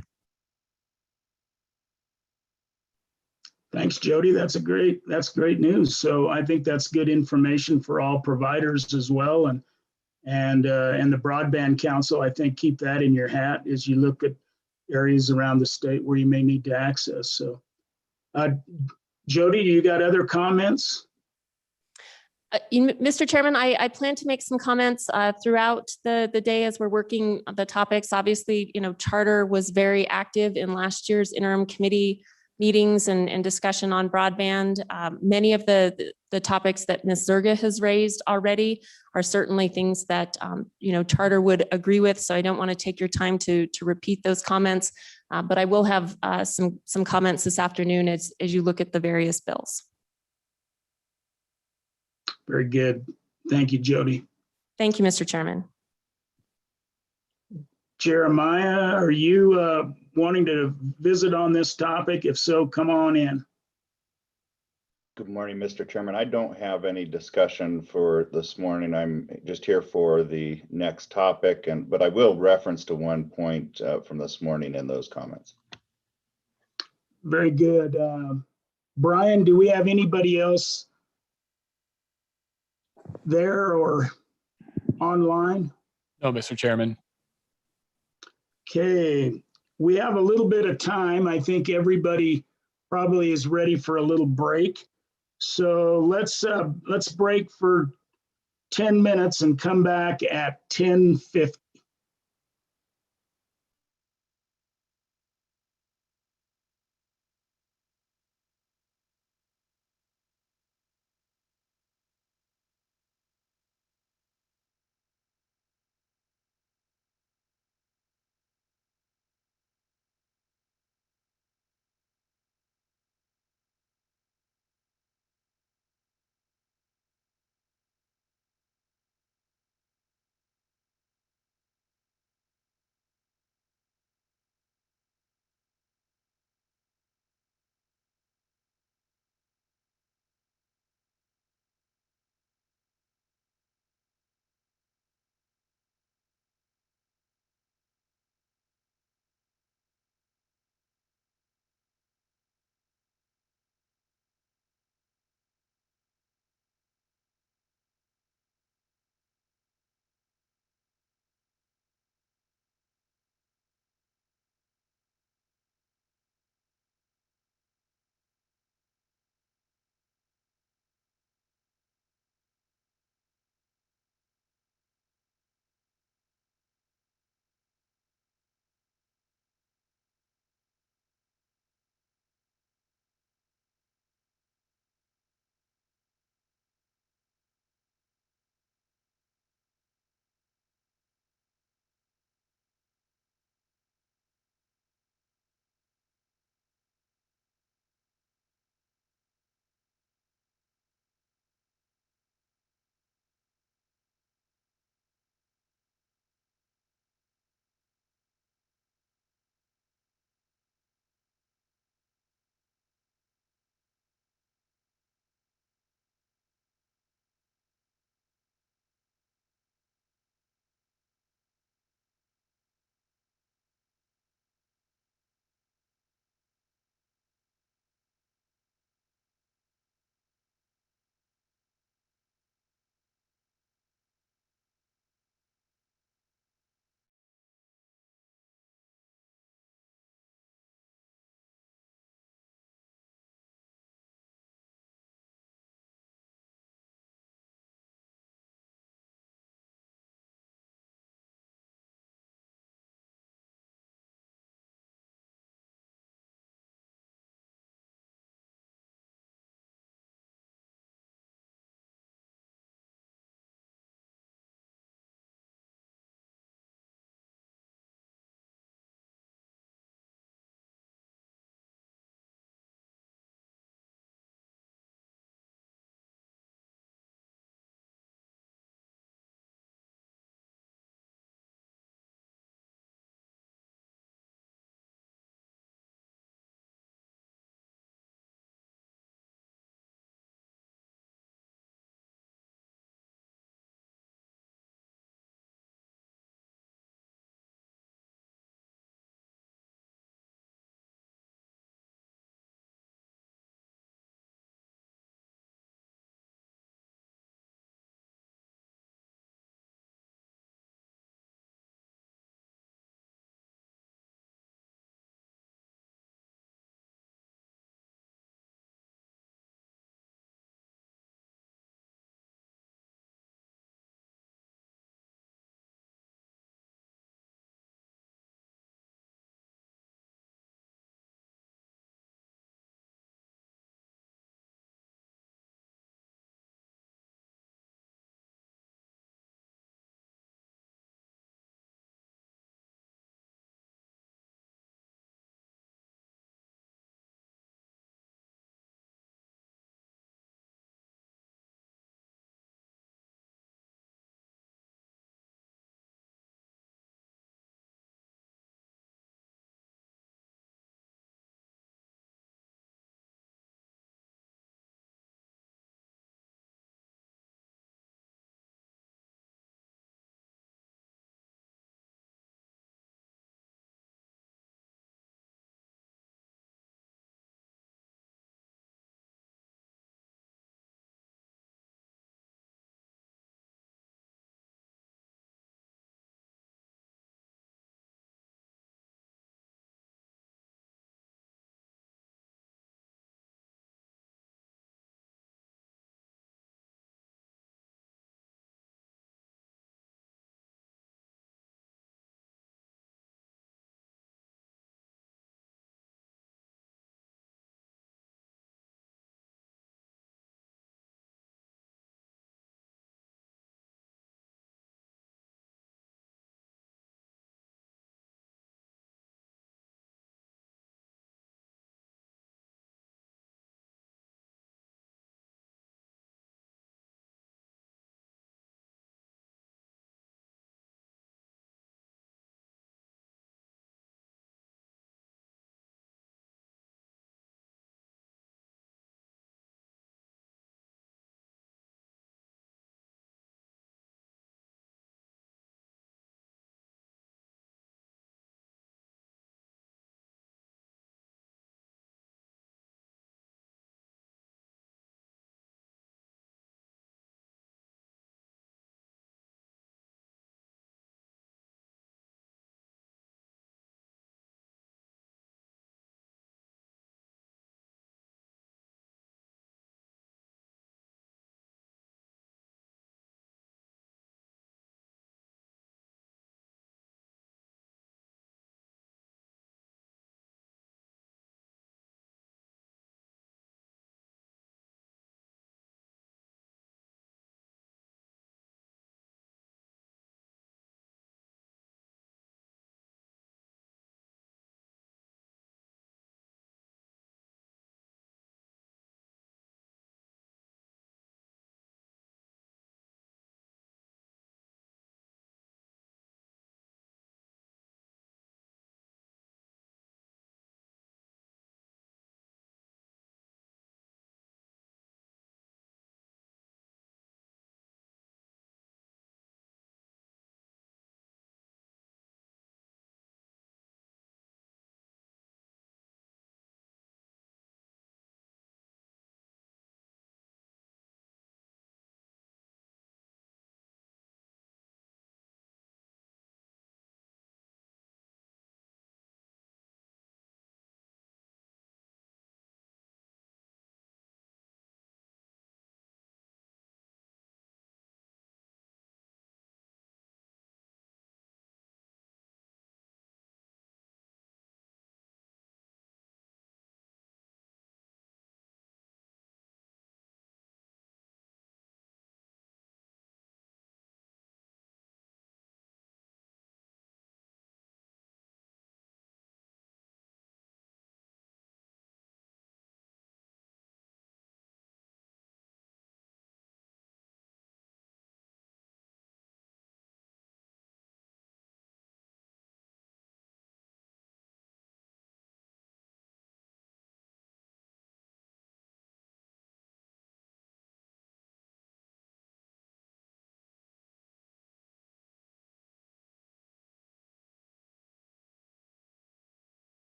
Thanks, Jody. That's great news. So I think that's good information for all providers as well. And the Broadband Council, I think keep that in your hat as you look at areas around the state where you may need to access. So, Jody, you got other comments? Mr. Chairman, I plan to make some comments throughout the day as we're working the topics. Obviously, Charter was very active in last year's interim committee meetings and discussion on broadband. Many of the topics that Ms. Zerga has raised already are certainly things that Charter would agree with. So I don't want to take your time to repeat those comments, but I will have some comments this afternoon as you look at the various bills. Very good. Thank you, Jody. Thank you, Mr. Chairman. Jeremiah, are you wanting to visit on this topic? If so, come on in. Good morning, Mr. Chairman. I don't have any discussion for this morning. I'm just here for the next topic, but I will reference to one point from this morning in those comments. Very good. Brian, do we have anybody else there or online? No, Mr. Chairman. Okay, we have a little bit of time. I think everybody probably is ready for a little break. So let's break for 10 minutes and come back at 10:50.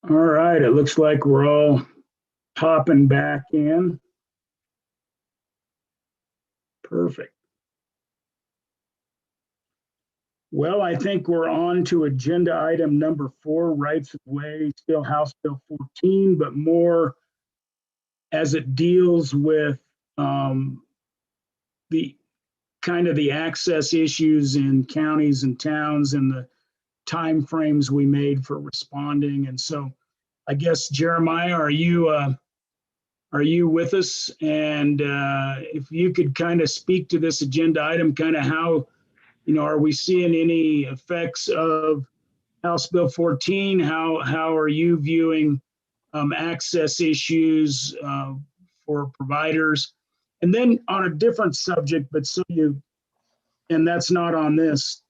All right, it looks like we're all popping back in. Perfect. Well, I think we're on to agenda item number 4, rights of way, still House Bill 14, but more as it deals with the kind of the access issues in counties and towns and the timeframes we made for responding. And so I guess, Jeremiah, are you with us? And if you could kind of speak to this agenda item, kind of how, are we seeing any effects of House Bill 14? How are you viewing access issues for providers? And then on a different subject, but and that's not on this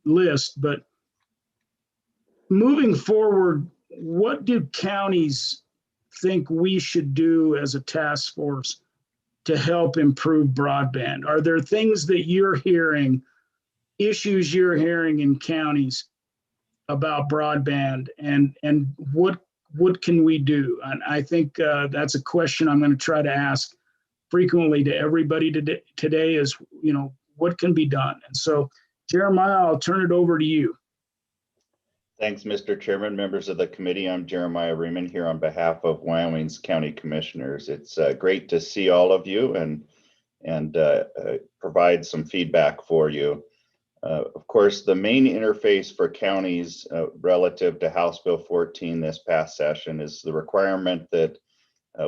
list, but moving forward, what do counties think we should do as a task force to help improve broadband? Are there things that you're hearing, issues you're hearing in counties about broadband, and what can we do? And I think that's a question I'm going to try to ask frequently to everybody today is, what can be done? And so, Jeremiah, I'll turn it over to you. Thanks, Mr. Chairman, members of the committee. I'm Jeremiah Riemann here on behalf of Wyoming's County Commissioners. It's great to see all of you and provide some feedback for you. Of course, the main interface for counties relative to House Bill 14 this past session is the requirement that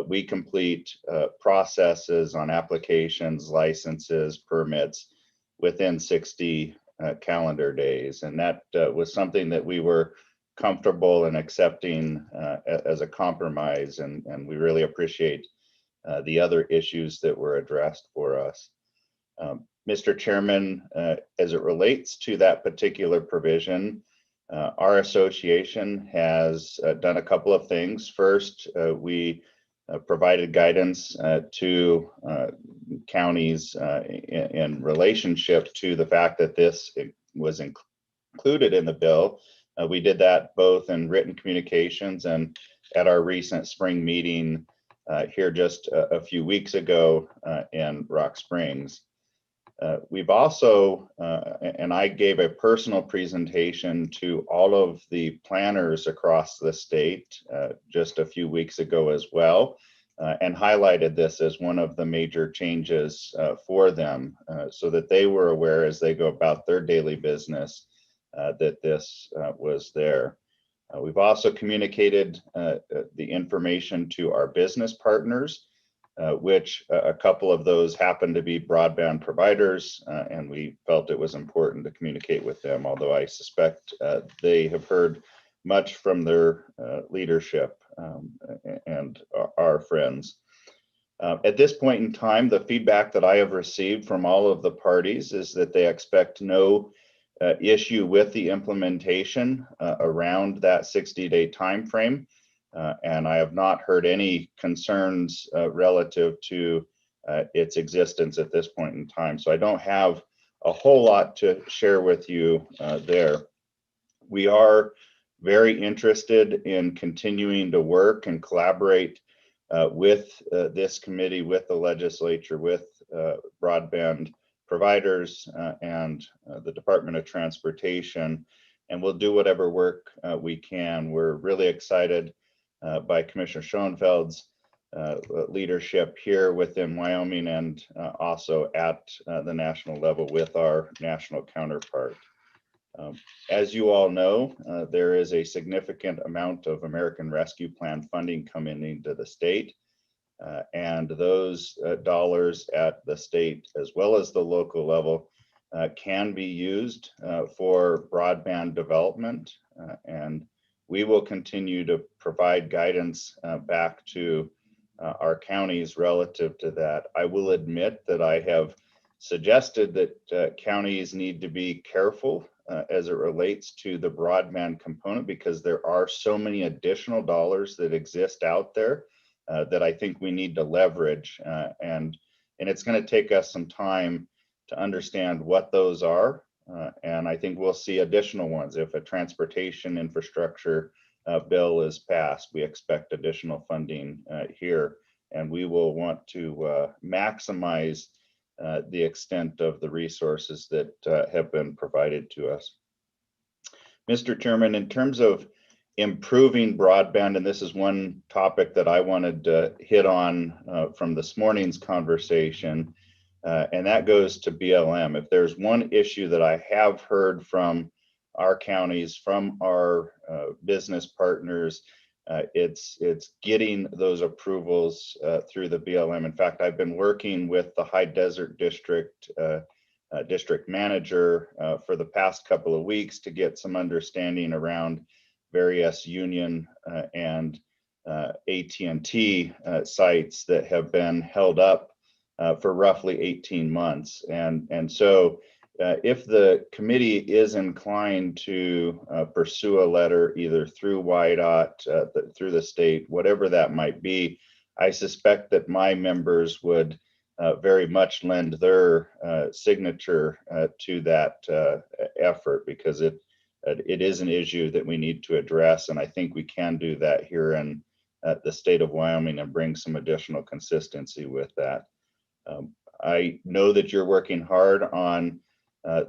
we complete processes on applications, licenses, permits within 60 calendar days. And that was something that we were comfortable in accepting as a compromise. And we really appreciate the other issues that were addressed for us. Mr. Chairman, as it relates to that particular provision, our association has done a couple of things. First, we provided guidance to counties in relationship to the fact that this was included in the bill. We did that both in written communications and at our recent spring meeting here just a few weeks ago in Rock Springs. We've also, and I gave a personal presentation to all of the planners across the state just a few weeks ago as well, and highlighted this as one of the major changes for them so that they were aware as they go about their daily business that this was there. We've also communicated the information to our business partners, which a couple of those happen to be broadband providers, and we felt it was important to communicate with them, although I suspect they have heard much from their leadership and our friends. At this point in time, the feedback that I have received from all of the parties is that they expect no issue with the implementation around that 60-day time frame. And I have not heard any concerns relative to its existence at this point in time. So I don't have a whole lot to share with you there. We are very interested in continuing to work and collaborate with this committee, with the legislature, with broadband providers and the Department of Transportation, and we'll do whatever work we can. We're really excited by Commissioner Schoenfeld's leadership here within Wyoming and also at the national level with our national counterpart. As you all know, there is a significant amount of American Rescue Plan funding coming into the state. And those dollars at the state as well as the local level can be used for broadband development. And we will continue to provide guidance back to our counties relative to that. I will admit that I have suggested that counties need to be careful as it relates to the broadband component because there are so many additional dollars that exist out there that I think we need to leverage. And it's going to take us some time to understand what those are. And I think we'll see additional ones if a transportation infrastructure bill is passed, we expect additional funding here, and we will want to maximize the extent of the resources that have been provided to us. Mr. Chairman, in terms of improving broadband, and this is one topic that I wanted to hit on from this morning's conversation, and that goes to BLM. If there's one issue that I have heard from our counties, from our business partners, it's getting those approvals through the BLM. In fact, I've been working with the High Desert District district manager for the past couple of weeks to get some understanding around various union and AT&T sites that have been held up for roughly 18 months. And so if the committee is inclined to pursue a letter either through WYDOT, through the state, whatever that might be, I suspect that my members would very much lend their signature to that effort, because it is an issue that we need to address. And I think we can do that here in the state of Wyoming and bring some additional consistency with that. I know that you're working hard on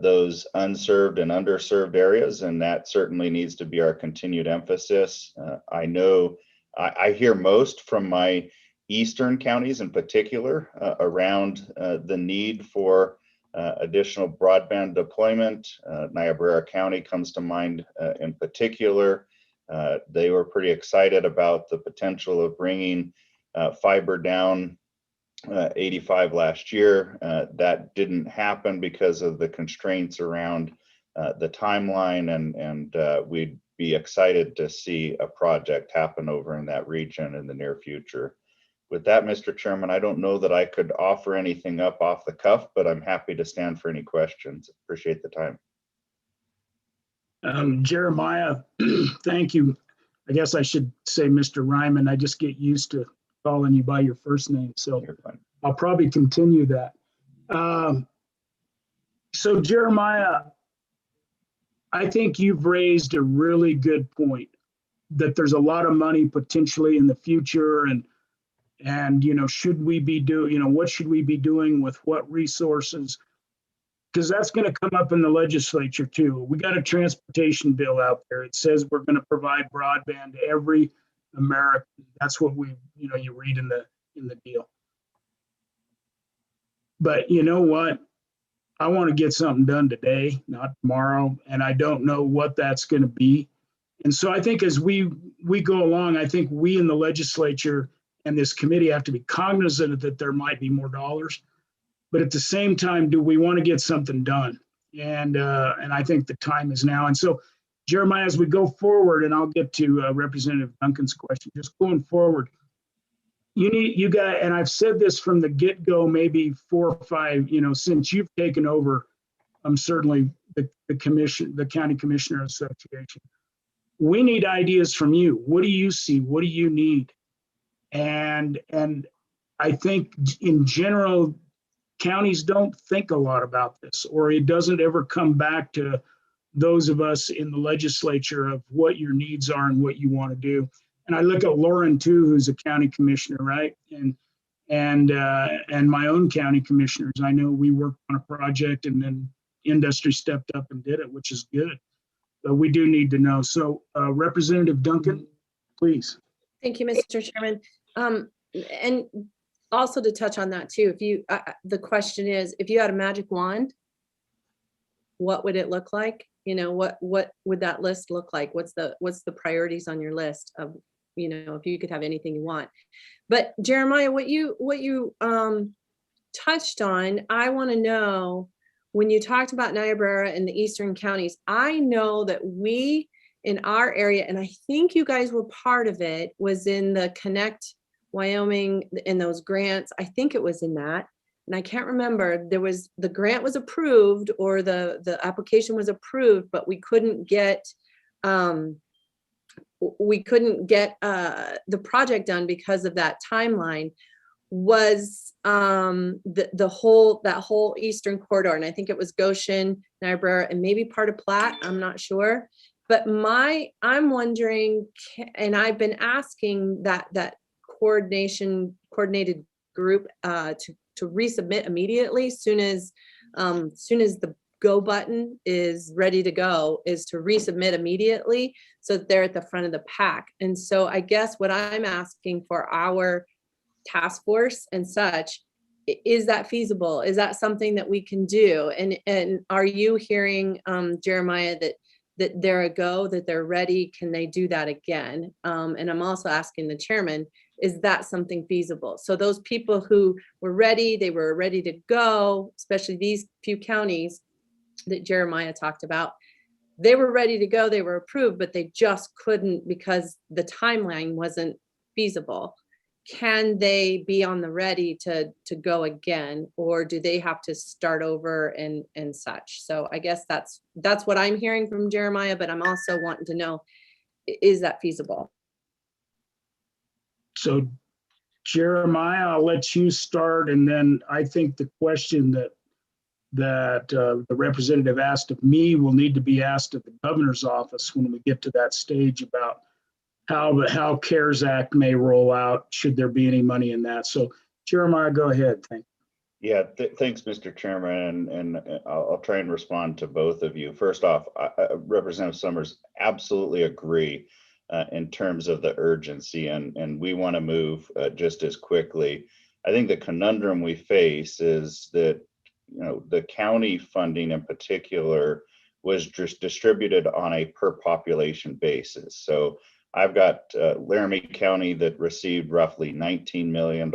those unserved and underserved areas, and that certainly needs to be our continued emphasis. I know I hear most from my eastern counties in particular around the need for additional broadband deployment. Niobrara County comes to mind in particular. They were pretty excited about the potential of bringing fiber down 85 last year. That didn't happen because of the constraints around the timeline, and we'd be excited to see a project happen over in that region in the near future. With that, Mr. Chairman, I don't know that I could offer anything up off the cuff, but I'm happy to stand for any questions. Appreciate the time. Jeremiah, thank you. I guess I should say Mr. Ryman. I just get used to calling you by your first name, so I'll probably continue that. So Jeremiah, I think you've raised a really good point that there's a lot of money potentially in the future, and you know, should we be doing, you know, what should we be doing with what resources? Because that's going to come up in the legislature too. We got a transportation bill out there. It says we're going to provide broadband to every American. That's what we, you know, you read in the deal. But you know what? I want to get something done today, not tomorrow, and I don't know what that's going to be. And so I think as we go along, I think we in the legislature and this committee have to be cognizant that there might be more dollars, but at the same time, do we want to get something done? And I think the time is now. And so, Jeremiah, as we go forward, and I'll get to Representative Duncan's question, just going forward, you got, and I've said this from the get-go, maybe 4 or 5, you know, since you've taken over, certainly the County Commissioner Association. We need ideas from you. What do you see? What do you need? And I think in general, counties don't think a lot about this, or it doesn't ever come back to those of us in the legislature of what your needs are and what you want to do. And I look at Lauren too, who's a county commissioner, right? And my own county commissioners. I know we worked on a project and then industry stepped up and did it, which is good. But we do need to know. So Representative Duncan, please. Thank you, Mr. Chairman. And also to touch on that too, if you, the question is, if you had a magic wand, what would it look like? You know, what would that list look like? What's the priorities on your list of, you know, if you could have anything you want? But Jeremiah, what you touched on, I want to know, when you talked about Niobrara and the eastern counties, I know that we in our area, and I think you guys were part of it, was in the Connect Wyoming, in those grants. I think it was in that. And I can't remember, the grant was approved or the application was approved, but we couldn't get the project done because of that timeline. Was that whole eastern corridor, and I think it was Goshen, Niobrara, and maybe part of Platte, I'm not sure. But I'm wondering, and I've been asking that coordinated group to resubmit immediately soon as the go button is ready to go, is to resubmit immediately so that they're at the front of the pack. And so I guess what I'm asking for our task force and such, is that feasible? Is that something that we can do? And are you hearing, Jeremiah, that they're a go, that they're ready? Can they do that again? And I'm also asking the chairman, is that something feasible? So those people who were ready, they were ready to go, especially these few counties that Jeremiah talked about, they were ready to go, they were approved, but they just couldn't because the timeline wasn't feasible. Can they be on the ready to go again, or do they have to start over and such? So I guess that's what I'm hearing from Jeremiah, but I'm also wanting to know, is that feasible? So Jeremiah, I'll let you start, and then I think the question that the representative asked of me will need to be asked at the governor's office when we get to that stage about how CARES Act may roll out, should there be any money in that. So Jeremiah, go ahead. Thank you. Yeah, thanks, Mr. Chairman, and I'll try and respond to both of you. First off, Representative Summers, absolutely agree in terms of the urgency, and we want to move just as quickly. I think the conundrum we face is that, you know, the county funding in particular was just distributed on a per population basis. So I've got Laramie County that received roughly $19 million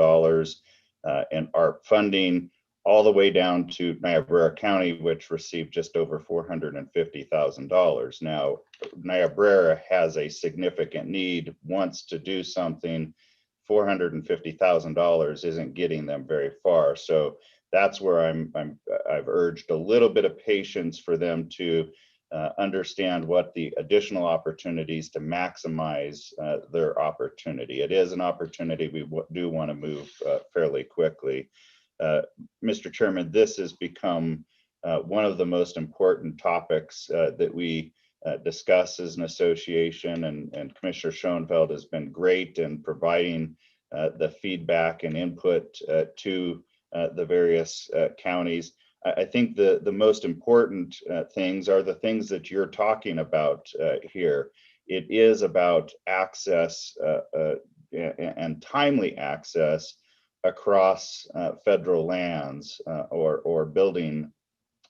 in ARP funding, all the way down to Niobrara County, which received just over $450,000. Now, Niobrara has a significant need, wants to do something. $450,000 isn't getting them very far. So that's where I've urged a little bit of patience for them to understand what the additional opportunities to maximize their opportunity. It is an opportunity. We do want to move fairly quickly. Mr. Chairman, this has become one of the most important topics that we discuss as an association, and Commissioner Schoenfeld has been great in providing the feedback and input to the various counties. I think the most important things are the things that you're talking about here. It is about access and timely access across federal lands or building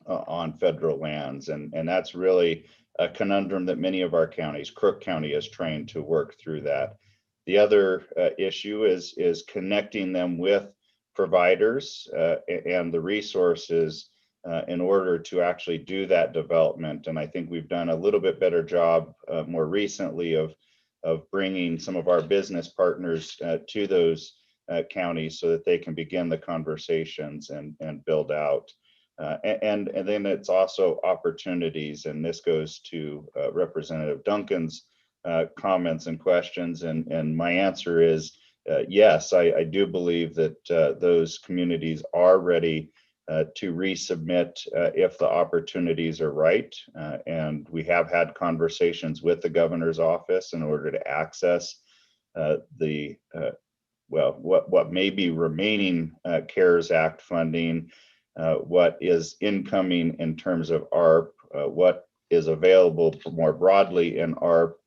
on federal lands. And that's really a conundrum that many of our counties, Crook County is trying to work through that. The other issue is connecting them with providers and the resources in order to actually do that development. And I think we've done a little bit better job more recently of bringing some of our business partners to those counties so that they can begin the conversations and build out. And then it's also opportunities, and this goes to Representative Duncan's comments and questions. And my answer is yes, I do believe that those communities are ready to resubmit if the opportunities are right. And we have had conversations with the governor's office in order to access what may be remaining CARES Act funding, what is incoming in terms of ARP, what is available more broadly in ARP.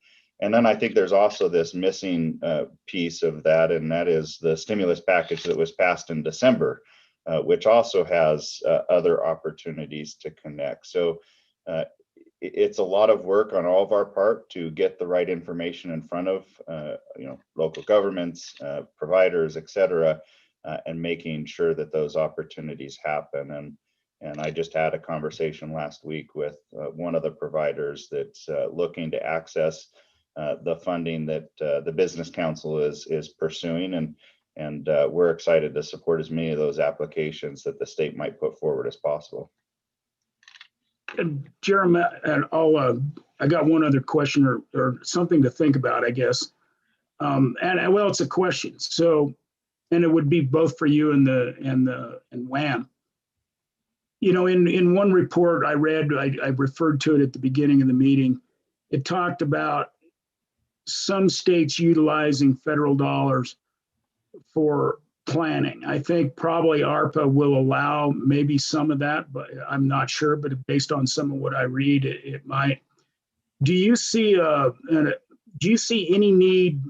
And then I think there's also this missing piece of that, and that is the stimulus package that was passed in December, which also has other opportunities to connect. So it's a lot of work on all of our part to get the right information in front of local governments, providers, et cetera, and making sure that those opportunities happen. And I just had a conversation last week with one of the providers that's looking to access the funding that the Business Council is pursuing, and we're excited to support as many of those applications that the state might put forward as possible. And Jeremiah, and I got one other question or something to think about, I guess. And well, it's a question. So, and it would be both for you and WHAM. You know, in one report I read, I referred to it at the beginning of the meeting. it talked about some states utilizing federal dollars for planning. I think probably ARPA will allow maybe some of that, but I'm not sure. But based on some of what I read, it might. Do you see any need?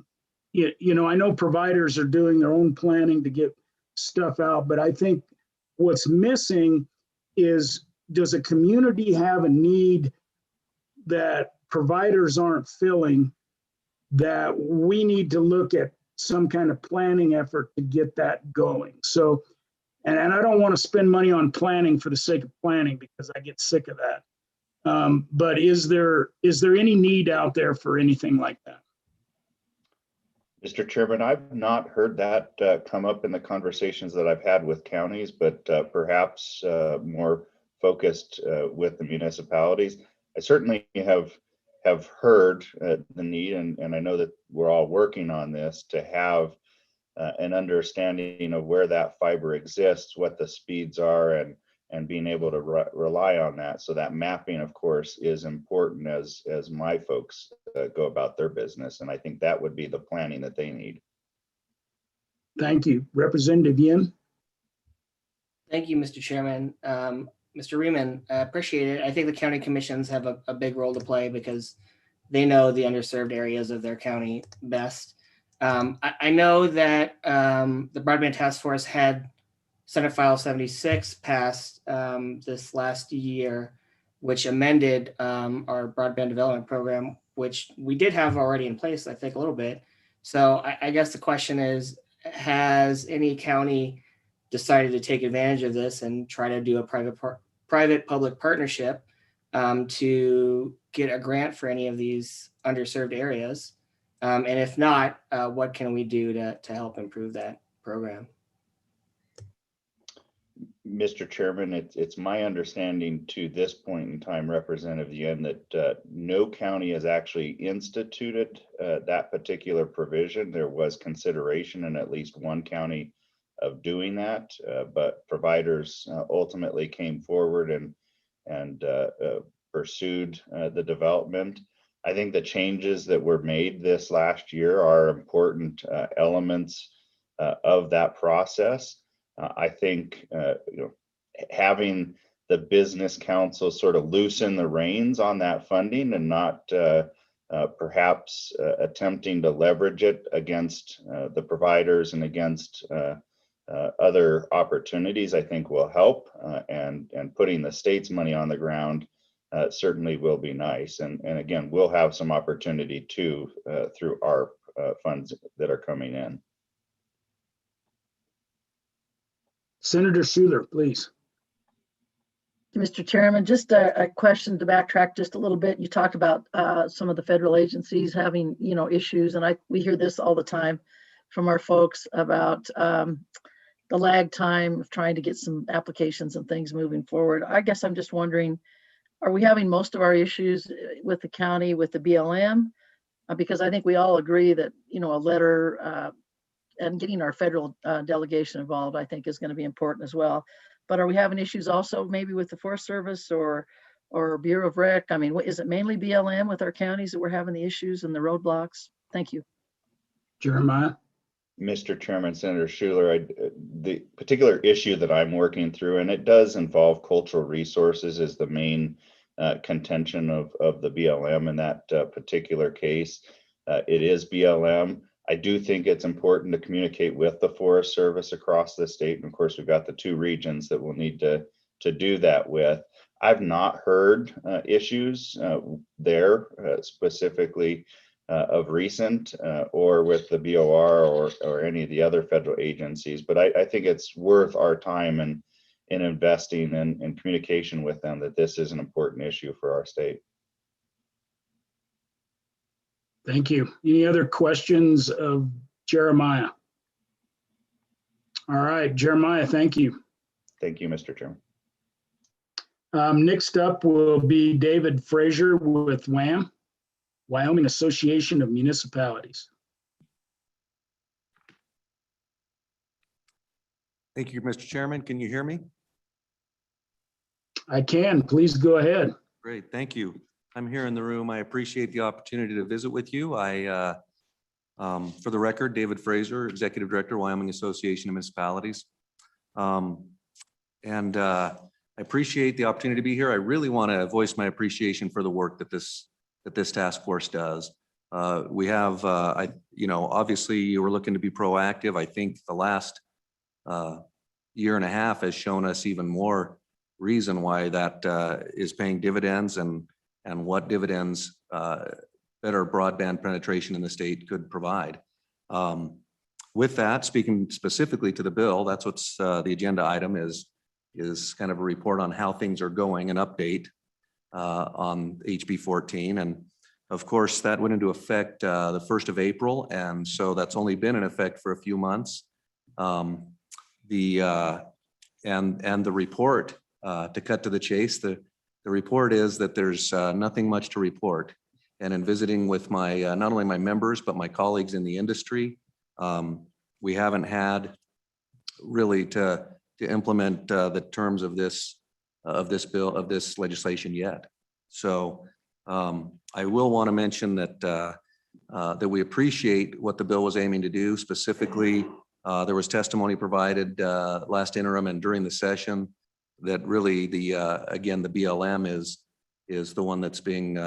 I know providers are doing their own planning to get stuff out, but I think what's missing is, does a community have a need that providers aren't filling, that we need to look at some kind of planning effort to get that going? So, and I don't want to spend money on planning for the sake of planning, because I get sick of that. But is there any need out there for anything like that? Mr. Chairman, I've not heard that come up in the conversations that I've had with counties, but perhaps more focused with the municipalities. I certainly have heard the need, and I know that we're all working on this, to have an understanding of where that fiber exists, what the speeds are, and being able to rely on that. So that mapping, of course, is important as my folks go about their business. And I think that would be the planning that they need. Thank you. Representative Yin. Thank you, Mr. Chairman. Mr. Riemann, I appreciate it. I think the county commissions have a big role to play because they know the underserved areas of their county best. I know that the Broadband Task Force had Senate File 76 passed this last year, which amended our broadband development program, which we did have already in place, I think, a little bit. So I guess the question is, has any county decided to take advantage of this and try to do a private-public partnership to get a grant for any of these underserved areas? And if not, what can we do to help improve that program? Mr. Chairman, it's my understanding to this point in time, Representative Yen, that no county has actually instituted that particular provision. There was consideration in at least one county of doing that, but providers ultimately came forward and pursued the development. I think the changes that were made this last year are important elements of that process. I think having the business council sort of loosen the reins on that funding and not perhaps attempting to leverage it against the providers and against other opportunities, I think will help. And putting the state's money on the ground certainly will be nice. And again, we'll have some opportunity too through our funds that are coming in. Senator Schuler, please. Mr. Chairman, just a question to backtrack just a little bit. You talked about some of the federal agencies having, issues, and we hear this all the time from our folks about the lag time of trying to get some applications and things moving forward. I guess I'm just wondering, are we having most of our issues with the county, with the BLM? Because I think we all agree that, a letter and getting our federal delegation involved, I think, is going to be important as well. But are we having issues also maybe with the Forest Service or Bureau of Rec? I mean, is it mainly BLM with our counties that we're having the issues and the roadblocks? Thank you. Jeremiah. Mr. Chairman, Senator Schuler, the particular issue that I'm working through, and it does involve cultural resources, is the main contention of the BLM in that particular case. It is BLM. I do think it's important to communicate with the Forest Service across the state. And of course, we've got the two regions that we'll need to do that with. I've not heard issues there specifically of recent or with the BOR or any of the other federal agencies. But I think it's worth our time in investing in communication with them that this is an important issue for our state. Thank you. Any other questions of Jeremiah? All right, Jeremiah, thank you. Thank you, Mr. Chairman. Next up will be David Frazier with WAM, Wyoming Association of Municipalities. Thank you, Mr. Chairman. Can you hear me? I can. Please go ahead. Great, thank you. I'm here in the room. I appreciate the opportunity to visit with you. For the record, David Fraser, Executive Director, Wyoming Association of Municipalities. I appreciate the opportunity to be here. I really want to voice my appreciation for the work that this task force does. We have, obviously you were looking to be proactive. I think the last year and a half has shown us even more reason why that is paying dividends and what dividends better broadband penetration in the state could provide. With that, speaking specifically to the bill, that's what's the agenda item is kind of a report on how things are going, an update on HB 14. And of course, that went into effect the 1st of April. And so that's only been in effect for a few months. The report, to cut to the chase, the report is that there's nothing much to report. And in visiting with my not only my members, but my colleagues in the industry, we haven't had really to implement the terms of this legislation yet. So I will want to mention that that we appreciate what the bill was aiming to do. Specifically, there was testimony provided last interim and during the session that really again the BLM is the one that's being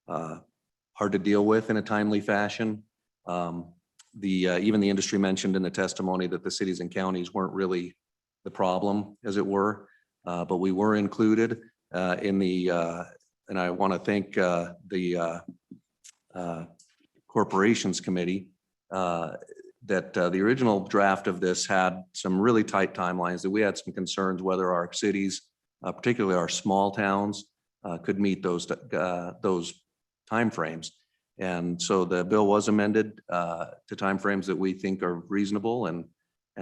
hard to deal with in a timely fashion. Even the industry mentioned in the testimony that the cities and counties weren't really the problem, as it were, but we were included in the, and I want to thank the Corporations Committee that the original draft of this had some really tight timelines, that we had some concerns whether our cities, particularly our small towns, could meet those timeframes. And so the bill was amended to timeframes that we think are reasonable, and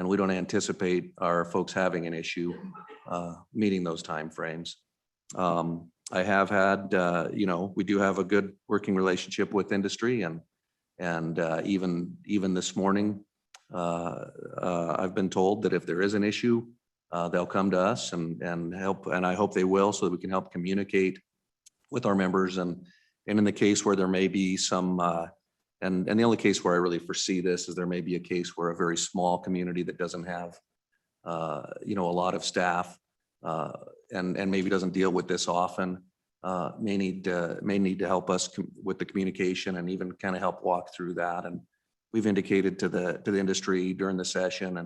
we don't anticipate our folks having an issue meeting those timeframes. I have had, we do have a good working relationship with industry, and even this morning, I've been told that if there is an issue, they'll come to us and help, and I hope they will, so that we can help communicate with our members. And in the case where there may be some, and the only case where I really foresee this is there may be a case where a very small community that doesn't have, a lot of staff and maybe doesn't deal with this often, may need to help us with the communication and even kind of help walk through that. And we've indicated to the industry during the session,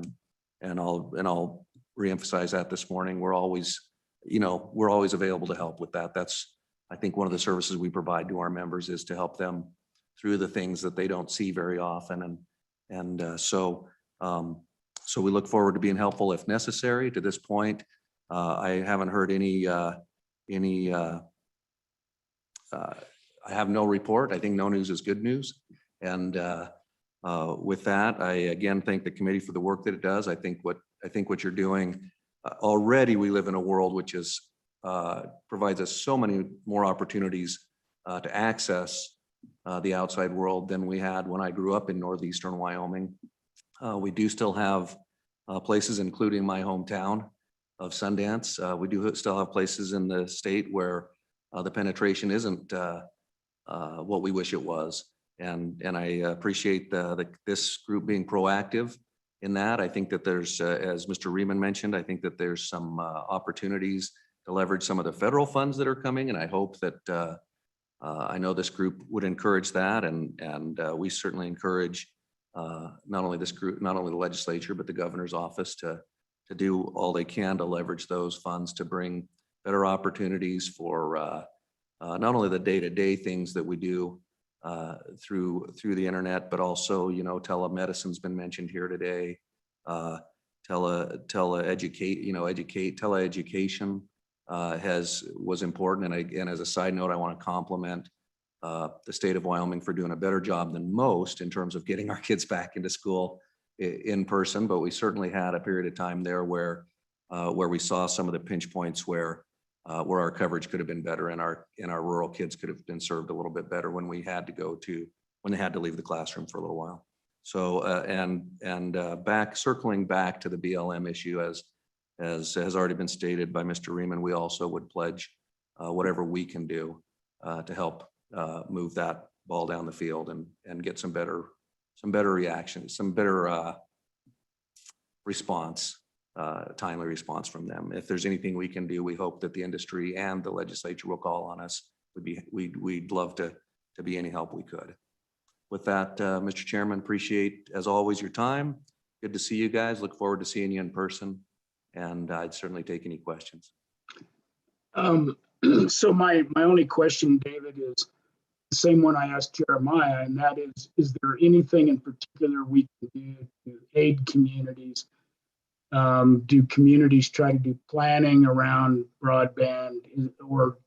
and I'll reemphasize that this morning. We're always available to help with that. That's, I think, one of the services we provide to our members is to help them through the things that they don't see very often. So we look forward to being helpful if necessary. To this point, I haven't heard I have no report. I think no news is good news. And with that, I again thank the committee for the work that it does. I think what you're doing already, we live in a world which is provides us so many more opportunities to access the outside world than we had when I grew up in northeastern Wyoming. We do still have places, including my hometown of Sundance. We do still have places in the state where the penetration isn't what we wish it was. And I appreciate this group being proactive in that. I think that there's, as Mr. Riemann mentioned, I think that there's some opportunities to leverage some of the federal funds that are coming. And I hope that, I know this group would encourage that. And we certainly encourage not only this group, not only the legislature, but the governor's office to do all they can to leverage those funds to bring better opportunities for not only the day-to-day things that we do through the internet, but also, telemedicine's been mentioned here today. Teleeducation was important. And as a side note, I want to compliment the state of Wyoming for doing a better job than most in terms of getting our kids back into school in person. But we certainly had a period of time there where we saw some of the pinch points where our coverage could have been better, and our rural kids could have been served a little bit better when they had to leave the classroom for a little while. So circling back to the BLM issue, as has already been stated by Mr. Riemann, we also would pledge whatever we can do to help move that ball down the field and get some better reactions, some better response, timely response from them. If there's anything we can do, we hope that the industry and the legislature will call on us. We'd love to be any help we could. With that, Mr. Chairman, appreciate as always your time. Good to see you guys. Look forward to seeing you in person. And I'd certainly take any questions. So my only question, David, is the same one I asked Jeremiah, and that is there anything in particular we can do to aid communities? Do communities try to do planning around broadband, or,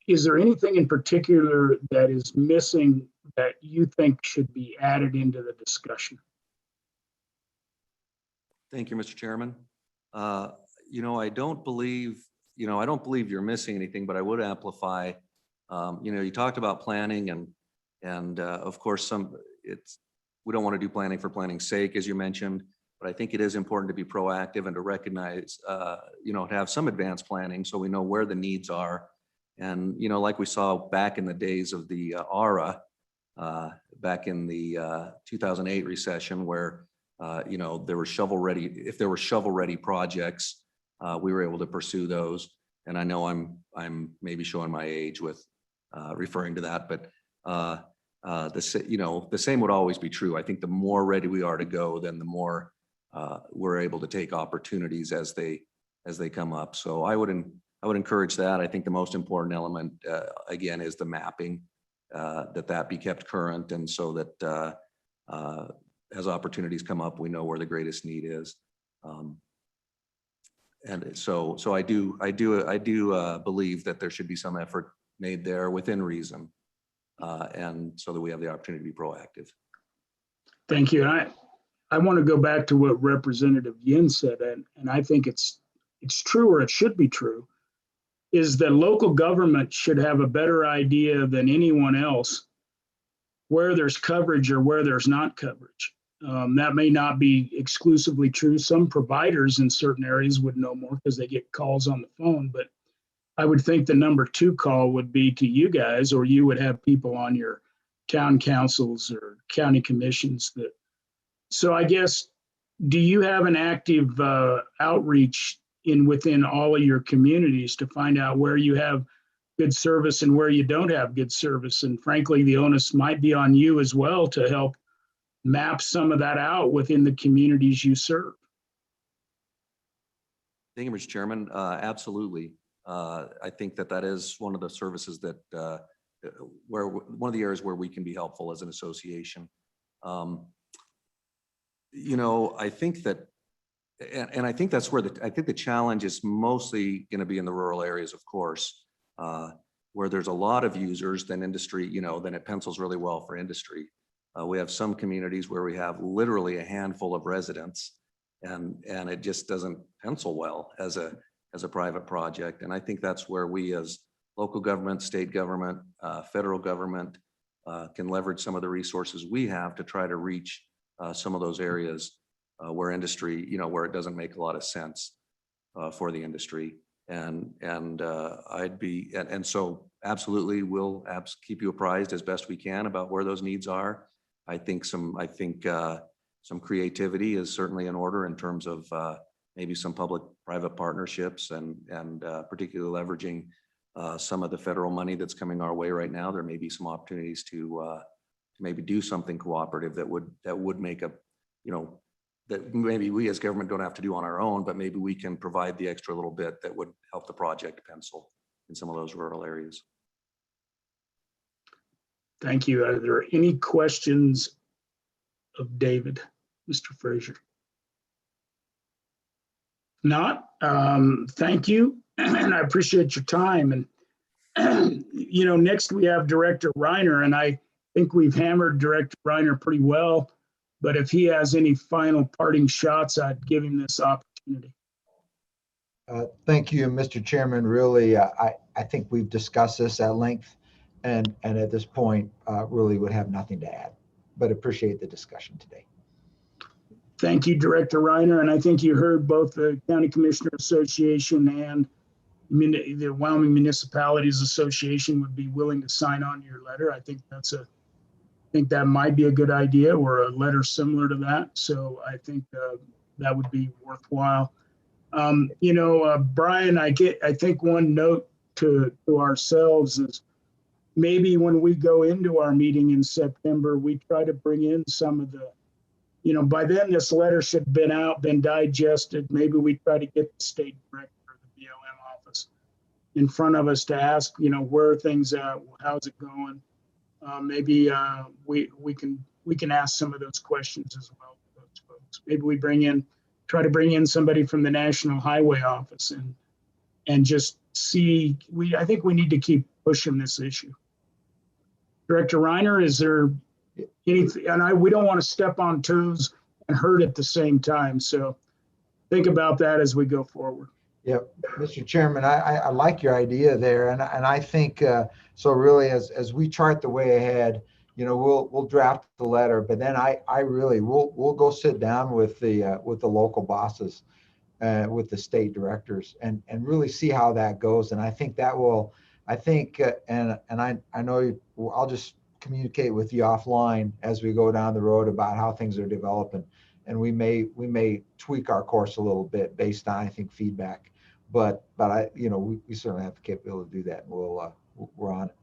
is there anything in particular that is missing that you think should be added into the discussion? Thank you, Mr. Chairman. I don't believe you're missing anything, but I would amplify. You talked about planning and of course we don't want to do planning for planning's sake, as you mentioned, but I think it is important to be proactive and to recognize, to have some advanced planning so we know where the needs are. And, like we saw back in the days of the ARA, back in the 2008 recession, where, there were if there were shovel-ready projects, we were able to pursue those. And I know I'm maybe showing my age with referring to that, but the same would always be true. I think the more ready we are to go, then the more we're able to take opportunities as they come up. So I would encourage that. I think the most important element, again, is the mapping, that be kept current, and so that as opportunities come up, we know where the greatest need is. And so I do believe that there should be some effort made there within reason, and so that we have the opportunity to be proactive. Thank you. I want to go back to what Representative Yin said, and I think it's true, or it should be true, is that local government should have a better idea than anyone else where there's coverage or where there's not coverage. That may not be exclusively true. Some providers in certain areas would know more because they get calls on the phone, but I would think the number 2 call would be to you guys, or you would have people on your town councils or county commissions that. So I guess, do you have an active outreach within all of your communities to find out where you have good service and where you don't have good service? And frankly, the onus might be on you as well to help map some of that out within the communities you serve. Thank you, Mr. Chairman. Absolutely. I think that is one of the services that one of the areas where we can be helpful as an association. I think that, and I think that's where the challenge is mostly going to be in the rural areas, of course, where there's a lot of users, then industry, then it pencils really well for industry. We have some communities where we have literally a handful of residents, and it just doesn't pencil well as a private project. And I think that's where we, as local government, state government, federal government, can leverage some of the resources we have to try to reach some of those areas where industry, where it doesn't make a lot of sense for the industry. And so absolutely, we'll keep you apprised as best we can about where those needs are. I think some creativity is certainly in order in terms of maybe some public-private partnerships, and particularly leveraging some of the federal money that's coming our way right now. There may be some opportunities to maybe do something cooperative that would make that maybe we as government don't have to do on our own, but maybe we can provide the extra little bit that would help the project pencil in some of those rural areas. Thank you. Are there any questions of David, Mr. Frazier? Not? Thank you. And I appreciate your time. And, next we have Director Reiner, and I think we've hammered Director Reiner pretty well, but if he has any final parting shots, I'd give him this opportunity. Thank you, Mr. Chairman. Really, I think we've discussed this at length, and at this point, really would have nothing to add, but appreciate the discussion today. Thank you, Director Reiner. And I think you heard both the County Commissioner Association and the Wyoming Municipalities Association would be willing to sign on to your letter. I think that might be a good idea, or a letter similar to that. So I think that would be worthwhile. Brian, I think one note to ourselves is maybe when we go into our meeting in September, we try to bring in some of the, by then this letter should have been out, been digested. Maybe we try to get the state director of the BLM office in front of us to ask, where are things at, how's it going? Maybe we can ask some of those questions as well to those folks. Maybe we try to bring in somebody from the National Highway Office and just see. I think we need to keep pushing this issue. Director Reiner, is there anything? And we don't want to step on toes and hurt at the same time. So think about that as we go forward. Yep, Mr. Chairman, I like your idea there, and I think so. Really, as we chart the way ahead, we'll draft the letter, but then I really we'll go sit down with the local bosses, with the state directors, and really see how that goes. And I think that will, and I know I'll just communicate with you offline as we go down the road about how things are developing, and we may tweak our course a little bit based on, I think, feedback. But we certainly have the capability to do that, and we're on it.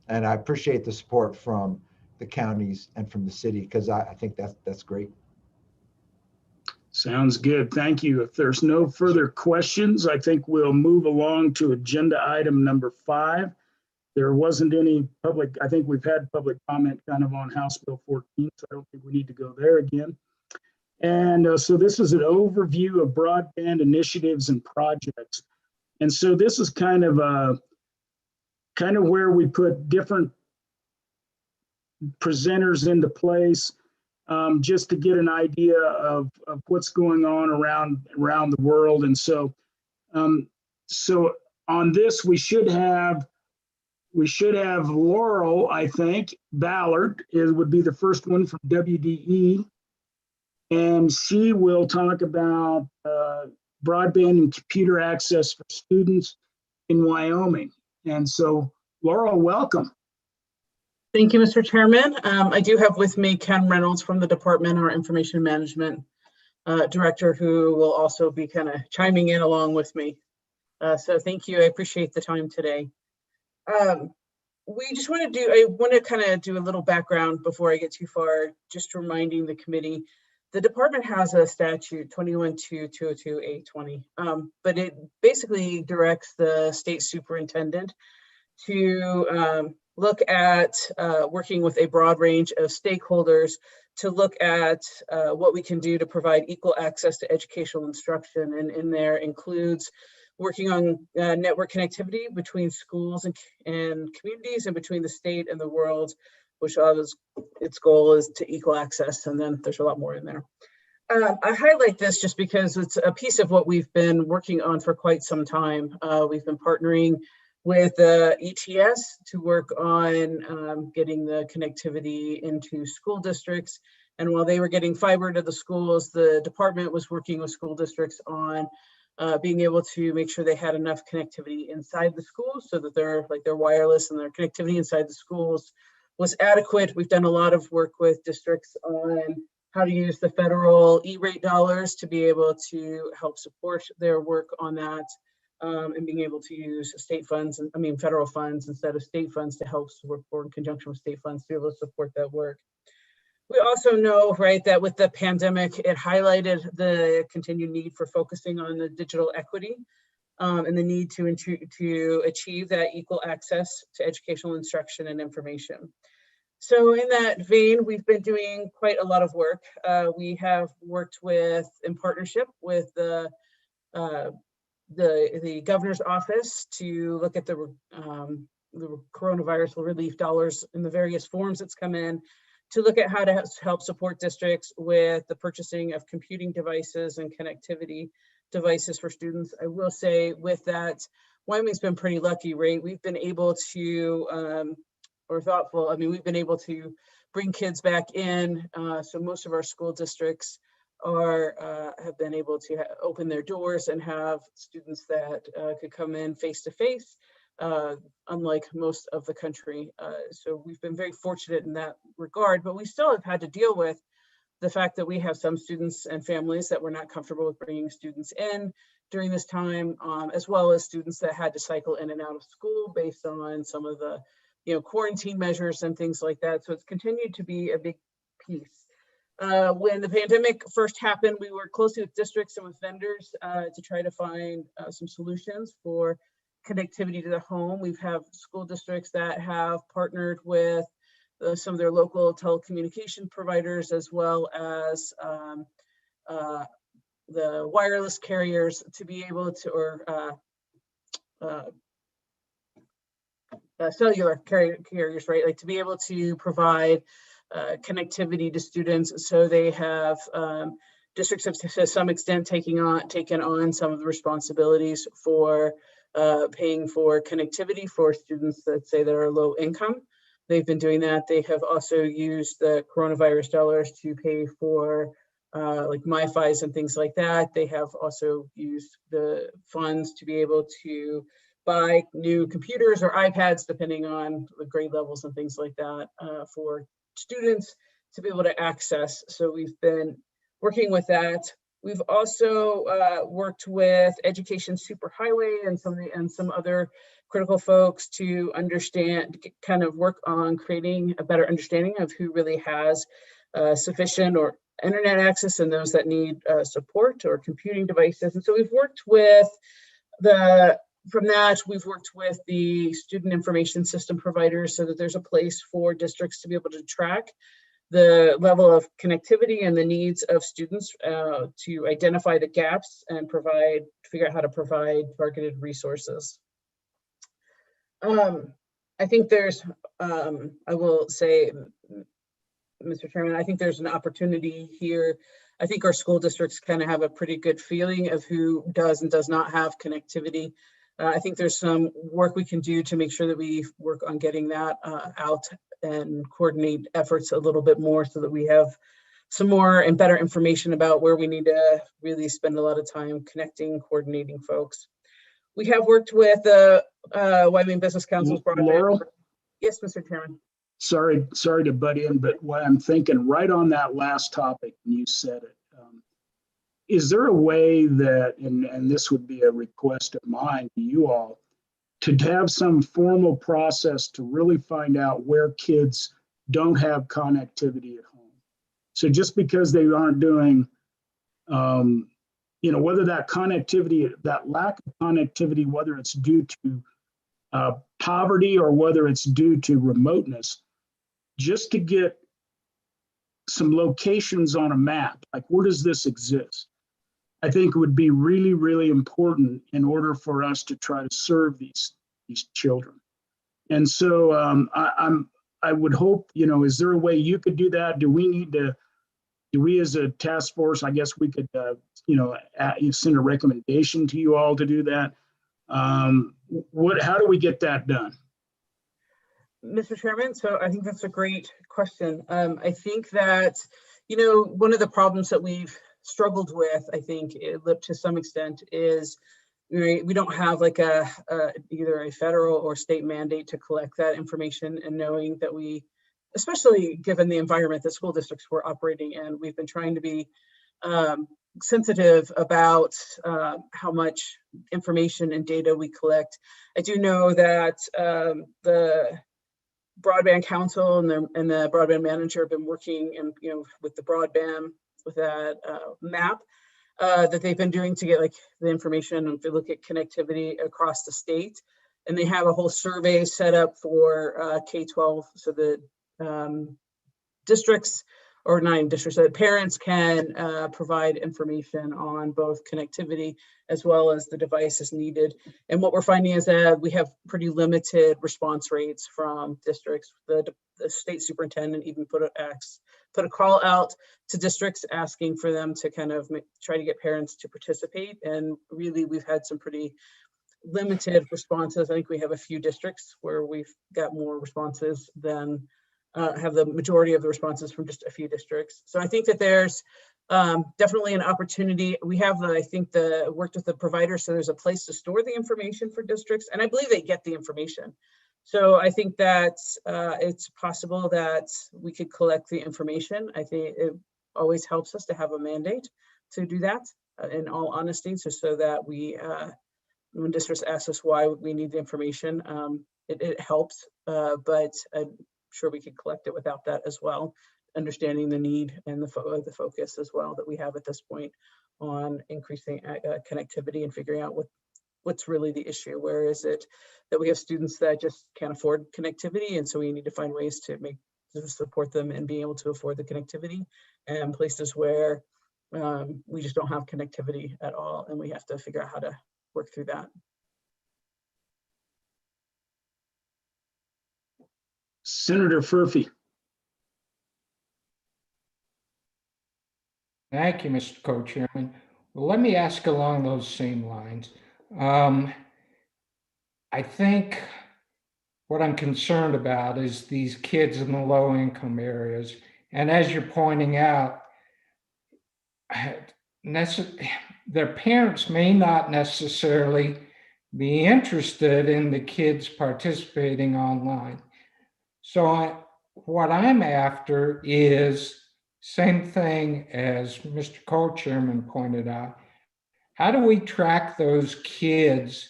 And I appreciate the support from the counties and from the city, because I think that's great. Sounds good. Thank you. If there's no further questions, I think we'll move along to agenda item number 5. There wasn't any public, I think we've had public comment kind of on House Bill 14, so I don't think we need to go there again. And so this is an overview of broadband initiatives and projects. And so this is kind of where we put different presenters into place, just to get an idea of what's going on around the world. And so on this, we should have Laurel, I think. Ballard would be the first one from WDE. And she will talk about broadband and computer access for students in Wyoming. And so, Laurel, welcome. Thank you, Mr. Chairman. I do have with me Ken Reynolds from the Department, our Information Management Director, who will also be kind of chiming in along with me. So thank you. I appreciate the time today. I want to kind of do a little background before I get too far, just reminding the committee. The department has a statute 21-202-820, but it basically directs the state superintendent to look at working with a broad range of stakeholders to look at what we can do to provide equal access to educational instruction. And in there includes working on network connectivity between schools and communities, and between the state and the world, which its goal is to equal access. And then there's a lot more in there. I highlight this just because it's a piece of what we've been working on for quite some time. We've been partnering with ETS to work on getting the connectivity into school districts. And while they were getting fiber to the schools, the department was working with school districts on being able to make sure they had enough connectivity inside the schools, so that their wireless and their connectivity inside the schools was adequate. We've done a lot of work with districts on how to use the federal E-rate dollars to be able to help support their work on that, and being able to use federal funds instead of state funds to help support, in conjunction with state funds, to be able to support that work. We also know, that with the pandemic, it highlighted the continued need for focusing on the digital equity, and the need to achieve that equal access to educational instruction and information. So in that vein, we've been doing quite a lot of work. We have worked in partnership with the governor's office to look at the coronavirus relief dollars in the various forms that's come in, to look at how to help support districts with the purchasing of computing devices and connectivity devices for students. I will say with that, Wyoming's been pretty lucky, right? We've been able to, we've been able to bring kids back in. So most of our school districts have been able to open their doors and have students that could come in face to face, unlike most of the country. So we've been very fortunate in that regard, but we still have had to deal with the fact that we have some students and families that were not comfortable with bringing students in during this time, as well as students that had to cycle in and out of school based on some of the, quarantine measures and things like that. So it's continued to be a big piece. When the pandemic first happened, we worked closely with districts and with vendors to try to find some solutions for connectivity to the home. We've have school districts that have partnered with some of their local telecommunication providers, as well as the wireless carriers, to be able to, or cellular carriers, right? Like to be able to provide connectivity to students. So they have districts have to some extent taken on some of the responsibilities for paying for connectivity for students that say that are low income. They've been doing that. They have also used the coronavirus dollars to pay for like MiFis and things like that. They have also used the funds to be able to buy new computers or iPads, depending on the grade levels and things like that, for students to be able to access. So we've been working with that. We've also worked with Education Superhighway and some other critical folks to understand, kind of work on creating a better understanding of who really has sufficient or internet access and those that need support or computing devices. And so we've worked with from that, we've worked with the student information system providers so that there's a place for districts to be able to track the level of connectivity and the needs of students to identify the gaps and figure out how to provide targeted resources. I think there's, I will say, Mr. Chairman, I think there's an opportunity here. I think our school districts kind of have a pretty good feeling of who does and does not have connectivity. I think there's some work we can do to make sure that we work on getting that out and coordinate efforts a little bit more so that we have some more and better information about where we need to really spend a lot of time connecting, coordinating folks. We have worked with the Wyoming Business Council's broadband. Laurel? Yes, Mr. Chairman. Sorry to butt in, but what I'm thinking right on that last topic, and you said it, is there a way that, and this would be a request of mine to you all, to have some formal process to really find out where kids don't have connectivity at home? So just because they aren't doing, whether that connectivity, that lack of connectivity, whether it's due to poverty or whether it's due to remoteness, just to get some locations on a map, like where does this exist? I think it would be really, really important in order for us to try to serve these children. And so I would hope, is there a way you could do that? Do we as a task force, I guess we could, send a recommendation to you all to do that? How do we get that done? Mr. Chairman, so I think that's a great question. I think that, one of the problems that we've struggled with, I think, to some extent, is we don't have like either a federal or state mandate to collect that information, and knowing that especially given the environment that school districts were operating in, we've been trying to be sensitive about how much information and data we collect. I do know that the Broadband Council and the Broadband Manager have been working with the broadband, with that map that they've been doing to get like the information and to look at connectivity across the state. And they have a whole survey set up for K-12 so that districts, or 9 districts, so that parents can provide information on both connectivity as well as the devices needed. And what we're finding is that we have pretty limited response rates from districts. The state superintendent even put a call out to districts asking for them to kind of try to get parents to participate. And really, we've had some pretty limited responses. I think we have a few districts where we've got more responses than have the majority of the responses from just a few districts. So I think that there's Definitely an opportunity. We have, I think, worked with the provider, so there's a place to store the information for districts, and I believe they get the information. So I think that it's possible that we could collect the information. I think it always helps us to have a mandate to do that, in all honesty, so that we, when districts ask us why we need the information, it helps, but I'm sure we could collect it without that as well, understanding the need and the focus as well that we have at this point on increasing connectivity and figuring out what's really the issue. Where is it that we have students that just can't afford connectivity, and so we need to find ways to support them and being able to afford the connectivity, and places where we just don't have connectivity at all, and we have to figure out how to work through that. Senator Furphy. Thank you, Mr. Co-Chairman. Well, let me ask along those same lines. I think what I'm concerned about is these kids in the low income areas. And as you're pointing out, their parents may not necessarily be interested in the kids participating online. So what I'm after is same thing as Mr. Co-Chairman pointed out. How do we track those kids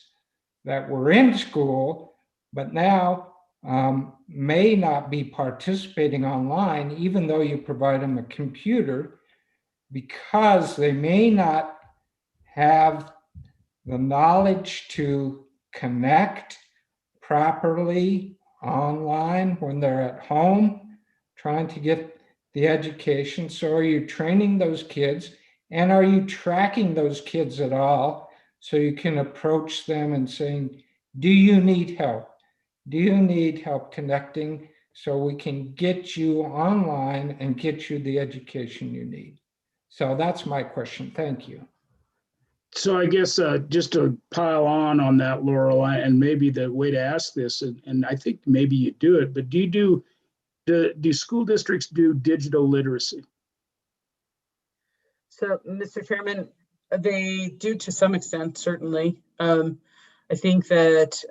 that were in school, but now may not be participating online, even though you provide them a computer, because they may not have the knowledge to connect properly online when they're at home trying to get the education. So are you training those kids, and are you tracking those kids at all so you can approach them and saying, do you need help? Do you need help connecting so we can get you online and get you the education you need? So that's my question. Thank you. So I guess just to pile on that, Laurel, and maybe the way to ask this, and I think maybe you do it, but do school districts do digital literacy? So, Mr. Chairman, they do to some extent, certainly. I think that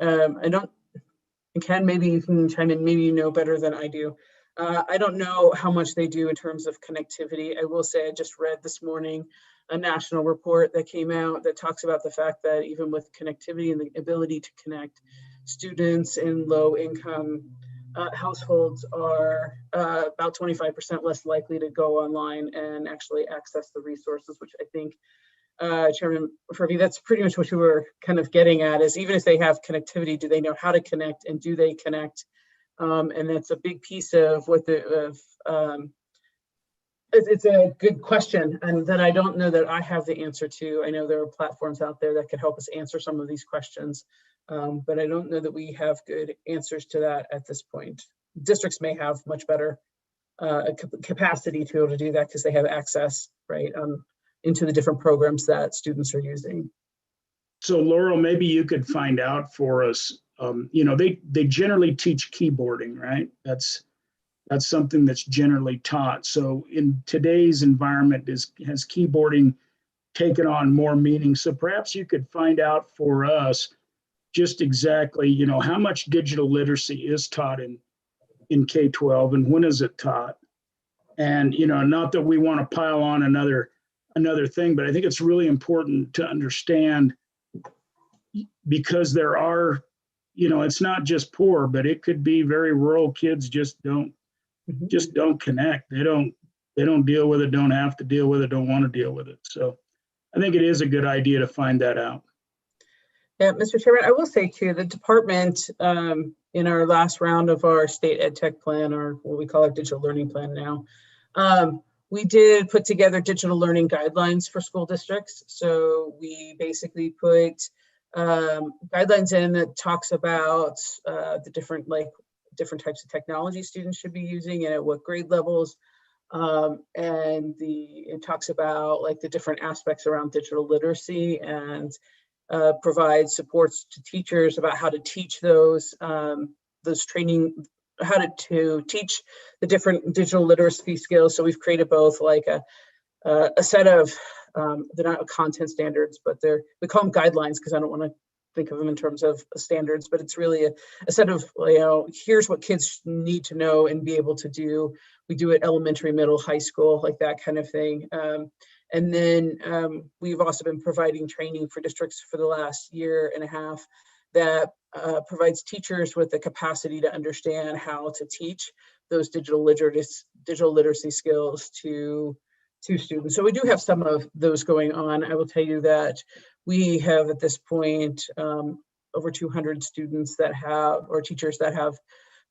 I don't, and Ken, maybe you can chime in, maybe you know better than I do. I don't know how much they do in terms of connectivity. I will say I just read this morning a national report that came out that talks about the fact that even with connectivity and the ability to connect, students in low income households are about 25% less likely to go online and actually access the resources, which I think, Chairman Furphy, that's pretty much what you were kind of getting at, is even if they have connectivity, do they know how to connect, and do they connect? And that's a big piece of what it's a good question, and that I don't know that I have the answer to. I know there are platforms out there that could help us answer some of these questions, but I don't know that we have good answers to that at this point. Districts may have much better capacity to be able to do that because they have access, right, into the different programs that students are using. So Laurel, maybe you could find out for us, they generally teach keyboarding, right? That's something that's generally taught. So in today's environment, has keyboarding taken on more meaning? So perhaps you could find out for us just exactly, how much digital literacy is taught in K-12, and when is it taught? And, not that we want to pile on another thing, but I think it's really important to understand, because there are, it's not just poor, but it could be very rural kids just don't connect. They don't deal with it, don't have to deal with it, don't want to deal with it. So I think it is a good idea to find that out. Yeah, Mr. Chairman, I will say too, the department in our last round of our state ed tech plan, or what we call our digital learning plan now, we did put together digital learning guidelines for school districts. So we basically put guidelines in that talks about the different types of technology students should be using and at what grade levels. And it talks about the different aspects around digital literacy, and provides supports to teachers about how to teach those training, how to teach the different digital literacy skills. So we've created both a set of, they're not content standards, but we call them guidelines because I don't want to think of them in terms of standards, but it's really a set of, here's what kids need to know and be able to do. We do it elementary, middle, high school, like that kind of thing. And then we've also been providing training for districts for the last year and a half that provides teachers with the capacity to understand how to teach those digital literacy skills to students. So we do have some of those going on. I will tell you that we have at this point over 200 students that have, or teachers that have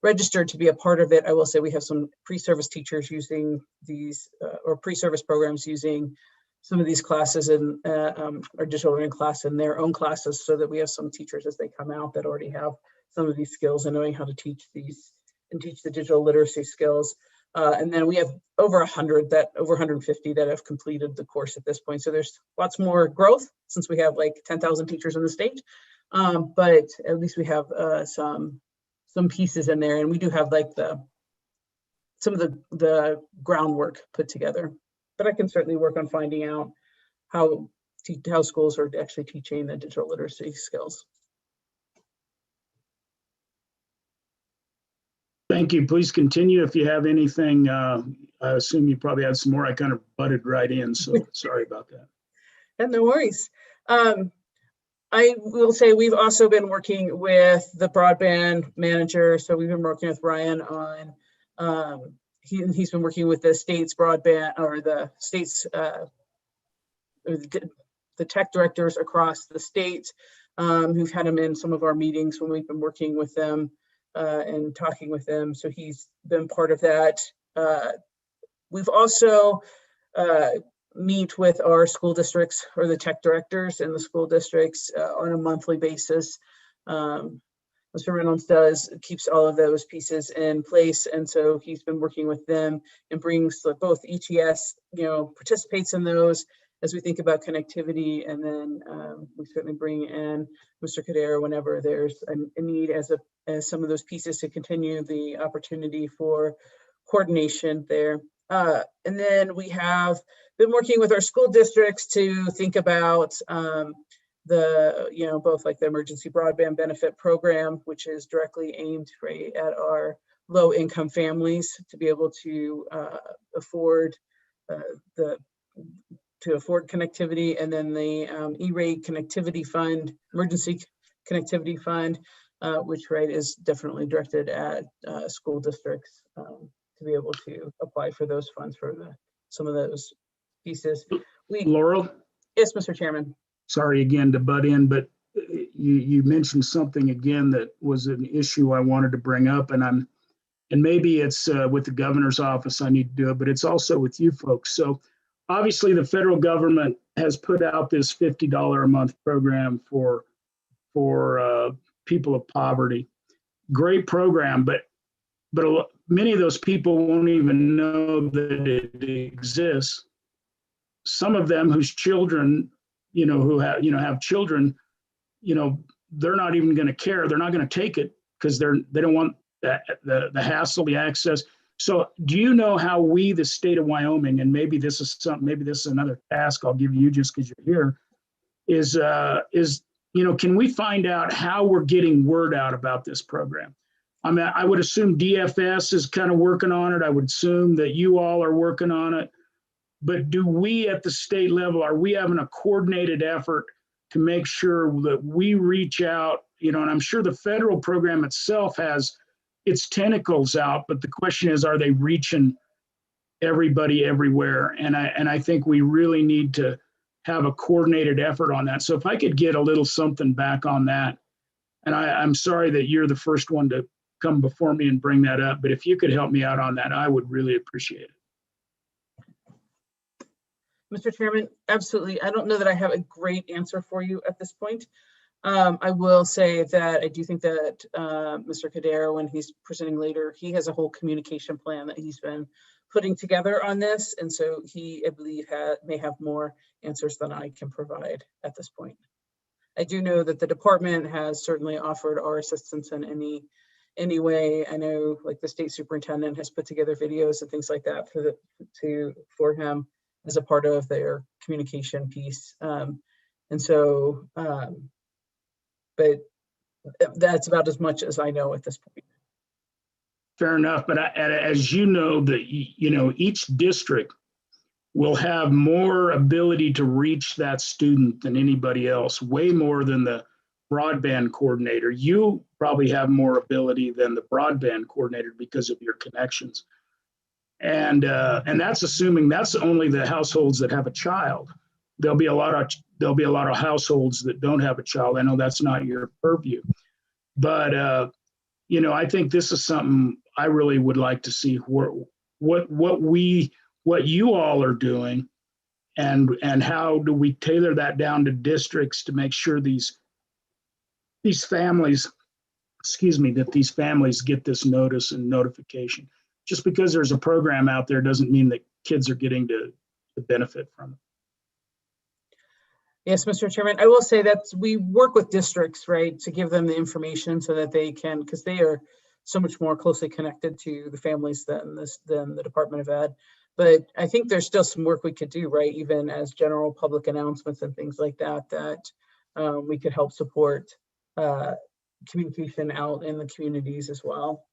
registered to be a part of it. I will say we have some pre-service teachers using these or pre-service programs using some of these classes in our digital learning class in their own classes, so that we have some teachers as they come out that already have some of these skills and knowing how to teach these and teach the digital literacy skills. And then we have over 150 that have completed the course at this point. So there's lots more growth since we have like 10,000 teachers in the state. But at least we have some pieces in there, and we do have like some of the groundwork put together. But I can certainly work on finding out how schools are actually teaching the digital literacy skills. Thank you. Please continue if you have anything. I assume you probably had some more. I kind of butted right in, so sorry about that. And no worries. I will say we've also been working with the broadband manager. So we've been working with Ryan on, he's been working with the state's broadband, or the state's, the tech directors across the state, who've had him in some of our meetings when we've been working with them and talking with them. So he's been part of that. We've also meet with our school districts, or the tech directors in the school districts on a monthly basis. Mr. Reynolds keeps all of those pieces in place. And so he's been working with them and brings both ETS, participates in those as we think about connectivity. And then we certainly bring in Mr. Kadera whenever there's a need as some of those pieces to continue the opportunity for coordination there. And then we have been working with our school districts to think about both like the emergency broadband benefit program, which is directly aimed right at our low income families to be able to afford connectivity, and then the E-rate connectivity fund, emergency connectivity fund, which is definitely directed at school districts to be able to apply for those funds for some of those pieces. Laurel? Yes, Mr. Chairman. Sorry again to butt in, but you mentioned something again that was an issue I wanted to bring up, and maybe it's with the governor's office I need to do it, but it's also with you folks. So obviously the federal government has put out this $50 a month program for people of poverty. Great program, but many of those people won't even know that it exists. Some of them whose children, who have children, they're not even going to care. They're not going to take it because they don't want the hassle, the access. So do you know how we, the state of Wyoming, and maybe this is another task I'll give you just because you're here, is can we find out how we're getting word out about this program? I mean, I would assume DFS is kind of working on it. I would assume that you all are working on it. But do we at the state level, are we having a coordinated effort to make sure that we reach out, and I'm sure the federal program itself has its tentacles out, but the question is, are they reaching everybody everywhere? And I think we really need to have a coordinated effort on that. So if I could get a little something back on that, and I'm sorry that you're the first one to come before me and bring that up, but if you could help me out on that, I would really appreciate it. Mr. Chairman, absolutely. I don't know that I have a great answer for you at this point. I will say that I do think that Mr. Kadera, when he's presenting later, he has a whole communication plan that he's been putting together on this. And so he, I believe, may have more answers than I can provide at this point. I do know that the department has certainly offered our assistance in any way. I know like the state superintendent has put together videos and things like that for him as a part of their communication piece. And so, but that's about as much as I know at this point. Fair enough, but as you know, each district will have more ability to reach that student than anybody else, way more than the broadband coordinator. You probably have more ability than the broadband coordinator because of your connections. And that's assuming that's only the households that have a child. There'll be a lot of households that don't have a child. I know that's not your purview, but I think this is something I really would like to see what you all are doing, and how do we tailor that down to districts to make sure these families, that these families get this notice and notification. Just because there's a program out there doesn't mean that kids are getting to benefit from it. Yes, Mr. Chairman, I will say that we work with districts, right, to give them the information so that they can, because they are so much more closely connected to the families than the Department of Ed. But I think there's still some work we could do, right, even as general public announcements and things like that, that we could help support communication out in the communities as well.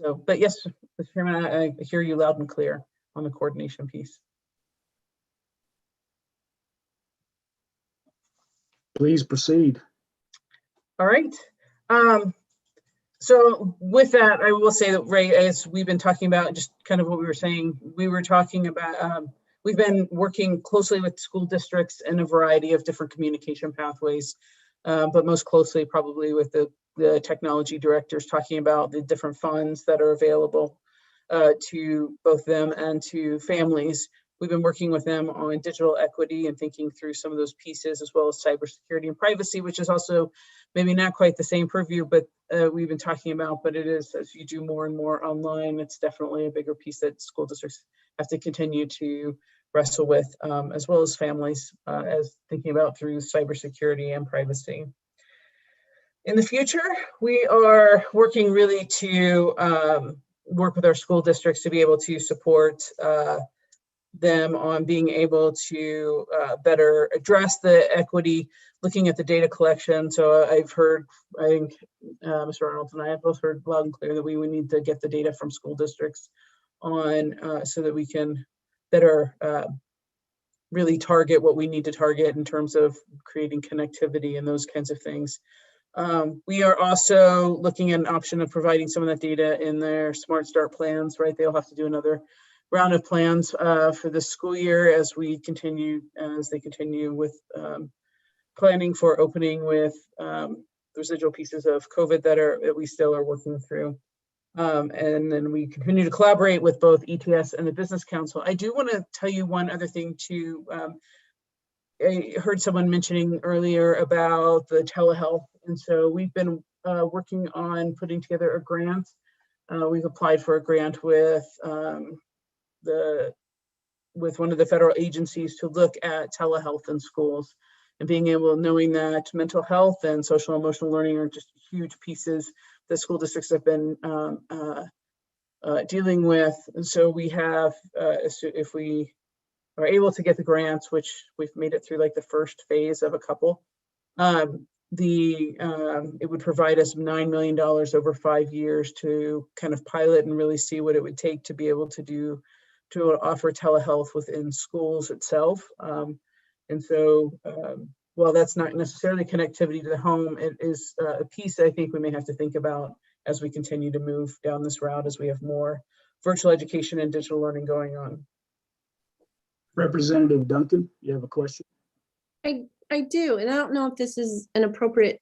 So, but yes, Mr. Chairman, I hear you loud and clear on the coordination piece. Please proceed. All right. So with that, I will say that, Ray, as we've been talking about, just kind of what we were saying, we were talking about, we've been working closely with school districts in a variety of different communication pathways, but most closely probably with the technology directors, talking about the different funds that are available to both them and to families. We've been working with them on digital equity and thinking through some of those pieces, as well as cybersecurity and privacy, which is also maybe not quite the same purview, but we've been talking about, but it is, as you do more and more online, it's definitely a bigger piece that school districts have to continue to wrestle with, as well as families, as thinking about through cybersecurity and privacy. In the future, we are working really to work with our school districts to be able to support them on being able to better address the equity, looking at the data collection. So I've heard, I think Mr. Arnold and I have both heard loud and clear that we would need to get the data from school districts on so that we can better really target what we need to target in terms of creating connectivity and those kinds of things. We are also looking at an option of providing some of that data in their Smart Start plans, right? They'll have to do another round of plans for this school year as they continue with planning for opening with the residual pieces of COVID that we still are working through. And then we continue to collaborate with both ETS and the Business Council. I do want to tell you one other thing too. I heard someone mentioning earlier about the telehealth. And so we've been working on putting together a grant. We've applied for a grant with one of the federal agencies to look at telehealth in schools, and being able, knowing that mental health and social and emotional learning are just huge pieces that school districts have been dealing with. And so we have, if we are able to get the grants, which we've made it through like the first phase of a couple, it would provide us $9 million over 5 years to kind of pilot and really see what it would take to be able to offer telehealth within schools itself. And so while that's not necessarily connectivity to the home, it is a piece I think we may have to think about as we continue to move down this route, as we have more virtual education and digital learning going on. Representative Duncan, you have a question? I do, and I don't know if this is an appropriate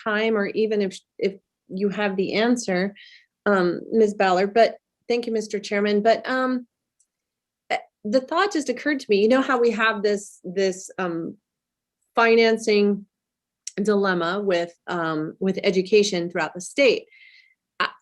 time or even if you have the answer, Ms. Ballard, but thank you, Mr. Chairman. But the thought just occurred to me, you know how we have this financing dilemma with education throughout the state.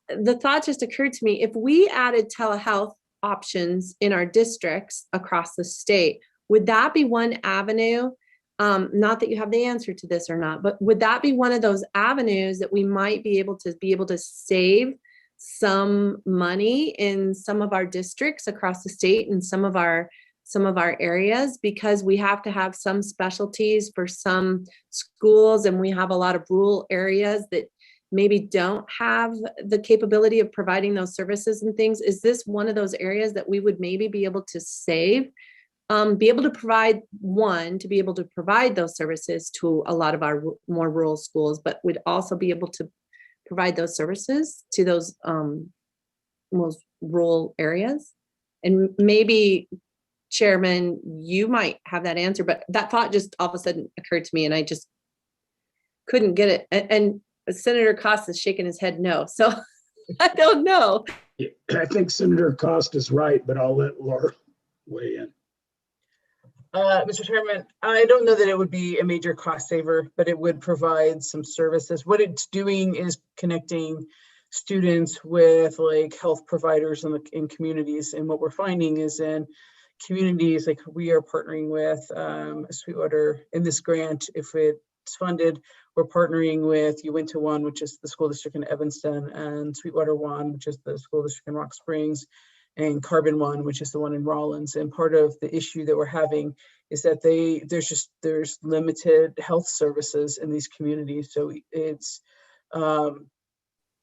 The thought just occurred to me, if we added telehealth options in our districts across the state, would that be one avenue? Not that you have the answer to this or not, but would that be one of those avenues that we might be able to save some money in some of our districts across the state and some of our areas, because we have to have some specialties for some schools, and we have a lot of rural areas that maybe don't have the capability of providing those services and things. Is this one of those areas that we would maybe be able to save, be able to provide those services to a lot of our more rural schools, but would also be able to provide those services to those most rural areas? And maybe, Chairman, you might have that answer, but that thought just all of a sudden occurred to me and I just couldn't get it. And Senator Costa is shaking his head no. So I don't know. I think Senator Costa is right, but I'll let Laura weigh in. Mr. Chairman, I don't know that it would be a major cost saver, but it would provide some services. What it's doing is connecting students with like health providers in communities. And what we're finding is in communities, like we are partnering with Sweetwater in this grant, if it's funded, we're partnering with Uinta One, which is the school district in Evanston, and Sweetwater One, which is the school district in Rock Springs, and Carbon One, which is the one in Rollins. And part of the issue that we're having is that there's limited health services in these communities. So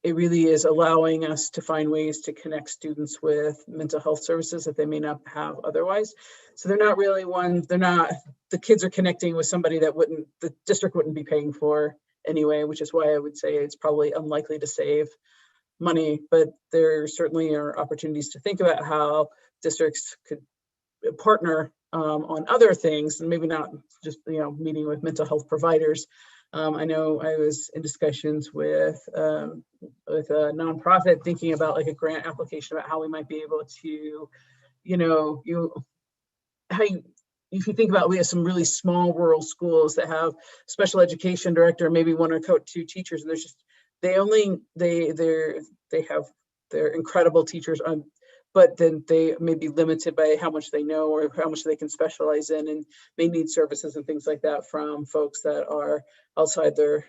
it really is allowing us to find ways to connect students with mental health services that they may not have otherwise. So the kids are connecting with somebody that the district wouldn't be paying for anyway, which is why I would say it's probably unlikely to save money, but there certainly are opportunities to think about how districts could partner on other things, and maybe not just meeting with mental health providers. I know I was in discussions with a nonprofit thinking about like a grant application about how we might be able to, if you think about, we have some really small rural schools that have special education director, maybe one or two teachers, and they're incredible teachers, but then they may be limited by how much they know or how much they can specialize in, and may need services and things like that from folks that are outside that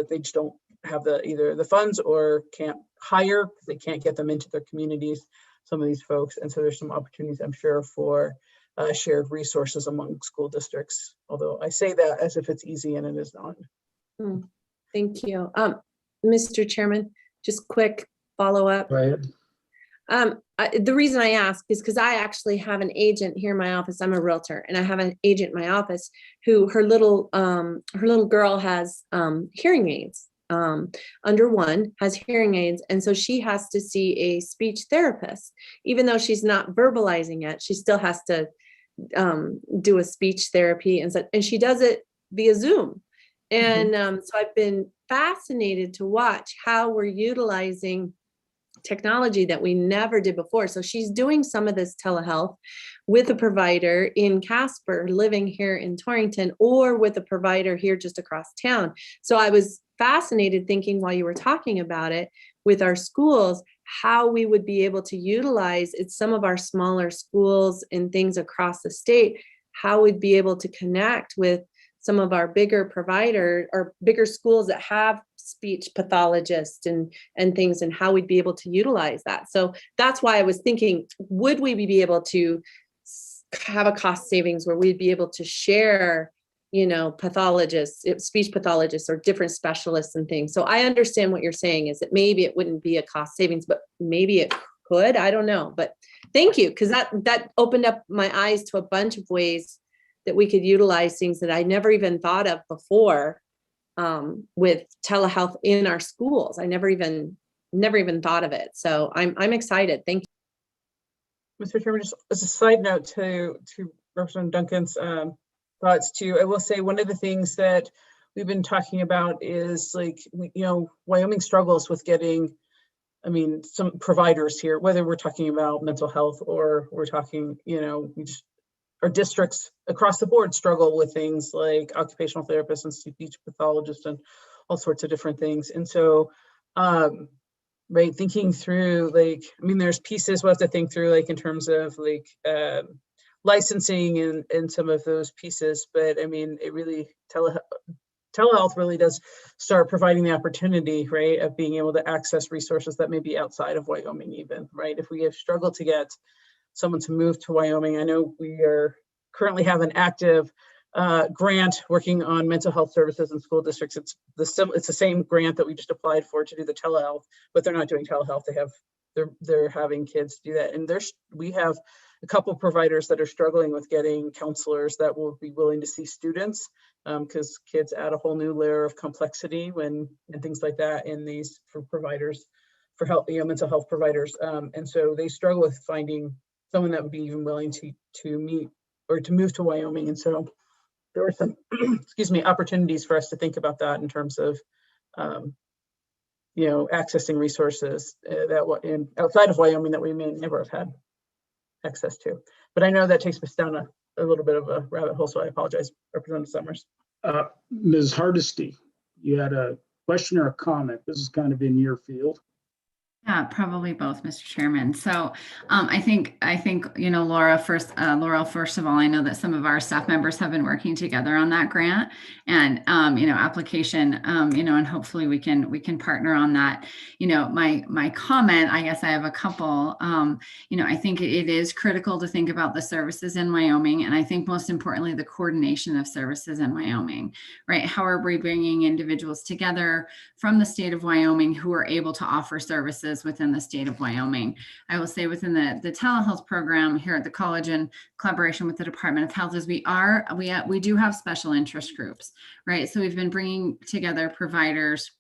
they just don't have either the funds or can't hire because they can't get them into their communities, some of these folks. And so there's some opportunities, I'm sure, for shared resources among school districts, although I say that as if it's easy and it is not. Thank you. Mr. Chairman, just quick follow-up. Go ahead. The reason I ask is because I actually have an agent here in my office. I'm a realtor, and I have an agent in my office who her little girl has hearing aids. Under one has hearing aids, and so she has to see a speech therapist, even though she's not verbalizing it. She still has to do a speech therapy, and she does it via Zoom. And so I've been fascinated to watch how we're utilizing technology that we never did before. So she's doing some of this telehealth with a provider in Casper, living here in Torrington, or with a provider here just across town. So I was fascinated thinking while you were talking about it with our schools, how we would be able to utilize some of our smaller schools and things across the state, how we'd be able to connect with some of our bigger provider or bigger schools that have speech pathologists and things, and how we'd be able to utilize that. So that's why I was thinking, would we be able to have a cost savings where we'd be able to share, pathologists, speech pathologists, or different specialists and things. So I understand what you're saying is that maybe it wouldn't be a cost savings, but maybe it could. I don't know. But thank you, because that opened up my eyes to a bunch of ways that we could utilize things that I never even thought of before with telehealth in our schools. I never even thought of it. So I'm excited. Thank you. Mr. Chairman, just as a side note to Representative Duncan's thoughts too, I will say one of the things that we've been talking about is Wyoming struggles with getting, some providers here, whether we're talking about mental health or we're talking, our districts across the board struggle with things like occupational therapists and speech pathologists and all sorts of different things. And so, thinking through, there's pieces we'll have to think through, in terms of licensing and some of those pieces, but it really telehealth really does start providing the opportunity, right, of being able to access resources that may be outside of Wyoming even, right? If we have struggled to get someone to move to Wyoming, I know we are currently have an active grant working on mental health services in school districts. It's the same grant that we just applied for to do the telehealth, but they're not doing telehealth. They're having kids do that. And we have a couple providers that are struggling with getting counselors that will be willing to see students, because kids add a whole new layer of complexity and things like that in these for providers, for help, mental health providers. And so they struggle with finding someone that would be even willing to meet or to move to Wyoming. And so there were some, excuse me, opportunities for us to think about that in terms of, accessing resources that outside of Wyoming that we may never have had access to. But I know that takes us down a little bit of a rabbit hole, so I apologize, Representative Summers. Ms. Hardesty, you had a question or a comment? This is kind of in your field. Yeah, probably both, Mr. Chairman. So I think, Laurel, first of all, I know that some of our staff members have been working together on that grant and, application, and hopefully we can partner on that. My comment, I guess I have a couple, I think it is critical to think about the services in Wyoming. And I think most importantly, the coordination of services in Wyoming, right? How are we bringing individuals together from the state of Wyoming who are able to offer services within the state of Wyoming? I will say within the telehealth program here at the college in collaboration with the Department of Health is we do have special interest groups, right? So we've been bringing together providers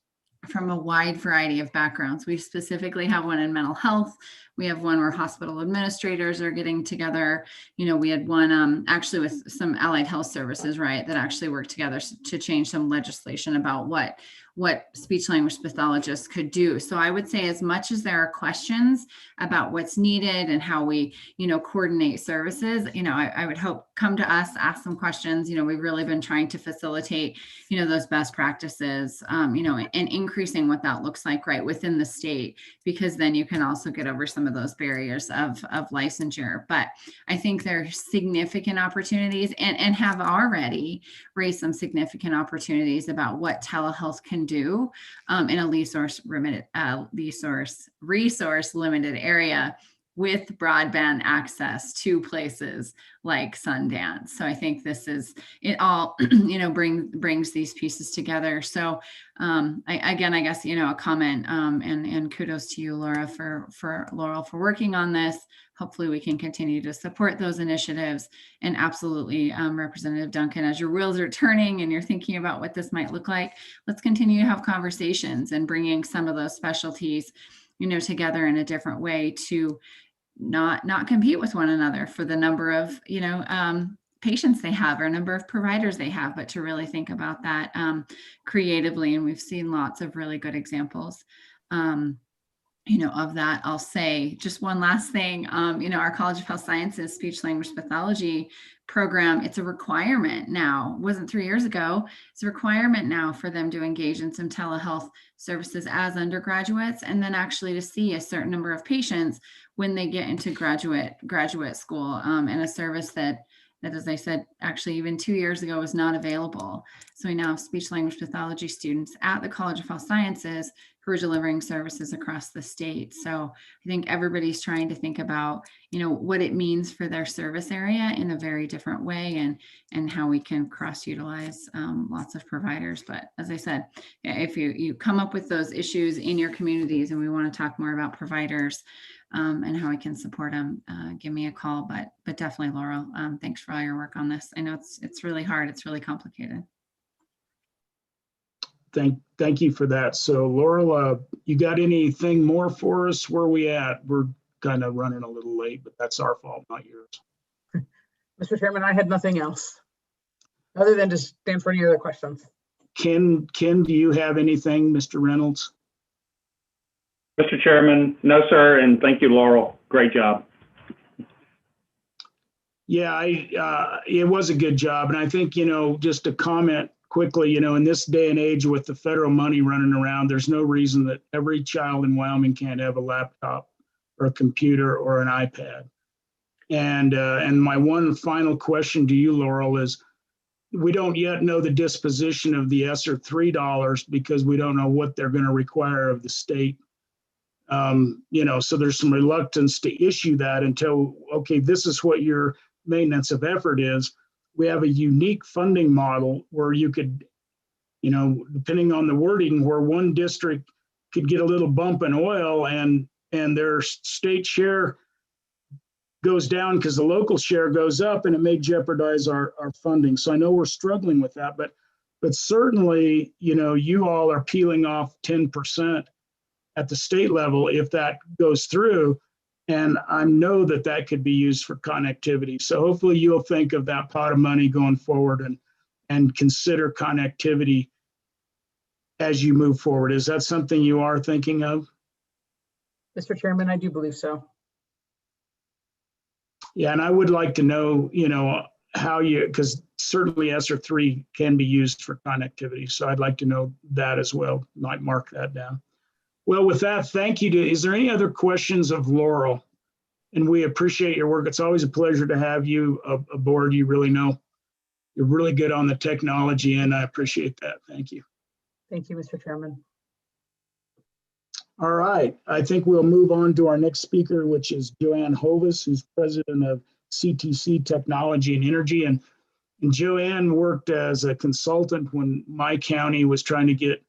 from a wide variety of backgrounds. We specifically have one in mental health. We have one where hospital administrators are getting together. We had one actually with some allied health services, right, that actually worked together to change some legislation about what speech language pathologists could do. So I would say as much as there are questions about what's needed and how we, coordinate services, I would hope come to us, ask some questions. We've really been trying to facilitate, those best practices, and increasing what that looks like right within the state, because then you can also get over some of those barriers of licensure. But I think there are significant opportunities and have already raised some significant opportunities about what telehealth can do in a resource limited area with broadband access to places like Sundance. So I think it all, brings these pieces together. So I guess, a comment and kudos to you, Laura, for Laurel for working on this. Hopefully we can continue to support those initiatives. And absolutely, Representative Duncan, as your wheels are turning and you're thinking about what this might look like, let's continue to have conversations and bringing some of those specialties, together in a different way to not compete with one another for the number of, patients they have or number of providers they have, but to really think about that creatively. And we've seen lots of really good examples of that. I'll say just one last thing, our College of Health Sciences speech language pathology program, it's a requirement now. It wasn't 3 years ago. It's a requirement now for them to engage in some telehealth services as undergraduates, and then actually to see a certain number of patients when they get into graduate school, and a service that, as I said, actually even 2 years ago was not available. So we now have speech language pathology students at the College of Health Sciences who are delivering services across the state. So I think everybody's trying to think about, what it means for their service area in a very different way, and how we can cross-utilize lots of providers. But as I said, if you come up with those issues in your communities and we want to talk more about providers and how we can support them, give me a call. But definitely, Laurel, thanks for all your work on this. I know it's really hard. It's really complicated. Thank you for that. So Laurel, you got anything more for us? Where are we at? We're kind of running a little late, but that's our fault, not yours. Mr. Chairman, I had nothing else other than to stand for any other questions. Ken, do you have anything, Mr. Reynolds? Mr. Chairman, no, sir, and thank you, Laurel. Great job. Yeah, it was a good job. And I think, just to comment quickly, in this day and age with the federal money running around, there's no reason that every child in Wyoming can't have a laptop or a computer or an iPad. And my one final question to you, Laurel, is we don't yet know the disposition of the ESSER $3 because we don't know what they're going to require of the state. So there's some reluctance to issue that until, okay, this is what your maintenance of effort is. We have a unique funding model where you could, depending on the wording, where one district could get a little bump in oil and their state share goes down because the local share goes up, and it may jeopardize our funding. So I know we're struggling with that, but certainly, you all are peeling off 10% at the state level if that goes through. And I know that could be used for connectivity. So hopefully you'll think of that pot of money going forward and consider connectivity as you move forward. Is that something you are thinking of? Mr. Chairman, I do believe so. Yeah, and I would like to know, how because certainly ESSER 3 can be used for connectivity. So I'd like to know that as well. Might mark that down. Well, with that, thank you. Is there any other questions of Laurel? And we appreciate your work. It's always a pleasure to have you aboard. You really know, you're really good on the technology, and I appreciate that. Thank you. Thank you, Mr. Chairman. All right, I think we'll move on to our next speaker, which is Joanne Hovis, who's president of CTC Technology and Energy. And Joanne worked as a consultant when my county was trying to get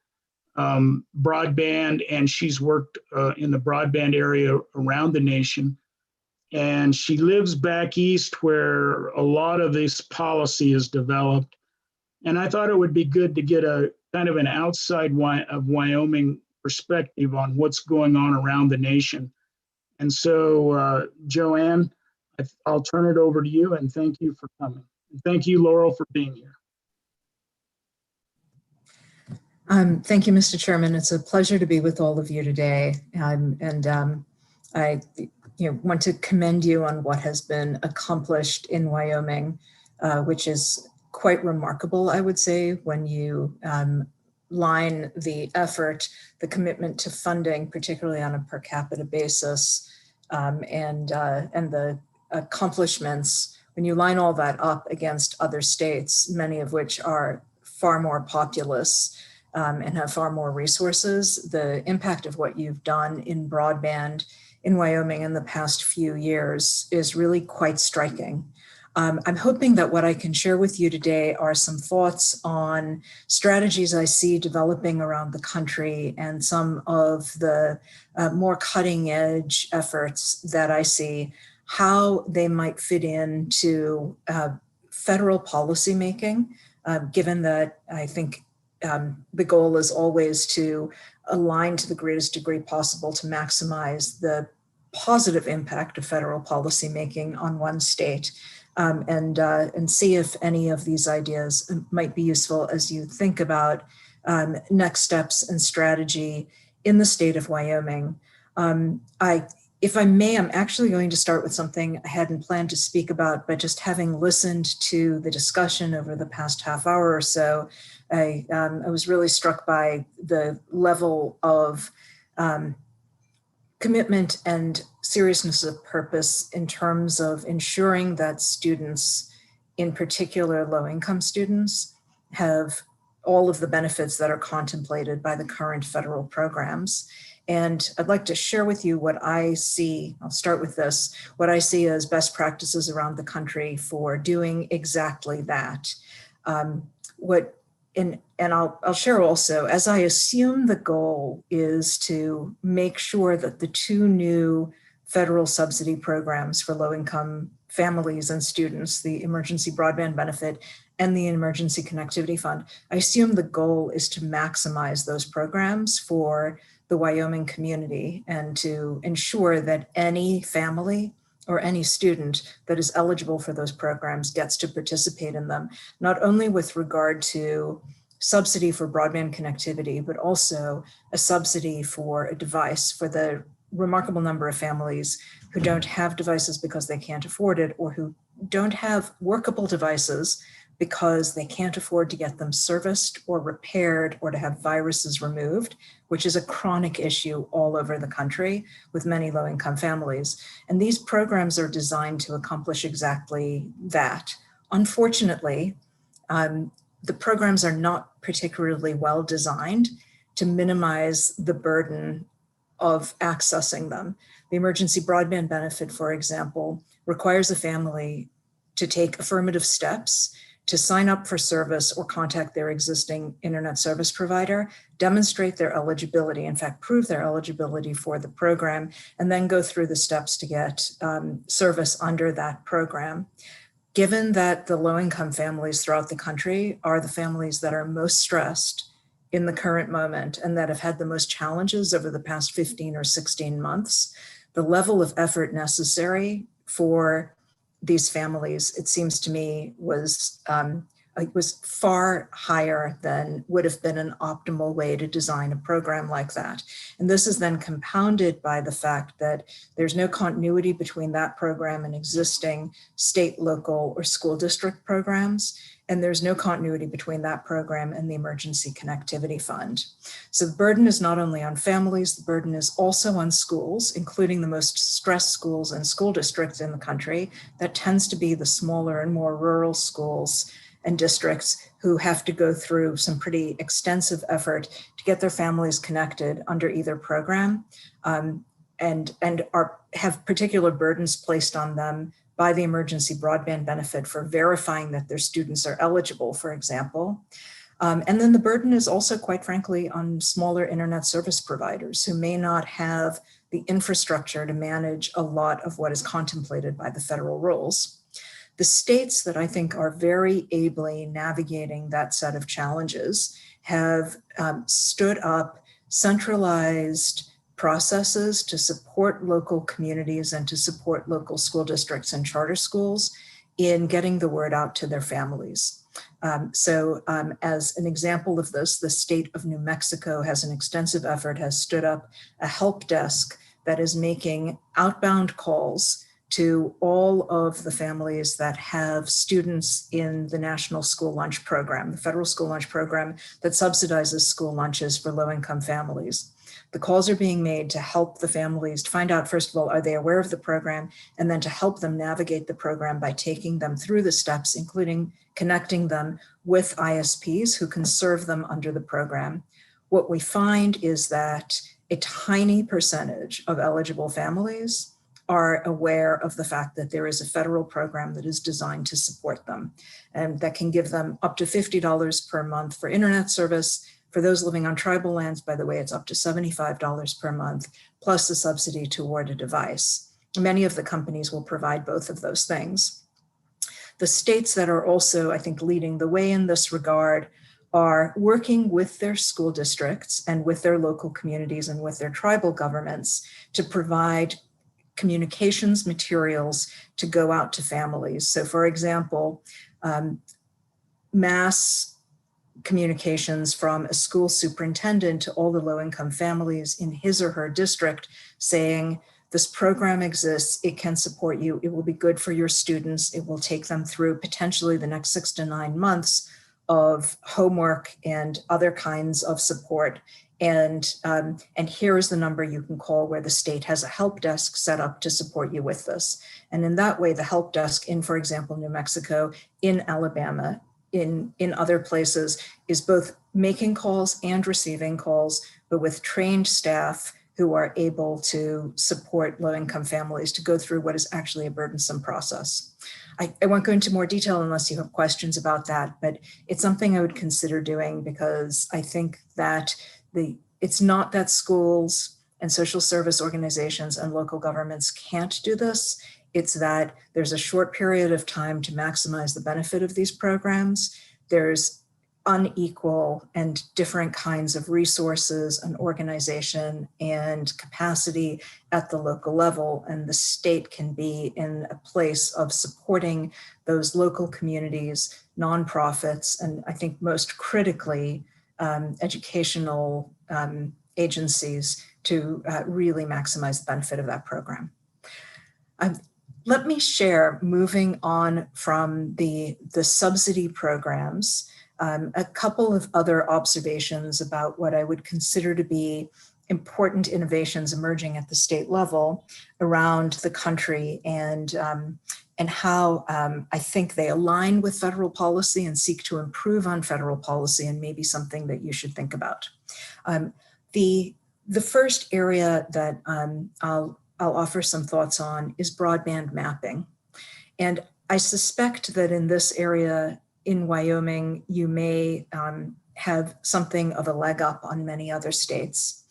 broadband, and she's worked in the broadband area around the nation. And she lives back east where a lot of this policy is developed. And I thought it would be good to get a kind of an outside of Wyoming perspective on what's going on around the nation. And so, Joanne, I'll turn it over to you, and thank you for coming. And thank you, Laurel, for being here. Thank you, Mr. Chairman. It's a pleasure to be with all of you today. I want to commend you on what has been accomplished in Wyoming, which is quite remarkable, I would say, when you line the effort, the commitment to funding, particularly on a per capita basis, and the accomplishments, when you line all that up against other states, many of which are far more populous and have far more resources, the impact of what you've done in broadband in Wyoming in the past few years is really quite striking. I'm hoping that what I can share with you today are some thoughts on strategies I see developing around the country and some of the more cutting edge efforts that I see, how they might fit into federal policymaking, given that I think the goal is always to align to the greatest degree possible to maximize the positive impact of federal policymaking on one state. And see if any of these ideas might be useful as you think about next steps and strategy in the state of Wyoming. If I may, I'm actually going to start with something I hadn't planned to speak about, but just having listened to the discussion over the past half hour or so, I was really struck by the level of commitment and seriousness of purpose in terms of ensuring that students, in particular low-income students, have all of the benefits that are contemplated by the current federal programs. And I'd like to share with you what I see. I'll start with this, what I see as best practices around the country for doing exactly that. And I'll share also, as I assume the goal is to make sure that the two new federal subsidy programs for low-income families and students, the Emergency Broadband Benefit and the Emergency Connectivity Fund, I assume the goal is to maximize those programs for the Wyoming community and to ensure that any family or any student that is eligible for those programs gets to participate in them, not only with regard to subsidy for broadband connectivity, but also a subsidy for a device for the remarkable number of families who don't have devices because they can't afford it, or who don't have workable devices because they can't afford to get them serviced or repaired or to have viruses removed, which is a chronic issue all over the country with many low-income families. And these programs are designed to accomplish exactly that. Unfortunately, the programs are not particularly well designed to minimize the burden of accessing them. The emergency broadband benefit, for example, requires a family to take affirmative steps to sign up for service or contact their existing internet service provider, demonstrate their eligibility, in fact, prove their eligibility for the program, and then go through the steps to get service under that program. Given that the low-income families throughout the country are the families that are most stressed in the current moment and that have had the most challenges over the past 15 or 16 months, the level of effort necessary for these families, it seems to me, was far higher than would have been an optimal way to design a program like that. And this is then compounded by the fact that there's no continuity between that program and existing state, local, or school district programs. And there's no continuity between that program and the Emergency Connectivity Fund. So the burden is not only on families, the burden is also on schools, including the most stressed schools and school districts in the country. That tends to be the smaller and more rural schools and districts who have to go through some pretty extensive effort to get their families connected under either program, and have particular burdens placed on them by the emergency broadband benefit for verifying that their students are eligible, for example. And then the burden is also, quite frankly, on smaller internet service providers who may not have the infrastructure to manage a lot of what is contemplated by the federal rules. The states that I think are very ably navigating that set of challenges have stood up centralized processes to support local communities and to support local school districts and charter schools in getting the word out to their families. As an example of this, the state of New Mexico has an extensive effort, has stood up a help desk that is making outbound calls to all of the families that have students in the National School Lunch Program, the federal school lunch program that subsidizes school lunches for low-income families. The calls are being made to help the families to find out, first of all, are they aware of the program, and then to help them navigate the program by taking them through the steps, including connecting them with ISPs who can serve them under the program. What we find is that a tiny percentage of eligible families are aware of the fact that there is a federal program that is designed to support them and that can give them up to $50 per month for internet service. For those living on tribal lands, by the way, it's up to $75 per month, plus a subsidy toward a device. Many of the companies will provide both of those things. The states that are also, I think, leading the way in this regard are working with their school districts and with their local communities and with their tribal governments to provide communications materials to go out to families. So for example, mass communications from a school superintendent to all the low-income families in his or her district saying, this program exists, it can support you, it will be good for your students, it will take them through potentially the next 6 to 9 months of homework and other kinds of support. And here is the number you can call where the state has a help desk set up to support you with this. And in that way, the help desk in, for example, New Mexico, in Alabama, in other places, is both making calls and receiving calls, but with trained staff who are able to support low-income families to go through what is actually a burdensome process. I won't go into more detail unless you have questions about that, but it's something I would consider doing because I think that it's not that schools and social service organizations and local governments can't do this. It's that there's a short period of time to maximize the benefit of these programs. There's unequal and different kinds of resources and organization and capacity at the local level, and the state can be in a place of supporting those local communities, nonprofits, and I think most critically, educational agencies to really maximize the benefit of that program. Let me share, moving on from the subsidy programs, a couple of other observations about what I would consider to be important innovations emerging at the state level around the country and and how I think they align with federal policy and seek to improve on federal policy, and maybe something that you should think about. The first area that I'll offer some thoughts on is broadband mapping. And I suspect that in this area in Wyoming, you may have something of a leg up on many other states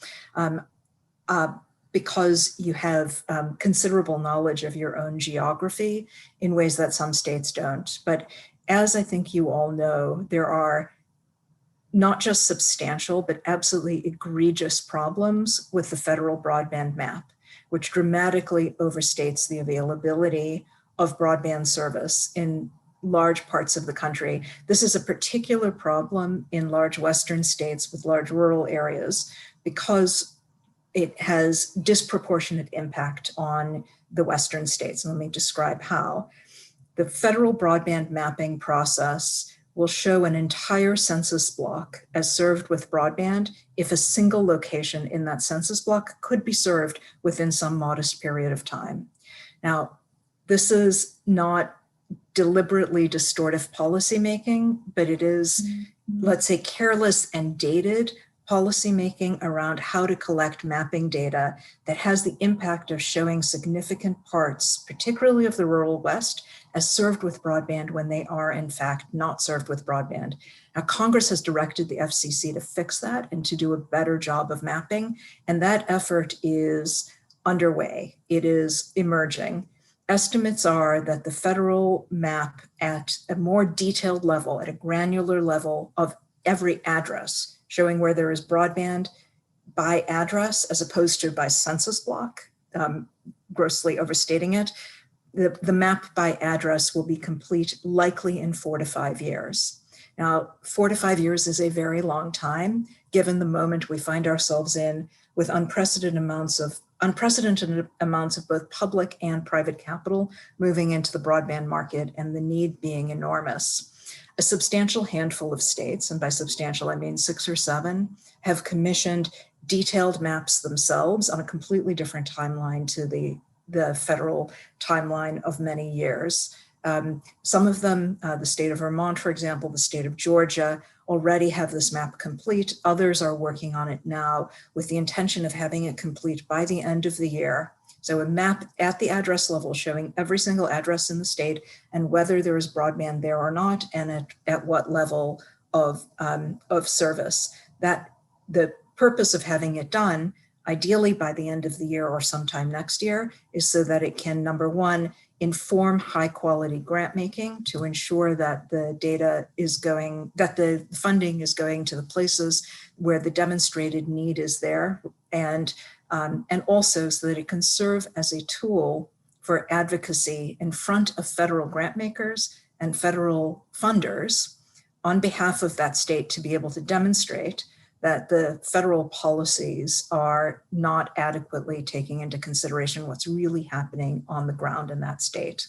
because you have considerable knowledge of your own geography in ways that some states don't. But as I think you all know, there are not just substantial, but absolutely egregious problems with the federal broadband map, which dramatically overstates the availability of broadband service in large parts of the country. This is a particular problem in large Western states with large rural areas because it has disproportionate impact on the Western states. And let me describe how. The federal broadband mapping process will show an entire census block as served with broadband if a single location in that census block could be served within some modest period of time. Now, this is not deliberately distortive policymaking, but it is, let's say, careless and dated policymaking around how to collect mapping data that has the impact of showing significant parts, particularly of the rural West, as served with broadband when they are in fact not served with broadband. Now, Congress has directed the FCC to fix that and to do a better job of mapping, and that effort is underway. It is emerging. Estimates are that the federal map at a more detailed level, at a granular level of every address, showing where there is broadband by address as opposed to by census block, grossly overstating it. The map by address will be complete likely in 4 to 5 years. Now, 4 to 5 years is a very long time, given the moment we find ourselves in with unprecedented amounts of both public and private capital moving into the broadband market and the need being enormous. A substantial handful of states, and by substantial I mean 6 or 7, have commissioned detailed maps themselves on a completely different timeline to the federal timeline of many years. Some of them, the state of Vermont, for example, the state of Georgia, already have this map complete. Others are working on it now with the intention of having it complete by the end of the year. So a map at the address level showing every single address in the state and whether there is broadband there or not, and at what level of service. That the purpose of having it done, ideally by the end of the year or sometime next year, is so that it can, number one, inform high quality grant making to ensure that the data is going, that the funding is going to the places where the demonstrated need is there, and also so that it can serve as a tool for advocacy in front of federal grant makers and federal funders on behalf of that state to be able to demonstrate that the federal policies are not adequately taking into consideration what's really happening on the ground in that state.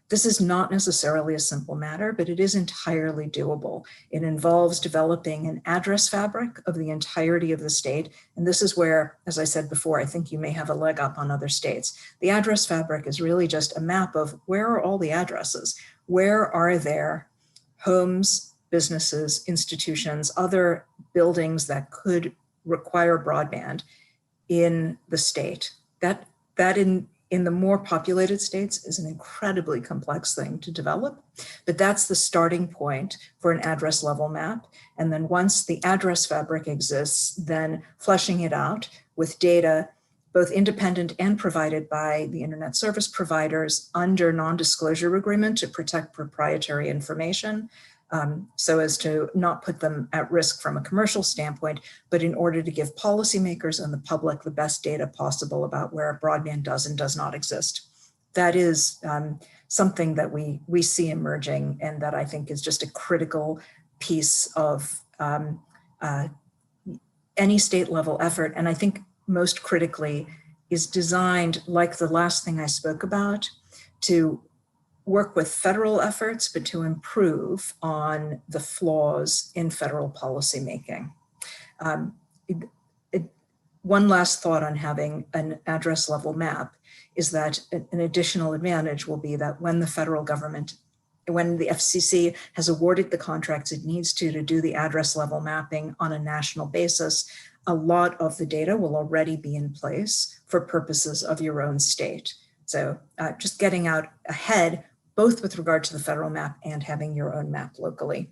This is not necessarily a simple matter, but it is entirely doable. It involves developing an address fabric of the entirety of the state. And this is where, as I said before, I think you may have a leg up on other states. The address fabric is really just a map of where are all the addresses? Where are there homes, businesses, institutions, other buildings that could require broadband in the state? That in the more populated states is an incredibly complex thing to develop, but that's the starting point for an address level map. And then once the address fabric exists, then fleshing it out with data, both independent and provided by the internet service providers under non-disclosure agreement to protect proprietary information, so as to not put them at risk from a commercial standpoint, but in order to give policymakers and the public the best data possible about where broadband does and does not exist. That is something that we see emerging, and that I think is just a critical piece of any state level effort. And I think most critically is designed, like the last thing I spoke about, to work with federal efforts, but to improve on the flaws in federal policymaking. One last thought on having an address level map is that an additional advantage will be that when the federal government, when the FCC has awarded the contracts it needs to do the address level mapping on a national basis, a lot of the data will already be in place for purposes of your own state. So just getting out ahead, both with regard to the federal map and having your own map locally.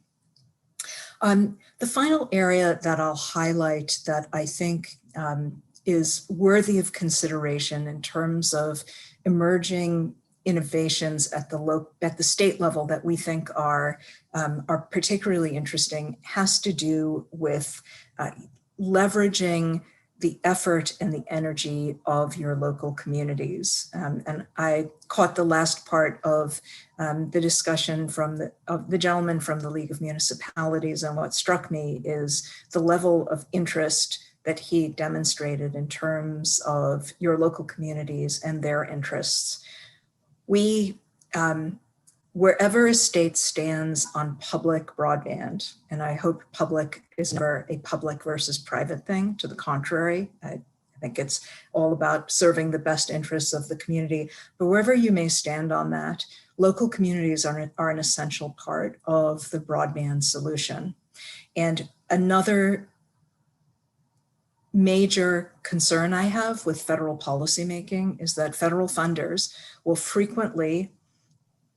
The final area that I'll highlight that I think is worthy of consideration in terms of emerging innovations at the state level that we think are particularly interesting has to do with leveraging the effort and the energy of your local communities. And I caught the last part of the discussion from the gentleman from the League of Municipalities, and what struck me is the level of interest that he demonstrated in terms of your local communities and their interests. We, wherever a state stands on public broadband, and I hope public is never a public versus private thing, to the contrary, I think it's all about serving the best interests of the community, but wherever you may stand on that, local communities are an essential part of the broadband solution. And another major concern I have with federal policymaking is that federal funders will frequently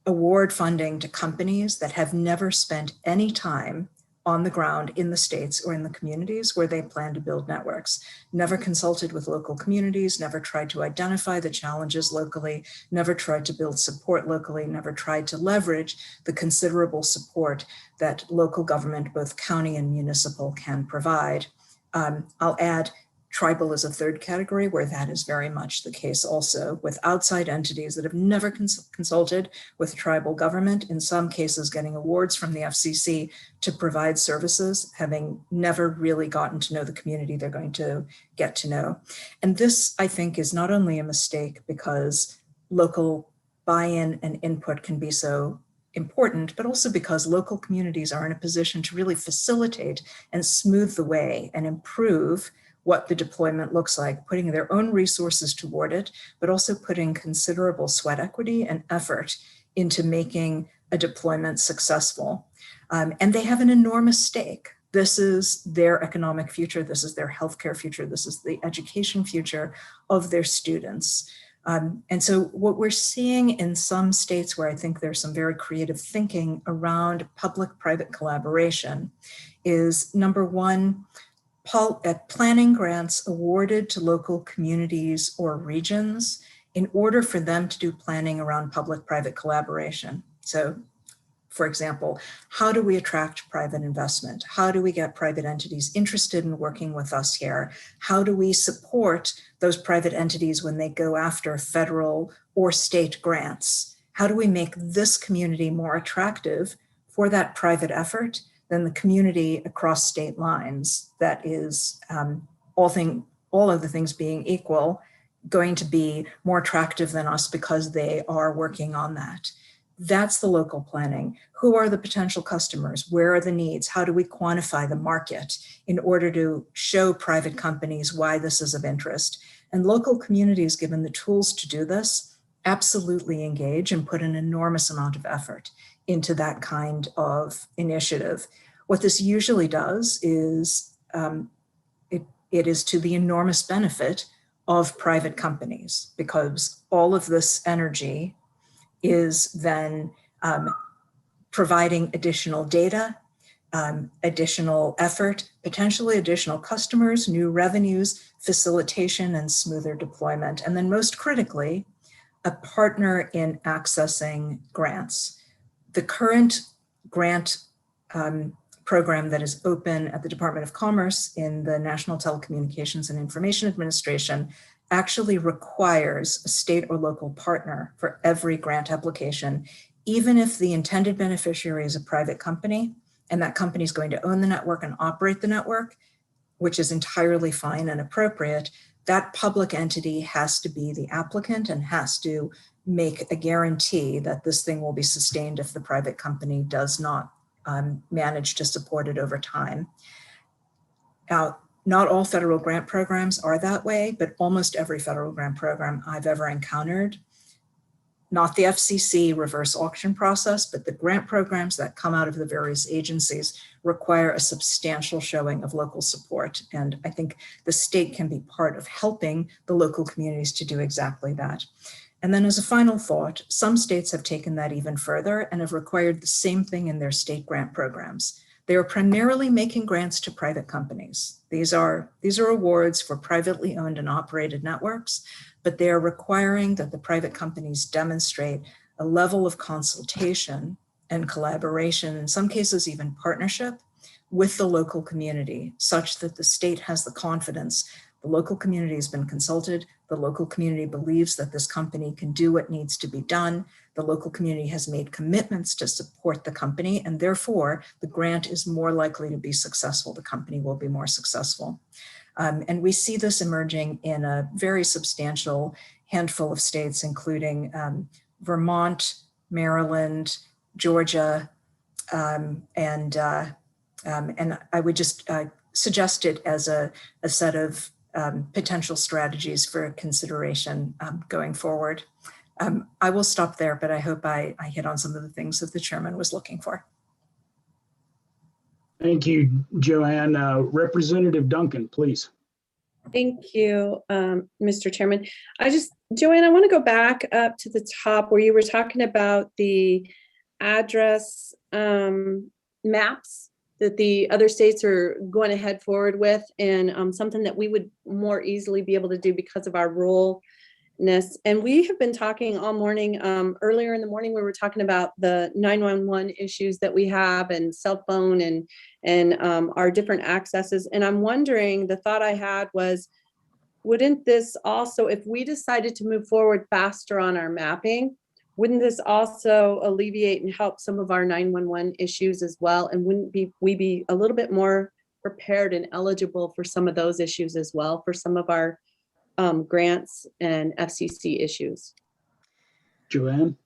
award funding to companies that have never spent any time on the ground in the states or in the communities where they plan to build networks, never consulted with local communities, never tried to identify the challenges locally, never tried to build support locally, never tried to leverage the considerable support that local government, both county and municipal, can provide. I'll add tribal is a third category where that is very much the case also, with outside entities that have never consulted with tribal government, in some cases getting awards from the FCC to provide services, having never really gotten to know the community they're going to get to know. And this, I think, is not only a mistake because local buy-in and input can be so important, but also because local communities are in a position to really facilitate and smooth the way and improve what the deployment looks like, putting their own resources toward it, but also putting considerable sweat equity and effort into making a deployment successful. And they have an enormous stake. This is their economic future. This is their healthcare future. This is the education future of their students. And so what we're seeing in some states where I think there's some very creative thinking around public-private collaboration is, number one, planning grants awarded to local communities or regions in order for them to do planning around public-private collaboration. So, for example, how do we attract private investment? How do we get private entities interested in working with us here? How do we support those private entities when they go after federal or state grants? How do we make this community more attractive for that private effort than the community across state lines that is, all of the things being equal, going to be more attractive than us because they are working on that? That's the local planning. Who are the potential customers? Where are the needs? How do we quantify the market in order to show private companies why this is of interest? And local communities, given the tools to do this, absolutely engage and put an enormous amount of effort into that kind of initiative. What this usually does is it is to the enormous benefit of private companies, because all of this energy is then providing additional data, additional effort, potentially additional customers, new revenues, facilitation, and smoother deployment. And then most critically, a partner in accessing grants. The current grant program that is open at the Department of Commerce in the National Telecommunications and Information Administration actually requires a state or local partner for every grant application, even if the intended beneficiary is a private company and that company is going to own the network and operate the network, which is entirely fine and appropriate. That public entity has to be the applicant and has to make a guarantee that this thing will be sustained if the private company does not manage to support it over time. Now, Not all federal grant programs are that way, but almost every federal grant program I've ever encountered, not the FCC reverse auction process, but the grant programs that come out of the various agencies require a substantial showing of local support. And I think the state can be part of helping the local communities to do exactly that. And then as a final thought, some states have taken that even further and have required the same thing in their state grant programs. They are primarily making grants to private companies. These are awards for privately owned and operated networks, but they are requiring that the private companies demonstrate a level of consultation and collaboration, in some cases even partnership, with the local community, such that the state has the confidence the local community has been consulted, the local community believes that this company can do what needs to be done, the local community has made commitments to support the company, and therefore the grant is more likely to be successful, the company will be more successful. And we see this emerging in a very substantial handful of states, including Vermont, Maryland, Georgia, and I would just suggest it as a set of potential strategies for consideration going forward. I will stop there, but I hope I hit on some of the things that the chairman was looking for. Thank you, Joanne. Representative Duncan, please. Thank you, Mr. Chairman. Joanne, I want to go back up to the top where you were talking about the address maps that the other states are going to head forward with, and something that we would more easily be able to do because of our ruralness. And we have been talking all morning. Earlier in the morning, we were talking about the 911 issues that we have, and cell phone, and our different accesses. And I'm wondering, the thought I had was, wouldn't this also, if we decided to move forward faster on our mapping, wouldn't this also alleviate and help some of our 911 issues as well? And wouldn't we be a little bit more prepared and eligible for some of those issues as well, for some of our grants and FCC issues? Joanne?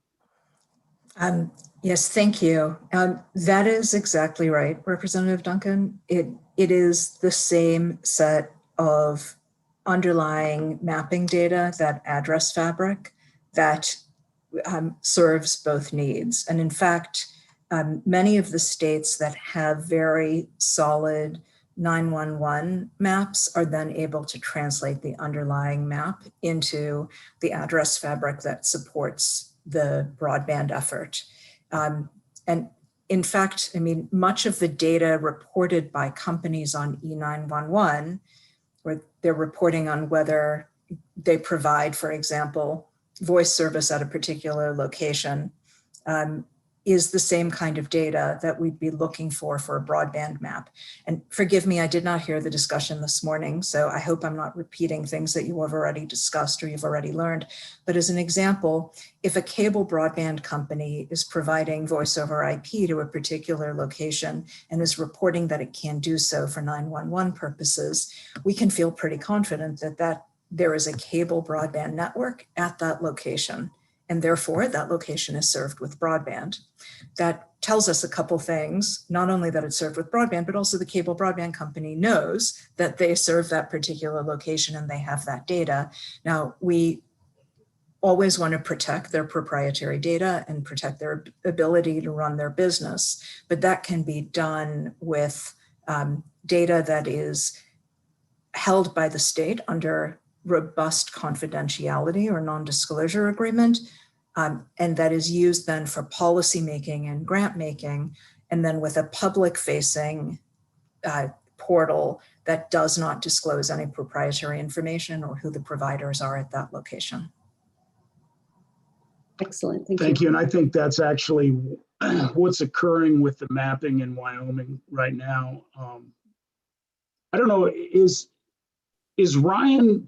Yes, thank you. That is exactly right, Representative Duncan. It is the same set of underlying mapping data, that address fabric, that serves both needs. And in fact, many of the states that have very solid 911 maps are then able to translate the underlying map into the address fabric that supports the broadband effort. And in fact, I mean, much of the data reported by companies on E911, where they're reporting on whether they provide, for example, voice service at a particular location, is the same kind of data that we'd be looking for a broadband map. And forgive me, I did not hear the discussion this morning, so I hope I'm not repeating things that you have already discussed or you've already learned. But as an example, if a cable broadband company is providing voice over IP to a particular location and is reporting that it can do so for 911 purposes, we can feel pretty confident that there is a cable broadband network at that location, and therefore that location is served with broadband. That tells us a couple things, not only that it's served with broadband, but also the cable broadband company knows that they serve that particular location and they have that data. Now, we always want to protect their proprietary data and protect their ability to run their business, but that can be done with data that is held by the state under robust confidentiality or non-disclosure agreement, and that is used then for policy making and grant making, and then with a public facing portal that does not disclose any proprietary information or who the providers are at that location. Excellent, Thank you. And I think that's actually what's occurring with the mapping in Wyoming right now. I don't know, is Ryan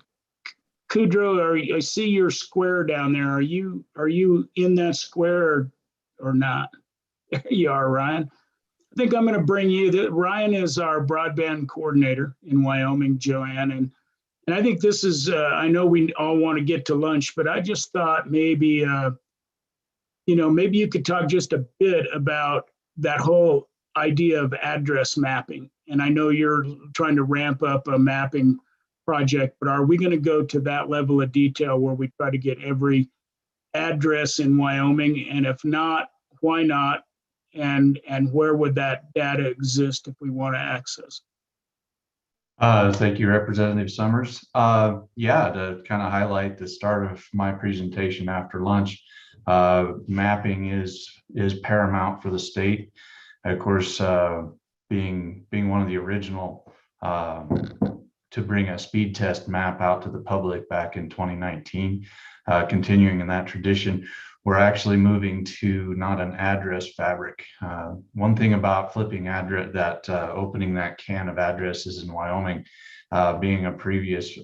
Kudrow, I see your square down there. Are you in that square or not? There you are, Ryan. I think I'm going to bring you. Ryan is our broadband coordinator in Wyoming, Joanne, and I think this is. I know we all want to get to lunch, but I just thought maybe maybe you could talk just a bit about that whole idea of address mapping and I know you're trying to ramp up a mapping project, but are we going to go to that level of detail where we try to get every address in Wyoming? And if not, why not? And where would that data exist if we want to access? Thank you, Representative Summers. Yeah, to kind of highlight the start of my presentation after lunch, mapping is paramount for the state. Of course, being one of the original to bring a speed test map out to the public back in 2019, continuing in that tradition, we're actually moving to not an address fabric. One thing about flipping address, opening that can of addresses in Wyoming, being a previous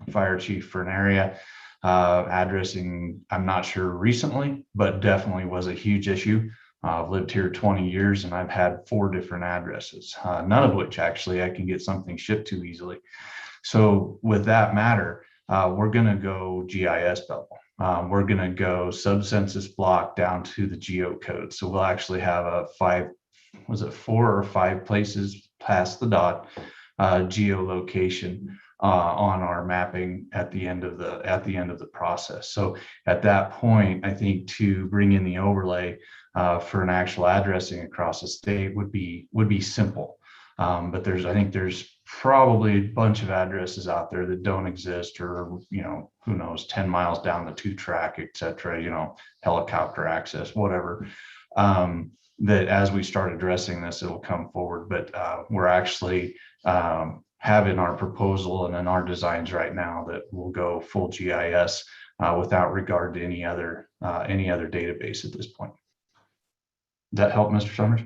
fire chief for an area, addressing, I'm not sure recently, but definitely was a huge issue. I've lived here 20 years and I've had 4 different addresses, none of which actually I can get something shipped to easily. So with that matter, we're going to go GIS level. We're going to go sub-census block down to the geocode. So we'll actually have a 4 or 5 places past the dot geolocation on our mapping at the end of the process. So at that point, I think to bring in the overlay for an actual addressing across the state would be simple. But I think there's probably a bunch of addresses out there that don't exist, or, who knows, 10 miles down the 2-track, et cetera, helicopter access, whatever, that as we start addressing this, it'll come forward. But we're actually having our proposal and in our designs right now that will go full GIS without regard to any other database at this point. Does that help, Mr. Summers,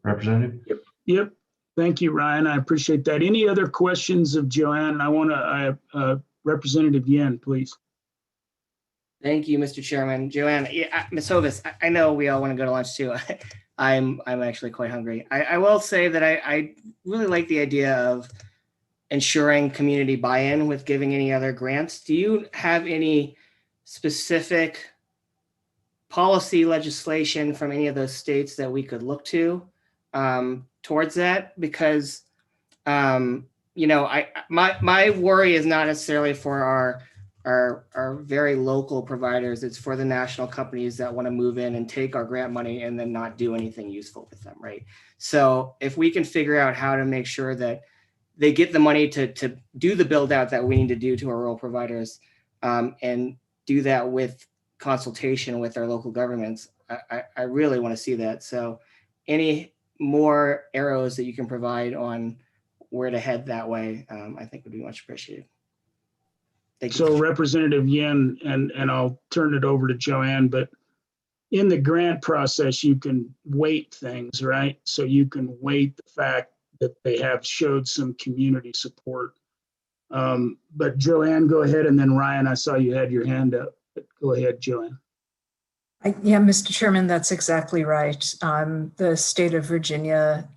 Representative? Yep. Thank you, Ryan. I appreciate that. Any other questions of Joanne? I want to, Representative Yen, please. Thank you, Mr. Chairman. Joanne, Ms. Hovis, I know we all want to go to lunch too. I'm actually quite hungry. I will say that I really like the idea of ensuring community buy-in with giving any other grants. Do you have any specific policy legislation from any of those states that we could look to towards that? Because my worry is not necessarily for our very local providers. It's for the national companies that want to move in and take our grant money and then not do anything useful with them, right? So if we can figure out how to make sure that they get the money to do the build out that we need to do to our rural providers, and do that with consultation with our local governments, I really want to see that. So any more arrows that you can provide on where to head that way, I think would be much appreciated. Thank you. So Representative Yen, and I'll turn it over to Joanne, but in the grant process, you can weight things, right? So you can weight the fact that they have showed some community support. But Joanne, go ahead, and then Ryan, I saw you had your hand up. But go ahead, Joanne. Yeah, Mr. Chairman, that's exactly right. The state of Virginia,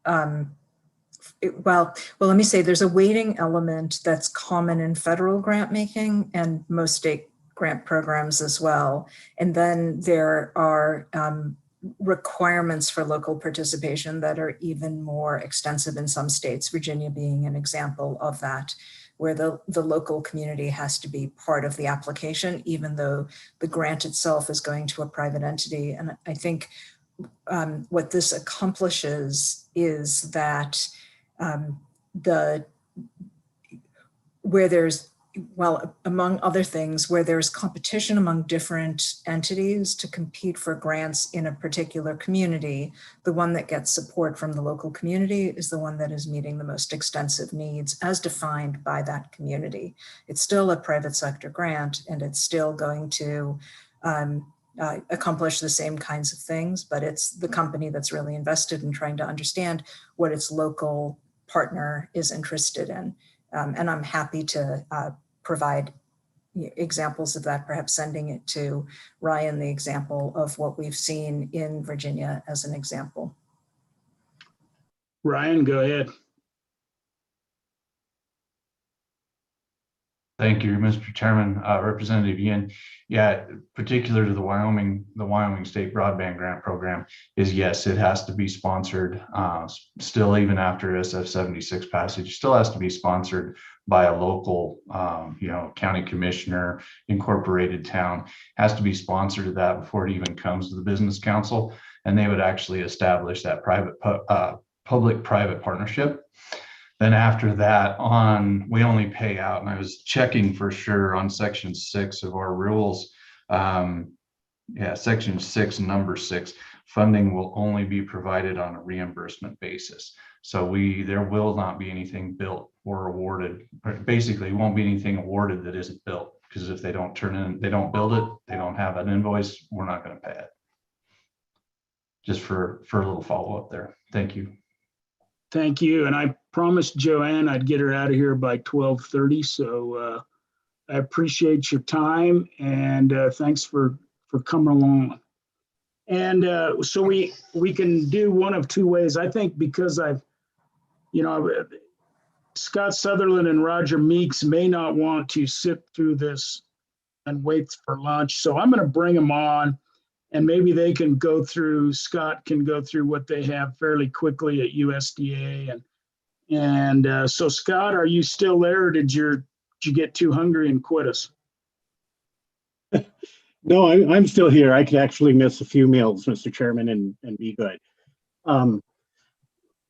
well, let me say there's a weighting element that's common in federal grant making and most state grant programs as well. And then there are requirements for local participation that are even more extensive in some states, Virginia being an example of that, where the local community has to be part of the application, even though the grant itself is going to a private entity. And I think what this accomplishes is that among other things, where there's competition among different entities to compete for grants in a particular community, the one that gets support from the local community is the one that is meeting the most extensive needs as defined by that community. It's still a private sector grant and it's still going to accomplish the same kinds of things, but it's the company that's really invested in trying to understand what its local partner is interested in. And I'm happy to provide examples of that, perhaps sending it to Ryan, the example of what we've seen in Virginia as an example. Ryan, go ahead. Thank you, Mr. Chairman, Representative Yin. Yeah, particular to the Wyoming State Broadband Grant Program is yes, it has to be sponsored. Still, even after SF-76 passage, still has to be sponsored by a local, county commissioner, incorporated town. Has to be sponsored to that before it even comes to the Business Council, and they would actually establish that public-private partnership. Then after that we only pay out, and I was checking for sure on section 6 of our rules. Section 6, number 6, funding will only be provided on a reimbursement basis. So there will not be anything built or awarded. Basically, won't be anything awarded that isn't built, because if they don't build it, they don't have an invoice, we're not going to pay it. Just for a little follow-up there. Thank you. Thank you. And I promised Joanne I'd get her out of here by 12:30. So I appreciate your time, and thanks for coming along. And so we can do one of two ways. I think because Scott Sutherland and Roger Meeks may not want to sit through this and wait for lunch. So I'm going to bring them on. And maybe they can go through, Scott can go through what they have fairly quickly at USDA. And so Scott, are you still there, or did you get too hungry and quit us? No, I'm still here. I could actually miss a few meals, Mr. Chairman, and be good.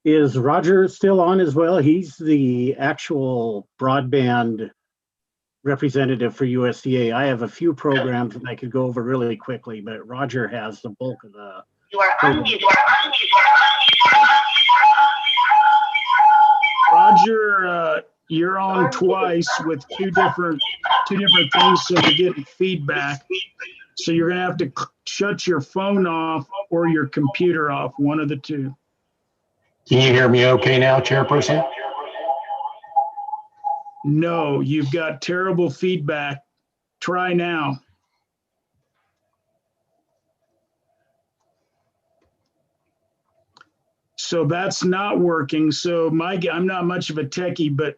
Is Roger still on as well? He's the actual broadband representative for USDA. I have a few programs that I could go over really quickly, but Roger has the bulk of the. You are unmuted. Roger, you're on twice with two different things, so you're getting feedback. So you're going to have to shut your phone off or your computer off, one of the two. Can you hear me okay now, Chairperson? No, you've got terrible feedback. Try now. So that's not working. So I'm not much of a techie, but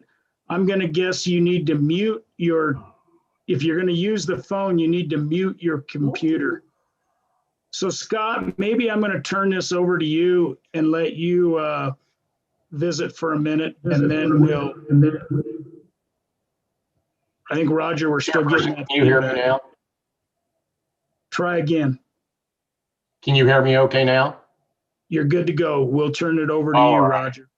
I'm going to guess you need to mute if you're going to use the phone, you need to mute your computer. So Scott, maybe I'm going to turn this over to you and let you visit for a minute, and then I think, Roger, we're still getting that. Can you hear me now? Try again. Can you hear me okay now? You're good to go. We'll turn it over to you, Roger.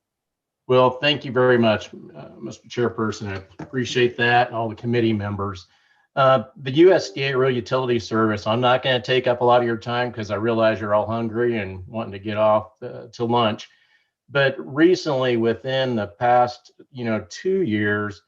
Well, thank you very much, Mr. Chairperson. I appreciate that, and all the committee members. The USDA Rural Utility Service, I'm not going to take up a lot of your time because I realize you're all hungry and wanting to get off to lunch. But recently, within the past 2 years,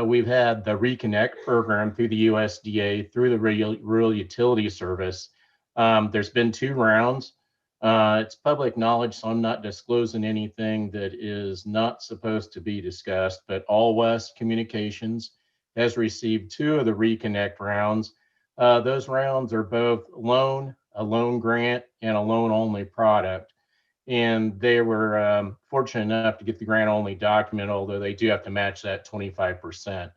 we've had the Reconnect program through the USDA, through the Rural Utility Service. There's been 2 rounds. It's public knowledge, so I'm not disclosing anything that is not supposed to be discussed, but All West Communications has received 2 of the Reconnect rounds. Those rounds are both a loan grant, and a loan-only product. And they were fortunate enough to get the grant-only document, although they do have to match that 25%.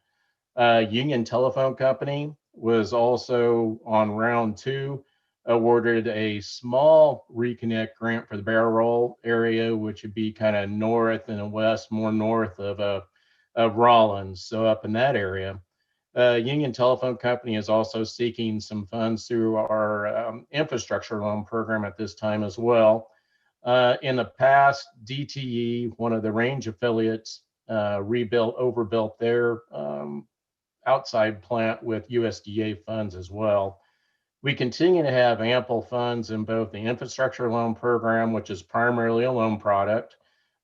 Union Telephone Company was also on round 2, awarded a small Reconnect grant for the Barrel Roll area, which would be kind of north and west, more north of Rollins, so up in that area. Union Telephone Company is also seeking some funds through our infrastructure loan program at this time as well. In the past, DTE, one of the range affiliates, overbuilt their outside plant with USDA funds as well. We continue to have ample funds in both the infrastructure loan program, which is primarily a loan product.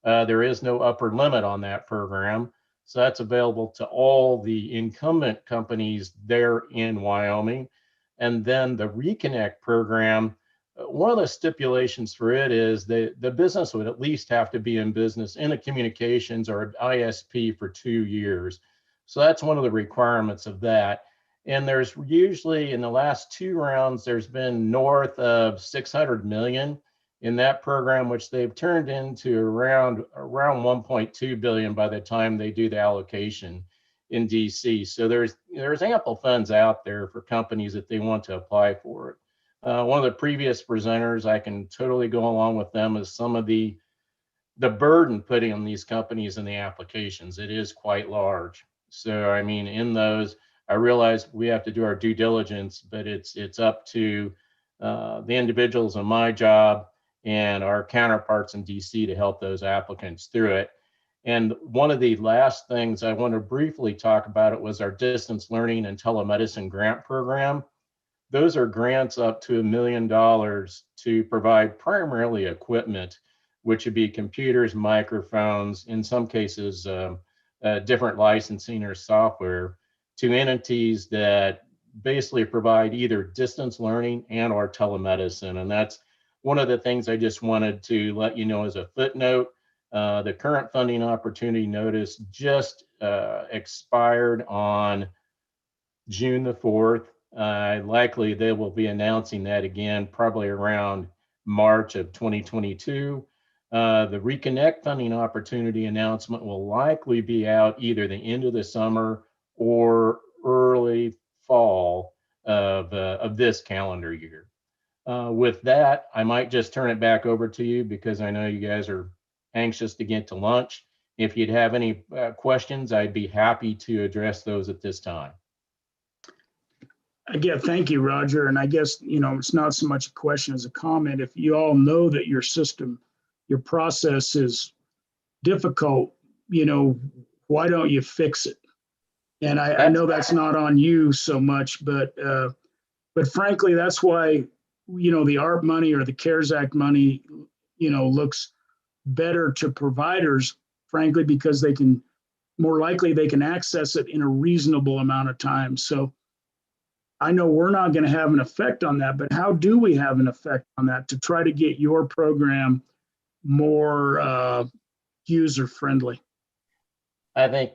There is no upper limit on that program. So that's available to all the incumbent companies there in Wyoming. And then the Reconnect program, one of the stipulations for it is that the business would at least have to be in business in a communications or an ISP for 2 years. So that's one of the requirements of that. And there's usually, in the last 2 rounds, there's been north of 600 million in that program, which they've turned into around 1.2 billion by the time they do the allocation. in DC. So there's ample funds out there for companies if they want to apply for it. One of the previous presenters, I can totally go along with them, is some of the burden putting on these companies in the applications. It is quite large. So, I mean, in those, I realize we have to do our due diligence, but it's up to the individuals in my job and our counterparts in DC to help those applicants through it. And one of the last things I want to briefly talk about it was our distance learning and telemedicine grant program. Those are grants up to $1 million to provide primarily equipment, which would be computers, microphones, in some cases, different licensing or software, to entities that basically provide either distance learning and or telemedicine. And that's one of the things I just wanted to let you know as a footnote. The current funding opportunity notice just expired on June the 4th. Likely they will be announcing that again, probably around March of 2022. The Reconnect funding opportunity announcement will likely be out either the end of the summer or early fall of this calendar year. With that, I might just turn it back over to you because I know you guys are anxious to get to lunch. If you'd have any questions, I'd be happy to address those at this time. Again, thank you, Roger. And I guess, it's not so much a question as a comment. If you all know that your system, your process is difficult, why don't you fix it? And I know that's not on you so much, but frankly, that's why, the ARP money or the CARES Act money, looks better to providers, frankly, because they can more likely they can access it in a reasonable amount of time. So I know we're not going to have an effect on that, but how do we have an effect on that to try to get your program more user friendly? I think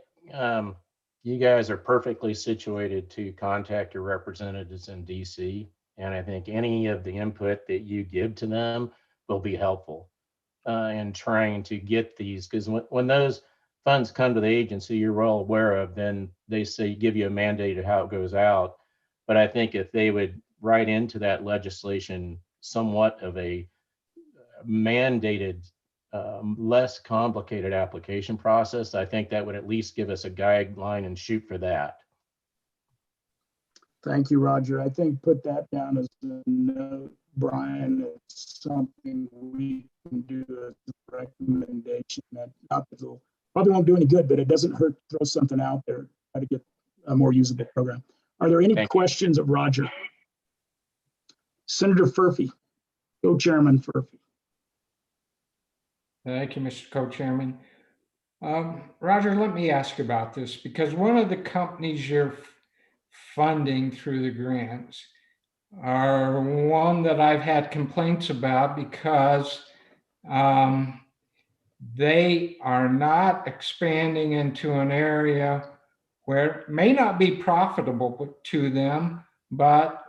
you guys are perfectly situated to contact your representatives in DC. And I think any of the input that you give to them will be helpful in trying to get these, because when those funds come to the agency you're well aware of, then they say give you a mandate of how it goes out. But I think if they would write into that legislation somewhat of a mandated, less complicated application process, I think that would at least give us a guideline and shoot for that. Thank you, Roger. I think put that down as a note, Brian. It's something we can do as a recommendation. That not that it'll probably won't do any good, but it doesn't hurt to throw something out there, try to get a more usable program. Are there any questions of Roger? Senator Furphy, Co-Chairman Furphy. Thank you, Mr. Co-Chairman. Roger, let me ask about this, because one of the companies you're funding through the grants are one that I've had complaints about because they are not expanding into an area where it may not be profitable to them, but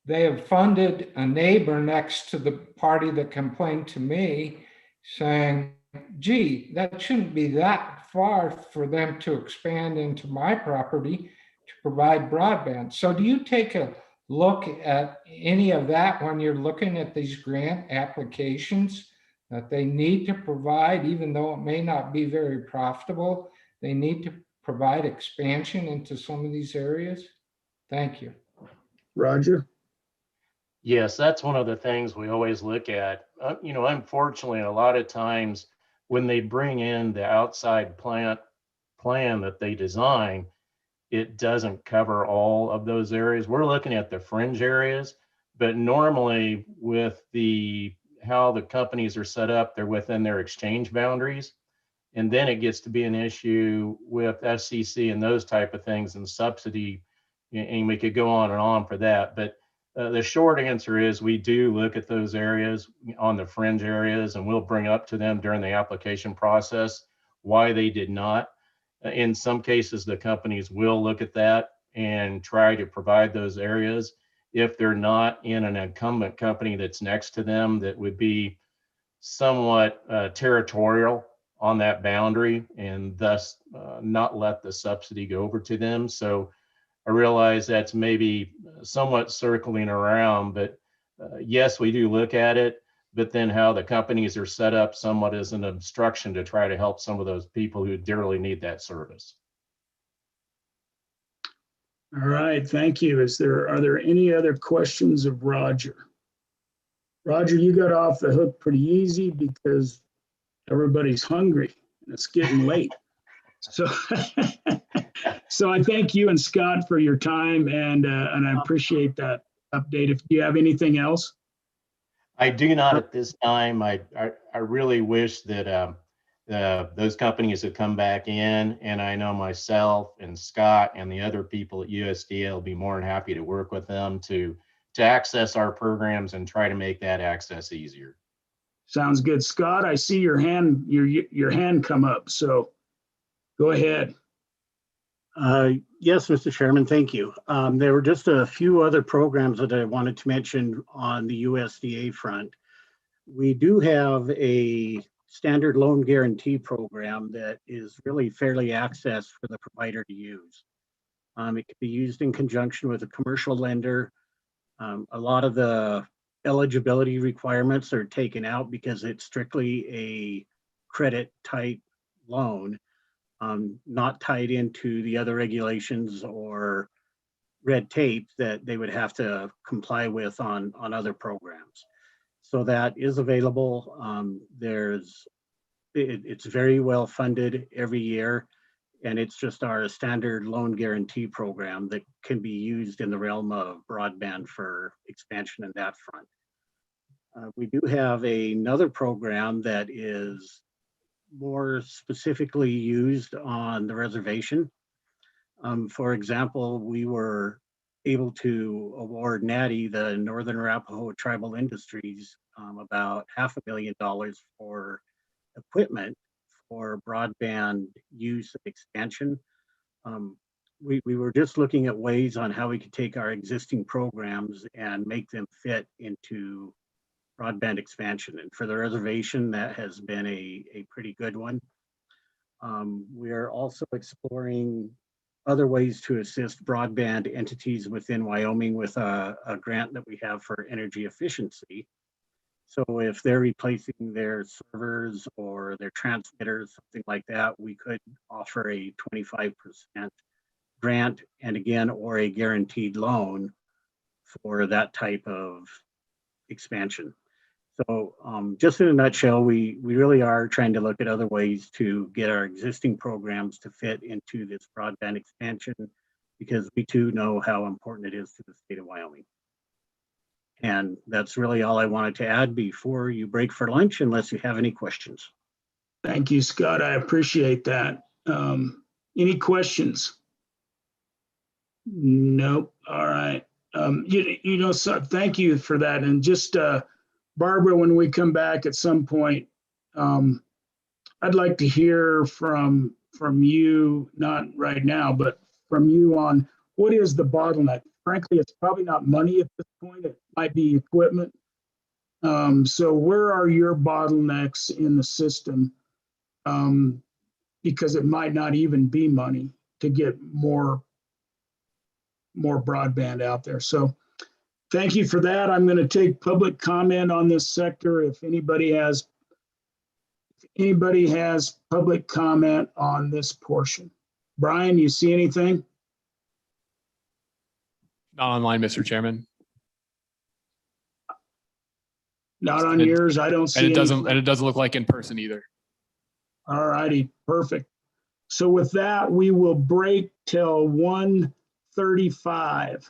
they have funded a neighbor next to the party that complained to me, saying, gee, that shouldn't be that far for them to expand into my property to provide broadband. So do you take a look at any of that when you're looking at these grant applications, that they need to provide, even though it may not be very profitable, they need to provide expansion into some of these areas? Thank you. Roger? Yes, that's one of the things we always look at. Unfortunately, a lot of times when they bring in the outside plan that they design, it doesn't cover all of those areas. We're looking at the fringe areas, but normally with how the companies are set up, they're within their exchange boundaries. And then it gets to be an issue with FCC and those type of things and subsidy, and we could go on for that. But the short answer is we do look at those areas on the fringe areas, and we'll bring up to them during the application process why they did not. In some cases, the companies will look at that and try to provide those areas. If they're not in an incumbent company that's next to them that would be somewhat territorial on that boundary and thus not let the subsidy go over to them. So I realize that's maybe somewhat circling around, but yes, we do look at it, but then how the companies are set up somewhat as an obstruction to try to help some of those people who dearly need that service. All right, thank you. Are there any other questions of Roger? Roger, you got off the hook pretty easy because everybody's hungry and it's getting late. So, so I thank you and Scott for your time, and I appreciate that update. If you have anything else, I do not at this time. I really wish that those companies would come back in, and I know myself and Scott and the other people at USDA will be more than happy to work with them to access our programs and try to make that access easier. Sounds good. Scott, I see your hand come up, so go ahead. Yes, Mr. Chairman, thank you. There were just a few other programs that I wanted to mention on the USDA front. We do have a standard loan guarantee program that is really fairly accessed for the provider to use. It can be used in conjunction with a commercial lender. A lot of the eligibility requirements are taken out because it's strictly a credit type loan. Not tied into the other regulations or red tape that they would have to comply with on other programs. So that is available. It's very well funded every year, and it's just our standard loan guarantee program that can be used in the realm of broadband for expansion in that front. We do have another program that is more specifically used on the reservation. For example, we were able to award NATI, the Northern Arapaho Tribal Industries, about $500,000 for equipment for broadband use and expansion. We were just looking at ways on how we could take our existing programs and make them fit into broadband expansion. And for the reservation, that has been a pretty good one. We are also exploring other ways to assist broadband entities within Wyoming with a grant that we have for energy efficiency. So if they're replacing their servers or their transmitters, something like that, we could offer a 25% grant, and again, or a guaranteed loan for that type of expansion. So just in a nutshell, we really are trying to look at other ways to get our existing programs to fit into this broadband expansion, because we too know how important it is to the state of Wyoming. And that's really all I wanted to add before you break for lunch, unless you have any questions. Thank you, Scott. I appreciate that. Any questions? Nope. All right. So thank you for that. And just Barbara, when we come back at some point, I'd like to hear from you, not right now, but from you on what is the bottleneck. Frankly, it's probably not money at this point. It might be equipment. So where are your bottlenecks in the system? Because it might not even be money to get more broadband out there. So thank you for that. I'm going to take public comment on this sector. If anybody has public comment on this portion. Brian, you see anything? Not online, Mr. Chairman. Not on yours. I don't see. And it doesn't look like in person either. All righty, perfect. So with that, we will break till 1:35.